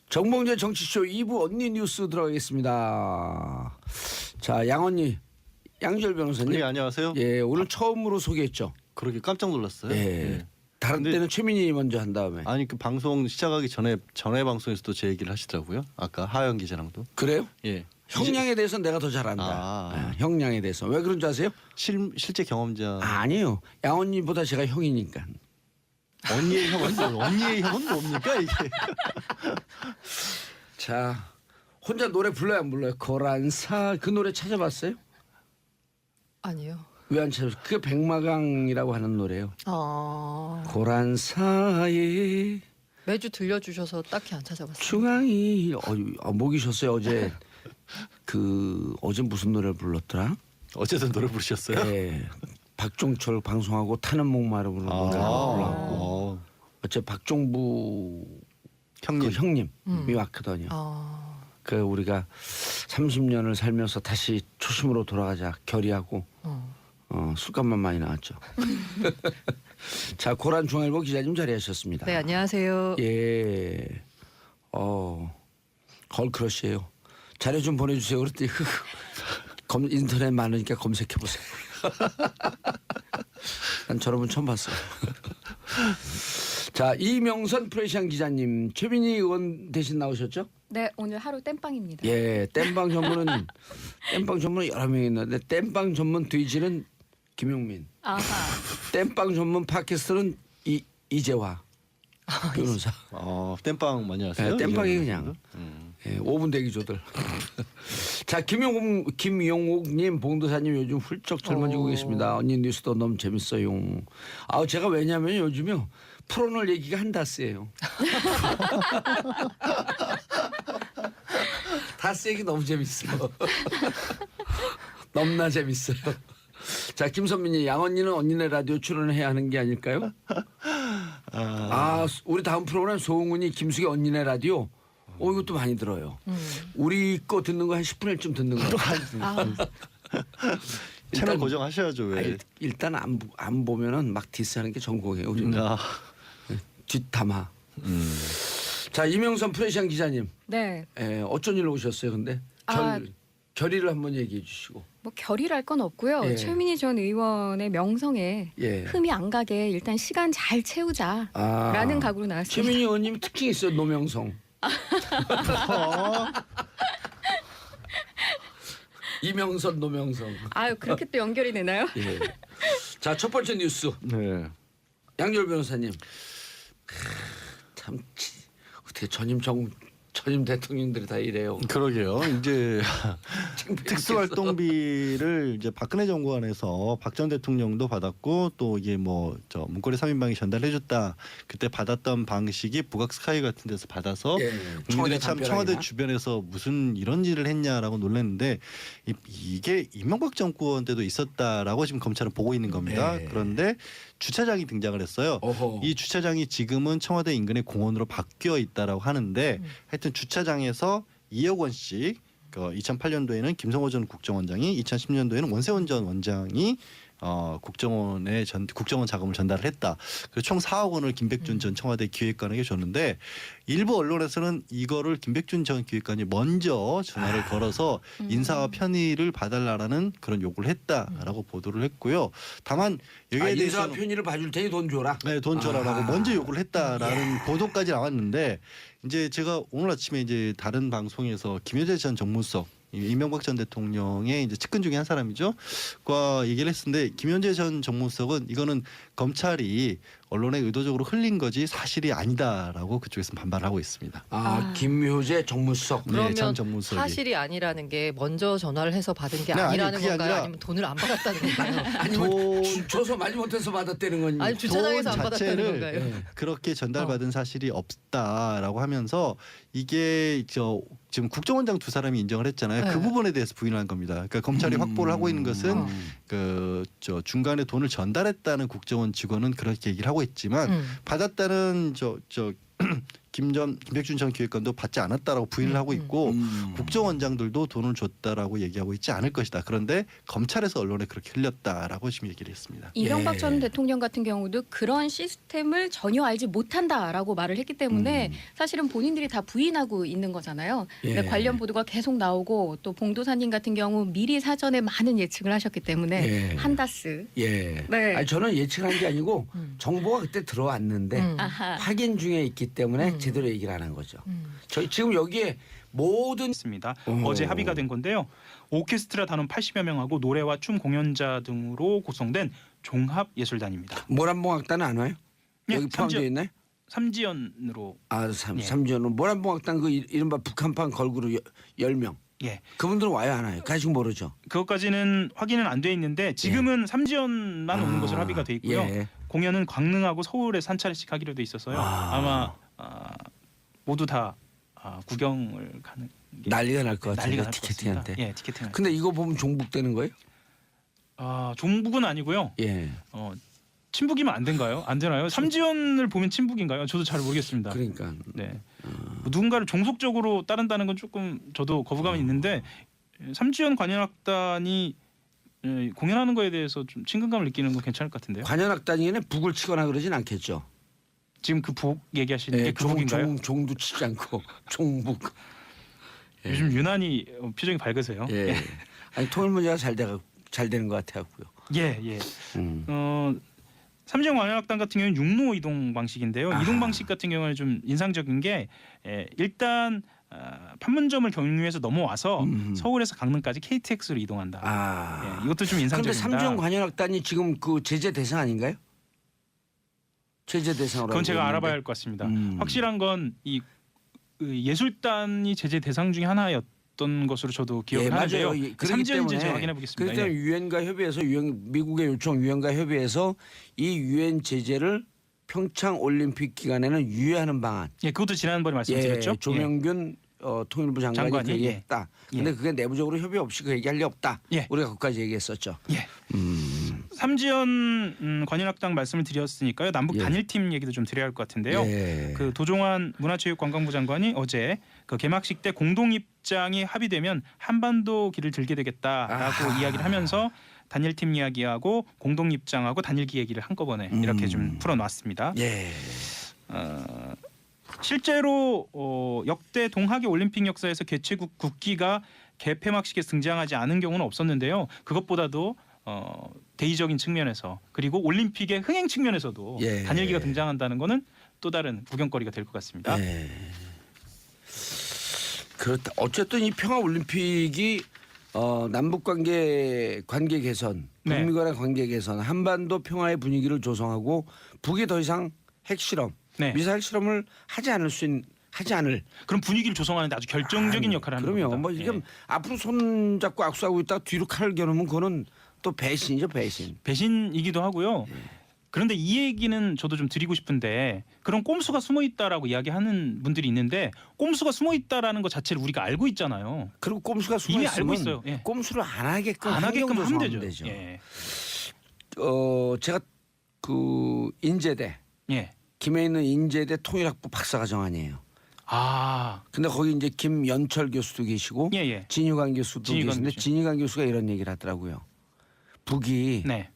정봉재 정치쇼 2부 언니 뉴스 들어가겠습니다. 자, 양언니, 양지열 변호사님. 네, 안녕하세요. 예, 오늘 처음으로 소개했죠. 그러게 깜짝 놀랐어요. 예. 예. 다른 근데- 때는 최민희 먼저 한 다음에. 아니 그 방송 시작하기 전에 방송에서도 제 얘기를 하시더라고요. 아까 하영 기자랑도. 그래요? 예. 형량에 대해서 내가 더 잘한다. 아. 예, 형량에 대해서. 왜 그런 줄 아세요? 실제 경험자. 아니에요. 양언니보다 제가 형이니까. 언니의 형은 뭡니까 이게? 자, 혼자 노래 불러요 안 불러요? 거란사 그 노래 찾아봤어요? 아니요. 왜 안 찾아봤어요? 그게 백마강이라고 하는 노래예요. 아, 고란사의 매주 들려주셔서 딱히 안 찾아봤어요. 중앙이 목이 쉬었어요 어제. 어제 무슨 노래를 불렀더라? 어제도 노래 부르셨어요? 네, 박종철 방송하고 타는 목마르고 노래를 불렀고 어째 박종부 형님. 그 형님이 왔거든요. 아, 그 우리가 30년을 살면서 다시 초심으로 돌아가자 결의하고 술값만 많이 나왔죠. 자, 고란 중앙일보 기자님 자리하셨습니다. 네, 안녕하세요. 예, 걸크러쉬예요. 자료 좀 보내주세요. 그랬더니 인터넷 많으니까 검색해 보세요. 난 저런 분 처음 봤어요. 자, 이명선 프레시안 기자님, 최민희 의원 대신 나오셨죠? 네, 오늘 하루 땜빵입니다. 예, 땜빵 전문은 여러 명이 있는데 땜빵 전문 뒤지는 김용민, 아하. 땜빵 전문 팟캐스트는 이재화 변호사. 땜빵 많이 하세요? 네, 땜빵이 이재명 그냥. 선수? 예, 5분 대기조들. 자, 김용옥님, 봉도사님 요즘 훌쩍 젊어지고 계십니다. 언니 뉴스도 너무 재밌어요. 제가 왜냐면 요즘요 프로널 얘기가 한다스예요. 다스 얘기 너무 재밌어. 너무나 재밌어요. 자, 김선민님, 양언니는 언니네 라디오 출연해야 하는 게 아닐까요? 우리 다음 프로그램 소흥훈이 김숙의 언니네 라디오. 이것도 많이 들어요. 우리 거 듣는 거 한 10분의 1쯤 듣는 거. 채널 고정하셔야죠 왜? 일단 안 보면은 막 디스하는 게 전공이에요. 우리는 뒷담화. 자, 이명선 프레시안 기자님. 네. 어쩐 일로 오셨어요, 근데? 결의를 한번 얘기해 주시고. 뭐 결의랄 건 없고요. 예. 최민희 전 의원의 명성에 예. 흠이 안 가게 일단 시간 잘 채우자라는 각오로 나왔습니다. 최민희 의원님이 특징이 있어요, 노명성. 이명선, 노명성. 아유, 그렇게 또 연결이 되나요? 예. 자, 첫 번째 뉴스. 네. 양열 변호사님. 참 어떻게 전임 대통령들이 다 이래요. 그러게요. 이제 창피했겠어. 특수활동비를 이제 박근혜 정부 안에서 박 전 대통령도 받았고 또 이게 문고리 3인방이 전달해줬다. 그때 받았던 방식이 북악 스카이 같은 데서 받아서 예, 국민들이 참 담벼락이나. 청와대 주변에서 무슨 이런 일을 했냐라고 놀랐는데 이게 이명박 정권 때도 있었다라고 지금 검찰은 보고 있는 겁니다. 예. 그런데 주차장이 등장을 했어요. 어허. 이 주차장이 지금은 청와대 인근의 공원으로 바뀌어 있다라고 하는데 하여튼 주차장에서 2억 원씩 2008년도에는 김성호 전 국정원장이 2010년도에는 원세훈 전 원장이 국정원 자금을 전달을 했다. 그래서 총 4억 원을 김백준 전 청와대 기획관에게 줬는데 일부 언론에서는 이거를 김백준 전 기획관이 먼저 전화를 걸어서 인사와 편의를 봐달라는 그런 요구를 했다라고 보도를 했고요. 다만 여기에 인사와 대해서는 편의를 봐줄 테니 돈 줘라. 네, 돈 줘라라고 먼저 요구를 했다라는 보도까지 나왔는데 이제 제가 오늘 아침에 이제 다른 방송에서 김여재 전 정무수석 이명박 전 대통령의 이제 측근 중에 한 사람이죠. 과 얘기를 했는데 김현재 전 정무수석은 이거는 검찰이 언론에 의도적으로 흘린 거지 사실이 아니다라고 그쪽에서 반발하고 있습니다. 김효재 정무수석. 네, 그러면 전 정무수석이. 사실이 아니라는 게 먼저 전화를 해서 받은 게 네, 아니, 아니라는 그게 건가요? 아니라- 아니면 돈을 안 받았다는 건가요? 아니면 줘서 말지 못해서 받았다는 건지. 아니 주차장에서 안 돈 받았다는 자체를 건가요? 그렇게 전달받은 사실이 없다라고 하면서 이게 지금 국정원장 두 사람이 인정을 했잖아요. 네. 그 부분에 대해서 부인한 겁니다. 그러니까 검찰이 확보를 하고 있는 것은 중간에 돈을 전달했다는 국정원 직원은 그렇게 얘기를 하고 있지만 받았다는 김백준 전 기획관도 받지 않았다라고 부인을 하고 있고 국정원장들도 돈을 줬다라고 얘기하고 있지 않을 것이다. 그런데 검찰에서 언론에 그렇게 흘렸다라고 지금 얘기를 했습니다. 이명박 예. 전 대통령 같은 경우도 그런 시스템을 전혀 알지 못한다라고 말을 했기 때문에 사실은 본인들이 다 부인하고 있는 거잖아요. 근데 예. 관련 보도가 계속 나오고 또 봉도사님 같은 경우 미리 사전에 많은 예측을 하셨기 때문에 예. 한다스. 예. 네. 아니 저는 예측한 게 아니고 정보가 그때 들어왔는데 아하. 확인 중에 있기 때문에 제대로 얘기를 안 한 거죠. 저희 지금 여기에 모든 있습니다. 어제 합의가 된 건데요. 오케스트라 단원 80여 명하고 노래와 춤 공연자 등으로 구성된 종합예술단입니다. 모란봉악단은 안 와요? 예, 여기 포함되어 있나요? 삼지연으로 예. 삼지연은 모란봉악단 그 이른바 북한판 걸그룹 10명. 예. 그분들은 와요 안 와요? 아직 모르죠. 그것까지는 확인은 안 돼 있는데 지금은 삼지연만 오는 것으로 합의가 돼 있고요. 예. 공연은 광능하고 서울에 한 차례씩 하기로 돼 있어서요. 아마 모두 다 구경을 가는 게 난리가 날 것 난리가 같은데 날 것 티켓팅한테. 같습니다. 예, 티켓팅. 근데 이거 보면 종북되는 거예요? 종북은 아니고요. 예. 친북이면 안 된가요? 안 되나요? 삼지연을 보면 친북인가요? 저도 잘 모르겠습니다. 그러니까 네. 뭐 누군가를 종속적으로 따른다는 건 조금 저도 거부감이 있는데 삼지연 관현악단이 공연하는 거에 대해서 좀 친근감을 느끼는 건 괜찮을 것 같은데요. 관현악단이는 북을 치거나 그러진 않겠죠. 지금 그 북 얘기하시는 예, 게 그 북인가요? 종도 치지 않고 종북. 요즘 유난히 표정이 밝으세요. 예. 아니 통일 문제가 잘 되는 것 같아갖고요. 예, 예. 삼지연 관현악단 같은 경우는 육로 이동 방식인데요. 이동 방식 같은 경우는 좀 인상적인 게 일단 판문점을 경유해서 넘어와서 서울에서 강릉까지 KTX로 이동한다. 예, 이것도 좀 인상적입니다. 그런데 삼지연 관현악단이 지금 그 제재 대상 아닌가요? 제재 대상으로. 그건 제가 알고 알아봐야 있는데. 할 것 같습니다. 확실한 건 이 예술단이 제재 대상 중에 하나였던 것으로 저도 기억을 예, 하는데요. 맞아요. 그렇기 삼지연인지 때문에 제가 확인해 보겠습니다. 그렇기 때문에 유엔과 협의해서 미국의 요청 유엔과 협의해서 이 유엔 제재를 평창 올림픽 기간에는 유예하는 방안. 예, 그것도 지난번에 말씀드렸죠. 예, 조명균 통일부 장관이 그 장관이, 얘기했다. 근데 예. 그게 내부적으로 협의 없이 그 얘기할 리 없다. 예. 우리가 그까지 얘기했었죠. 예. 삼지연 관현악단 말씀을 드렸으니까요. 남북 예. 단일팀 얘기도 좀 드려야 할 것 같은데요. 예. 그 도종환 문화체육관광부 장관이 어제 그 개막식 때 공동 입장이 합의되면 한반도 길을 들게 되겠다라고 이야기를 하면서 단일팀 이야기하고 공동 입장하고 단일기 얘기를 한꺼번에 이렇게 좀 풀어놨습니다. 예. 실제로 역대 동학의 올림픽 역사에서 개최국 국기가 개폐막식에 등장하지 않은 경우는 없었는데요. 그것보다도 대의적인 측면에서 그리고 올림픽의 흥행 측면에서도 예. 단일기가 등장한다는 것은 또 다른 구경거리가 될 것 같습니다. 예. 그렇다. 어쨌든 이 평화 올림픽이 남북 관계 개선, 네. 북미 간의 관계 개선, 한반도 평화의 분위기를 조성하고 북이 더 이상 핵실험, 네. 미사일 실험을 하지 않을. 그럼 분위기를 조성하는데 아주 결정적인 역할을 하는 겁니다. 그러면 뭐 이게 예. 앞으로 손 잡고 악수하고 있다가 뒤로 칼을 겨누면 그거는 또 배신이죠, 배신. 배신이기도 하고요. 그런데 이 얘기는 저도 좀 드리고 싶은데 그런 꼼수가 숨어 있다라고 이야기하는 분들이 있는데 꼼수가 숨어 있다라는 것 자체를 우리가 알고 있잖아요. 그리고 꼼수가 숨어 이미 있으면 알고 있어요. 예. 꼼수를 안 하게끔 안 하게끔 하면 조성하면 되죠. 예. 제가 그 인제대 예. 김해 있는 인제대 통일학부 박사과정아니에요. 아, 근데 거기 이제 김연철 교수도 계시고 예, 예. 진유관 교수도 진유관 계신데 교수. 진유관 교수가 이런 얘기를 하더라고요. 북이 네.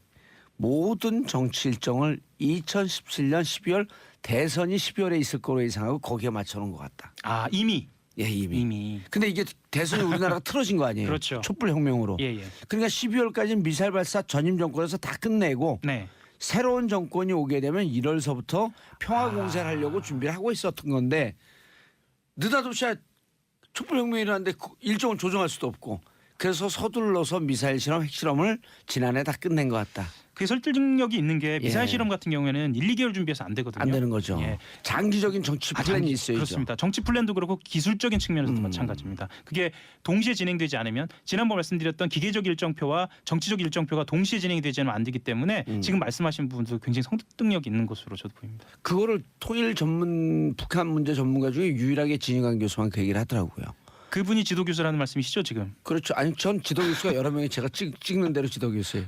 모든 정치 일정을 2017년 12월 대선이 12월에 있을 거로 예상하고 거기에 맞춰놓은 것 같다. 아, 이미. 예, 이미. 이미. 근데 이게 대선이 우리나라가 틀어진 거 아니에요? 그렇죠. 촛불혁명으로. 예, 예. 그러니까 12월까지는 미사일 발사 전임 정권에서 다 끝내고 네. 새로운 정권이 오게 되면 1월서부터 평화 공세를 하려고 준비를 하고 있었던 건데 느닷없이 촛불혁명이라는데 일정을 조정할 수도 없고 그래서 서둘러서 미사일 실험, 핵실험을 지난해 다 끝낸 것 같다. 그게 설득력이 있는 게 미사일 예. 실험 같은 경우에는 1, 2개월 준비해서 안 되거든요. 안 되는 거죠. 예. 장기적인 정치 플랜이 있어야죠. 그렇습니다. 정치 플랜도 그렇고 기술적인 측면에서도 마찬가지입니다. 그게 동시에 진행되지 않으면 지난번 말씀드렸던 기계적 일정표와 정치적 일정표가 동시에 진행이 되지 않으면 안 되기 때문에 지금 말씀하신 부분도 굉장히 설득력이 있는 것으로 저도 보입니다. 그거를 통일 전문 북한 문제 전문가 중에 유일하게 진익환 교수만 그 얘기를 하더라고요. 그분이 지도 교수라는 말씀이시죠 지금? 그렇죠. 아니 전 지도 교수가 여러 명이 제가 찍는 대로 지도 교수예요.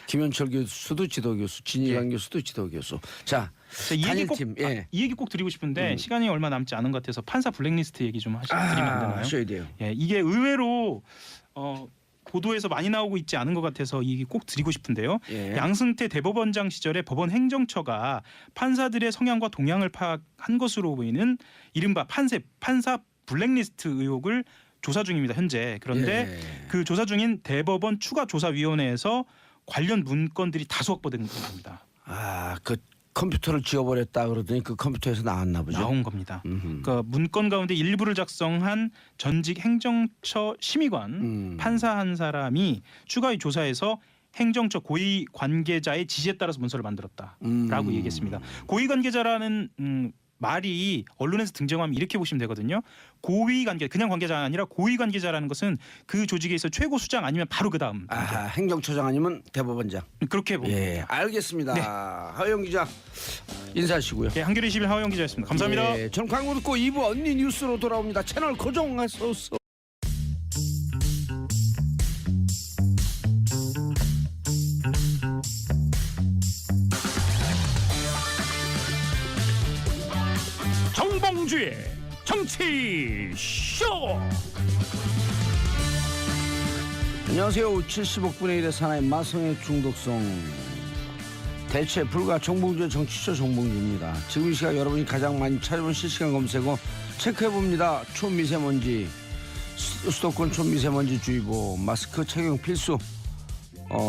김현철 교수도 지도 교수, 진익환 교수도 지도 교수. 자, 이 얘기 꼭 단일팀, 예. 이 얘기 꼭 드리고 싶은데 시간이 얼마 남지 않은 것 같아서 판사 블랙리스트 얘기 좀 드리면 안 되나요? 하셔야 돼요. 예, 이게 의외로 보도에서 많이 나오고 있지 않은 것 같아서 이게 꼭 드리고 싶은데요. 예. 양승태 대법원장 시절에 법원 행정처가 판사들의 성향과 동향을 파악한 것으로 보이는 이른바 판사 블랙리스트 의혹을 조사 중입니다. 현재. 그런데 예. 그 조사 중인 대법원 추가조사위원회에서 관련 문건들이 다수 확보된 겁니다. 그 컴퓨터를 지워버렸다 그러더니 그 컴퓨터에서 나왔나 보죠. 나온 겁니다. 그러니까 문건 가운데 일부를 작성한 전직 행정처 심의관 판사 한 사람이 추가위 조사에서 행정처 고위 관계자의 지시에 따라서 문서를 만들었다라고 얘기했습니다. 고위 관계자라는 말이 언론에서 등장하면 이렇게 보시면 되거든요. 고위 관계, 그냥 관계자가 아니라 고위 관계자라는 것은 그 조직에 있어 최고 수장 아니면 바로 그 다음. 행정처장 아니면 대법원장. 그렇게 봅니다. 예, 알겠습니다. 네. 하영 기자 인사하시고요. 예, 한겨레 21 하호영 기자였습니다. 감사합니다. 예, 전 광고 듣고 2부 언니 뉴스로 돌아옵니다. 채널 고정하소서. 정봉주의 정치 쇼. 안녕하세요. 75분의 1의 사나이 마성의 중독성 대체 불가 정봉주의 정치쇼 정봉주입니다. 지금 이 시각 여러분이 가장 많이 찾아본 실시간 검색어 체크해봅니다. 초미세먼지 수도권 초미세먼지주의보 마스크 착용 필수.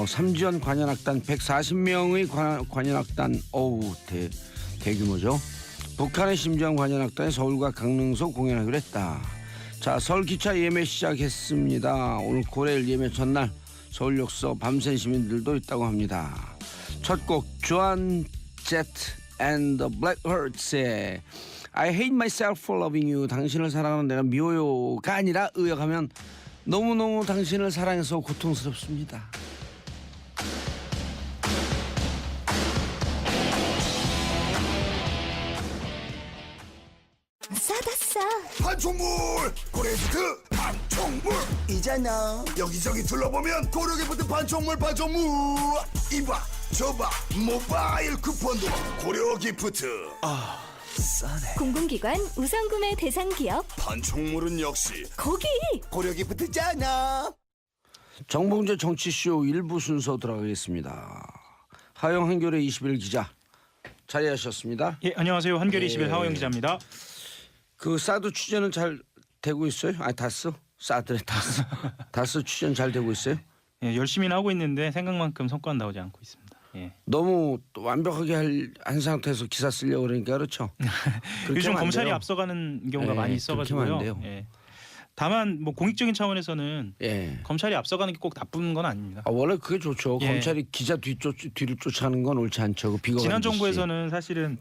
삼지연 관현악단 140명의 관현악단 어우 대규모죠. 북한의 심지어 관현악단이 서울과 강릉서 공연하기로 했다. 자, 서울 기차 예매 시작했습니다. 오늘 고래일 예매 전날 서울역서 밤샌 시민들도 있다고 합니다. 첫 곡 조한 제트 and the Blackhearts의 I hate myself for loving you. 당신을 사랑하는 내가 미워요가 아니라 의역하면 너무너무 당신을 사랑해서 고통스럽습니다. 싸다 싸 반총물 고래기프트 반총물 이잖아 여기저기 둘러보면 고려기프트 반총물 이봐 저봐 모바일 쿠폰도 고려기프트 싸네 공공기관 우선구매 대상 기업 반총물은 역시 거기 고려기프트잖아. 정봉재 정치쇼 1부 순서 들어가겠습니다. 하영 한겨레 21 기자 자리하셨습니다. 예, 안녕하세요. 한겨레 21 예. 하호영 기자입니다. 그 사드 취재는 잘 되고 있어요? 아니 다스? 사드래 다스. 다스 취재는 잘 되고 있어요? 예, 열심히는 하고 있는데 생각만큼 성과는 나오지 않고 있습니다. 예. 너무 또 완벽하게 한 상태에서 기사 쓰려고 그러니까 그렇죠. 그렇게 요즘 하면 안 검찰이 돼요. 앞서가는 경우가 예, 많이 그렇게 하면 있어가지고요. 안 돼요. 예. 다만 뭐 공익적인 차원에서는 예. 검찰이 앞서가는 게 꼭 나쁜 건 아닙니다. 원래 그게 좋죠. 예. 검찰이 기자 뒤를 쫓아가는 건 옳지 않죠. 그 비거가 지난 아니듯이. 정부에서는 사실은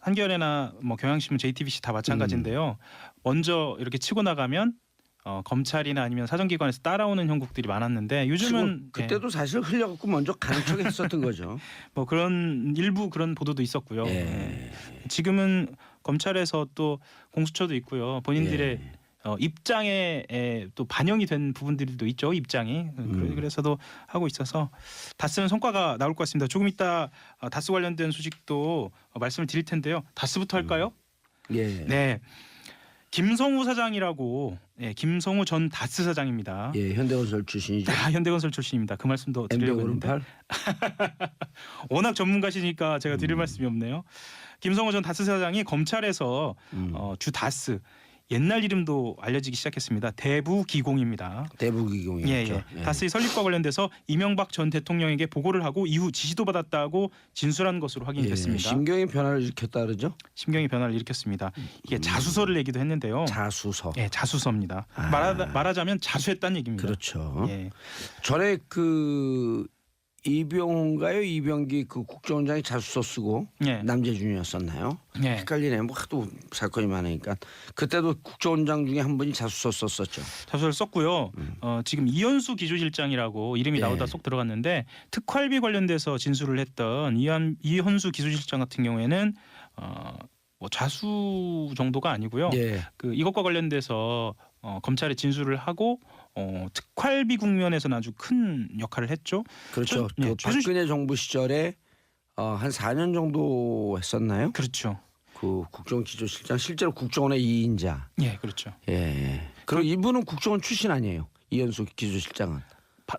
한겨레나 뭐 경향신문, JTBC 다 마찬가지인데요. 먼저 이렇게 치고 나가면 검찰이나 아니면 사정기관에서 따라오는 형국들이 많았는데 요즘은 그때도 사실 흘려갖고 먼저 가는 척 했었던 거죠. 뭐 그런 일부 그런 보도도 있었고요. 예. 지금은 검찰에서 또 공수처도 있고요. 본인들의 예. 입장에 또 반영이 된 부분들도 있죠. 입장이 그래서도 하고 있어서 다스는 성과가 나올 것 같습니다. 조금 이따 다스 관련된 소식도 말씀을 드릴 텐데요. 다스부터 할까요? 예. 네, 김성우 사장이라고 김성우 전 다스 사장입니다. 예, 현대건설 출신이죠. 현대건설 출신입니다. 그 말씀도 드리려고 했는데 MD 워낙 전문가시니까 제가 드릴 말씀이 없네요. 김성우 전 다스 사장이 검찰에서 주 다스 옛날 이름도 알려지기 시작했습니다. 대부기공입니다. 대부기공이었죠. 예. 다스의 설립과 관련돼서 이명박 전 대통령에게 보고를 하고 이후 지시도 받았다고 진술한 것으로 확인이 됐습니다. 심경의 변화를 일으켰다 그러죠? 심경의 변화를 일으켰습니다. 이게 자수서를 내기도 했는데요. 자수서. 예, 자수서입니다. 말하자면 자수했다는 얘기입니다. 그렇죠. 예. 전에 그 이병호인가요? 이병기 그 국정원장이 자수서 쓰고 예. 남재준이었었나요? 예. 헷갈리네. 뭐 하도 사건이 많으니까 그때도 국정원장 중에 한 분이 자수서 썼었죠. 자수서를 썼고요. 지금 이현수 기조실장이라고 이름이 예. 나오다 쏙 들어갔는데 특활비 관련돼서 진술을 했던 이현수 기조실장 같은 경우에는 뭐 자수 정도가 아니고요. 예. 그 이것과 관련돼서 검찰에 진술을 하고 특활비 국면에서는 아주 큰 역할을 했죠. 그렇죠. 예, 그 박근혜 정부 시절에 한 4년 정도 했었나요? 그렇죠. 그 국정기조실장 실제로 국정원의 2인자. 예, 그렇죠. 예. 그리고 이분은 국정원 출신 아니에요. 이현수 기조실장은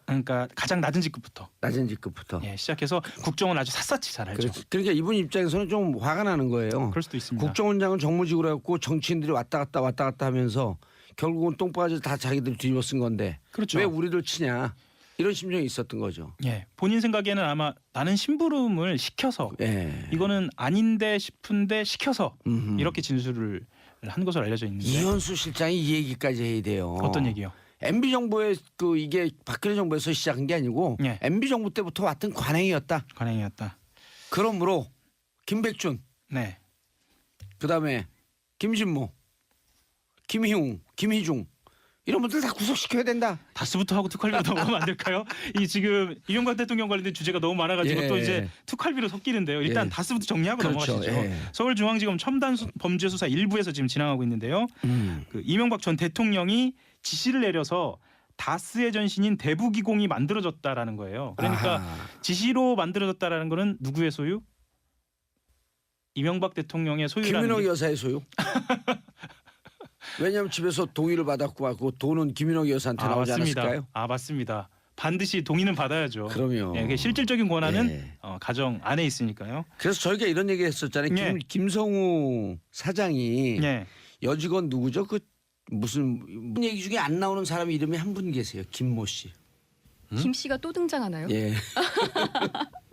그러니까 가장 낮은 직급부터 낮은 직급부터. 예, 시작해서 국정원 아주 샅샅이 잘 알죠. 그러니까 이분 입장에서는 좀 화가 나는 거예요. 그럴 수도 있습니다. 국정원장은 정무직으로 해갖고 정치인들이 왔다 갔다 하면서 결국은 똥바지 다 자기들 뒤집어 쓴 건데 그렇죠. 왜 우리들 치냐 이런 심정이 있었던 거죠. 예, 본인 생각에는 아마 나는 심부름을 시켜서 예. 이거는 아닌데 싶은데 시켜서 음흠. 이렇게 진술을 한 것으로 알려져 있는데 이현수 실장이 이 얘기까지 해야 돼요. 어떤 얘기요? MB 정부의 그 이게 박근혜 정부에서 시작한 게 아니고 예. MB 정부 때부터 왔던 관행이었다. 관행이었다. 그러므로 김백준, 네, 그다음에 김진모, 김희웅, 김희중 이런 분들 다 구속시켜야 된다. 다스부터 하고 특활비로 넘어가면 안 될까요? 이 지금 이명박 대통령 관련된 주제가 너무 많아가지고 예. 또 이제 특활비로 섞이는데요. 일단 예. 다스부터 정리하고 그렇죠. 넘어가시죠. 예. 서울중앙지검 첨단 범죄 수사 1부에서 지금 진행하고 있는데요. 그 이명박 전 대통령이 지시를 내려서 다스의 전신인 대부기공이 만들어졌다라는 거예요. 그러니까 아하. 지시로 만들어졌다라는 거는 누구의 소유? 이명박 대통령의 소유라는 김인옥 게 여사의 소유. 왜냐하면 집에서 동의를 받았고 그 돈은 김인옥 여사한테 나오지 맞습니다. 않았을까요? 맞습니다. 반드시 동의는 받아야죠. 그럼요. 예, 실질적인 권한은 예. 가정 안에 있으니까요. 그래서 저희가 이런 얘기 했었잖아요. 예. 김성우 사장이 예. 여직원 누구죠? 그 무슨 얘기 중에 안 나오는 사람 이름이 한 분 계세요. 김모 씨. 김 씨가 또 등장하나요? 예.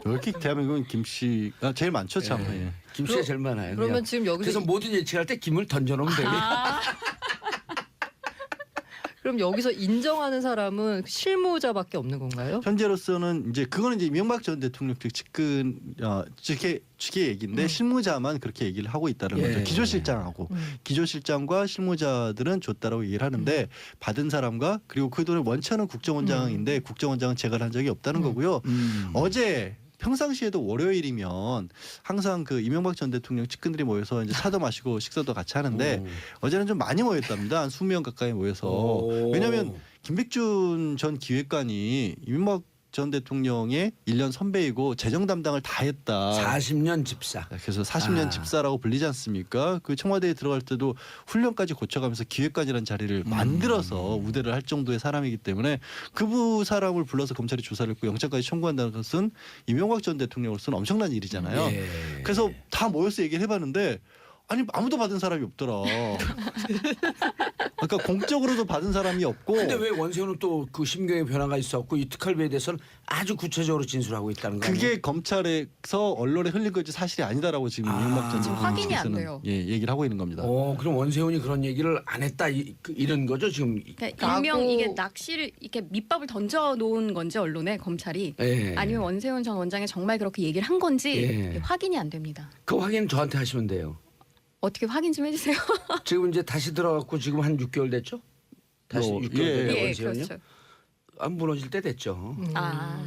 이렇게 대한민국은 김 씨가 제일 많죠, 참. 예. 김 씨가 제일 많아요. 그러면 그냥. 지금 여기서 그래서 모든 예측할 때 김을 던져놓으면 돼요. 그럼 여기서 인정하는 사람은 실무자밖에 없는 건가요? 현재로서는 이제 그거는 이제 이명박 전 대통령 측 측근 측의 얘기인데 실무자만 그렇게 얘기를 하고 있다는 예. 거죠. 기조실장하고 기조실장과 실무자들은 줬다라고 얘기를 하는데 받은 사람과 그리고 그 돈을 원천은 국정원장인데 국정원장은 제거를 한 적이 없다는 거고요. 어제 평상시에도 월요일이면 항상 그 이명박 전 대통령 측근들이 모여서 이제 차도 마시고 식사도 같이 하는데 어제는 좀 많이 모였답니다. 한 20명 가까이 모여서. 왜냐하면 김백준 전 기획관이 이명박 전 대통령의 1년 선배이고 재정 담당을 다 했다. 40년 집사. 그래서 40년 집사라고 불리지 않습니까? 그 청와대에 들어갈 때도 훈련까지 고쳐가면서 기획관이라는 자리를 만들어서 우대를 할 정도의 사람이기 때문에 그 사람을 불러서 검찰이 조사를 했고 영장까지 청구한다는 것은 이명박 전 대통령으로서는 엄청난 일이잖아요. 예. 그래서 다 모여서 얘기를 해봤는데 아니 아무도 받은 사람이 없더라. 그러니까 공적으로도 받은 사람이 없고. 근데 왜 원세훈은 또 그 심경의 변화가 있었고 이 특활비에 대해서는 아주 구체적으로 진술하고 있다는 거예요? 그게 검찰에서 언론에 흘린 것이 사실이 아니다라고 지금 이명박 전 지금 대통령 확인이 안 측에서는 돼요. 얘기를 하고 있는 겁니다. 그럼 원세훈이 그런 얘기를 안 했다 이런 거죠 지금? 그러니까 일명 이게 낚시를 이렇게 밑밥을 던져 놓은 건지 언론에 검찰이 예. 아니면 원세훈 전 원장이 정말 그렇게 얘기를 한 건지 예. 확인이 안 됩니다. 그 확인 저한테 하시면 돼요. 어떻게 확인 좀 해주세요. 지금 이제 다시 들어갔고 지금 한 6개월 됐죠? 다시 6개월 예, 됐죠 예, 원세훈이요? 그렇죠. 안 무너질 때 됐죠.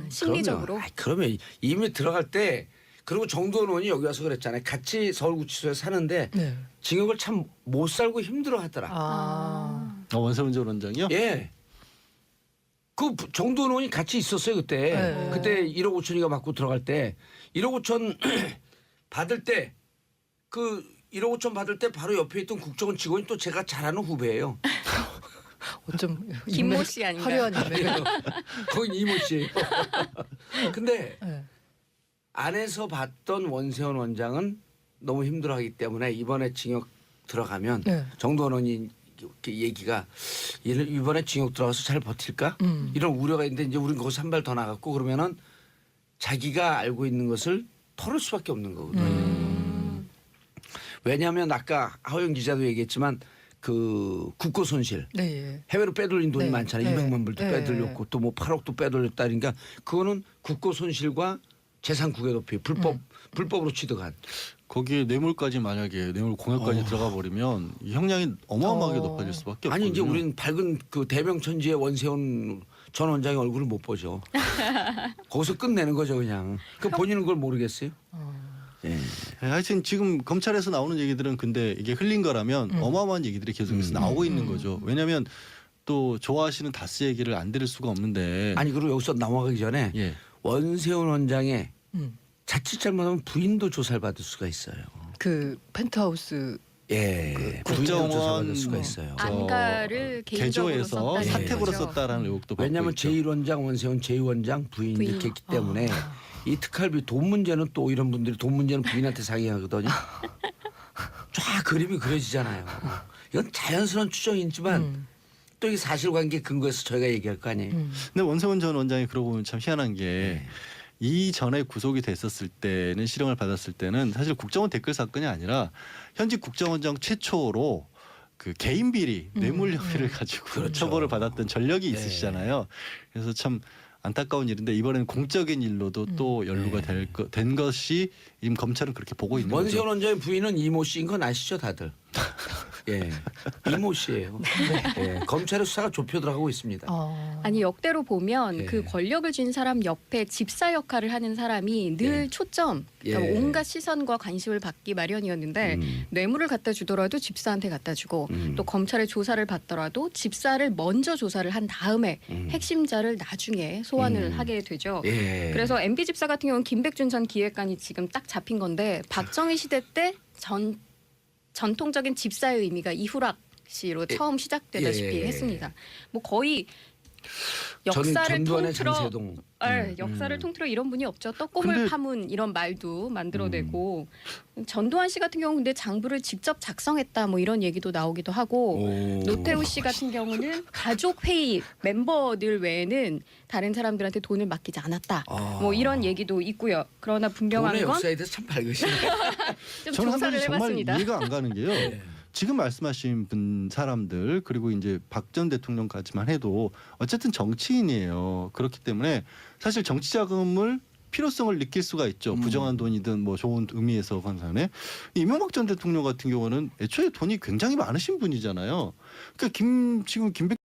심리적으로. 그러면 이미 들어갈 때 그리고 정도원 의원이 여기 와서 그랬잖아요. 같이 서울구치소에 사는데 네. 징역을 참 못 살고 힘들어하더라. 원세훈 전 원장이요? 예. 그 정도원 의원이 같이 있었어요 그때. 네. 그때 1억 5천이가 받고 들어갈 때 1억 5천 받을 때 그 1억 5천 받을 때 바로 옆에 있던 국정원 직원이 또 제가 잘 아는 후배예요. 어쩜 김모 씨 아닌가요? 화려한 인맥. 거긴 이모 씨. 근데 네. 안에서 봤던 원세훈 원장은 너무 힘들어하기 때문에 이번에 징역 들어가면 네. 정도원 의원이 얘기가 이번에 징역 들어가서 잘 버틸까 이런 우려가 있는데 이제 우리는 거기서 한 발 더 나갔고 그러면은 자기가 알고 있는 것을 털을 수밖에 없는 거거든요. 왜냐하면 아까 하호영 기자도 얘기했지만 그 국고 손실 네. 해외로 빼돌린 돈이 네. 많잖아요. 네. 200만 불도 네. 빼돌렸고 또 뭐 8억도 빼돌렸다 그러니까 그거는 국고 손실과 재산 국외 도피 불법으로 취득한 거기에 뇌물까지 만약에 뇌물 공여까지 들어가 버리면 이 형량이 어마어마하게 높아질 수밖에 없거든요. 아니 이제 우리는 밝은 그 대명천지의 원세훈 전 원장의 얼굴을 못 보죠. 거기서 끝내는 거죠 그냥. 그 본인은 그걸 모르겠어요. 예. 하여튼 지금 검찰에서 나오는 얘기들은 근데 이게 흘린 거라면 어마어마한 얘기들이 계속해서 나오고 있는 거죠. 왜냐하면 또 좋아하시는 다스 얘기를 안 들을 수가 없는데. 아니 그리고 여기서 넘어가기 전에 예. 원세훈 원장의 자칫 잘못하면 부인도 조사를 받을 수가 있어요. 그 펜트하우스 예. 부인도 국정원 조사받을 수가 있어요. 안가를 개인적으로 개조해서 썼다는 사택으로 거죠. 썼다라는 의혹도 받고 왜냐하면 있죠. 제1원장 원세훈 제2원장 부인 부인. 이렇게 했기 때문에 이 특활비 돈 문제는 또 이런 분들이 돈 문제는 부인한테 상의하거든요. 쫙 그림이 그려지잖아요. 이건 자연스러운 추정이지만 또 이게 사실관계 근거에서 저희가 얘기할 거 아니에요. 근데 원세훈 전 원장이 그러고 보면 참 희한한 게 이전에 구속이 됐었을 때는 실형을 받았을 때는 사실 국정원 댓글 사건이 아니라 현직 국정원장 최초로 그 개인 비리 뇌물 혐의를 가지고 그렇죠. 처벌을 받았던 전력이 있으시잖아요. 그래서 참 안타까운 일인데 이번에는 공적인 일로도 또 연루가 된 것이 지금 검찰은 그렇게 보고 있는 거죠. 원세훈 원장의 부인은 이모 씨인 건 아시죠 다들? 예, 이모 씨예요. 예, 검찰의 수사가 좁혀 들어가고 있습니다. 아니 역대로 보면 예. 그 권력을 쥔 사람 옆에 집사 역할을 하는 사람이 늘 예. 초점, 그러니까 예. 온갖 시선과 관심을 받기 마련이었는데 뇌물을 갖다 주더라도 집사한테 갖다 주고 또 검찰의 조사를 받더라도 집사를 먼저 조사를 한 다음에 핵심자를 나중에 소환을 하게 되죠. 예. 그래서 MB 집사 같은 경우는 김백준 전 기획관이 지금 딱 잡힌 건데 박정희 시대 때 전통적인 집사의 의미가 이후락시로 처음 시작되다시피 예. 했습니다. 뭐 거의 역사를 전두환의 통틀어 장세동. 역사를 통틀어 이런 분이 없죠. 떡고물 근데- 파문 이런 말도 만들어내고 전두환 씨 같은 경우 근데 장부를 직접 작성했다 뭐 이런 얘기도 나오기도 하고 오. 노태우 씨 같은 경우는 가족 회의 멤버들 외에는 다른 사람들한테 돈을 맡기지 않았다. 뭐 이런 얘기도 있고요. 그러나 분명한 돈의 건 역사에 대해서 참 밝으시네. 좀 저는 한 조사를 가지 정말 해봤습니다. 이해가 안 가는 게요. 지금 말씀하신 분 사람들 그리고 이제 박 전 대통령까지만 해도 어쨌든 정치인이에요. 그렇기 때문에 사실 정치 자금을 필요성을 느낄 수가 있죠. 부정한 돈이든 뭐 좋은 의미에서 간에 이명박 전 대통령 같은 경우는 애초에 돈이 굉장히 많으신 분이잖아요. 그러니까 지금 김백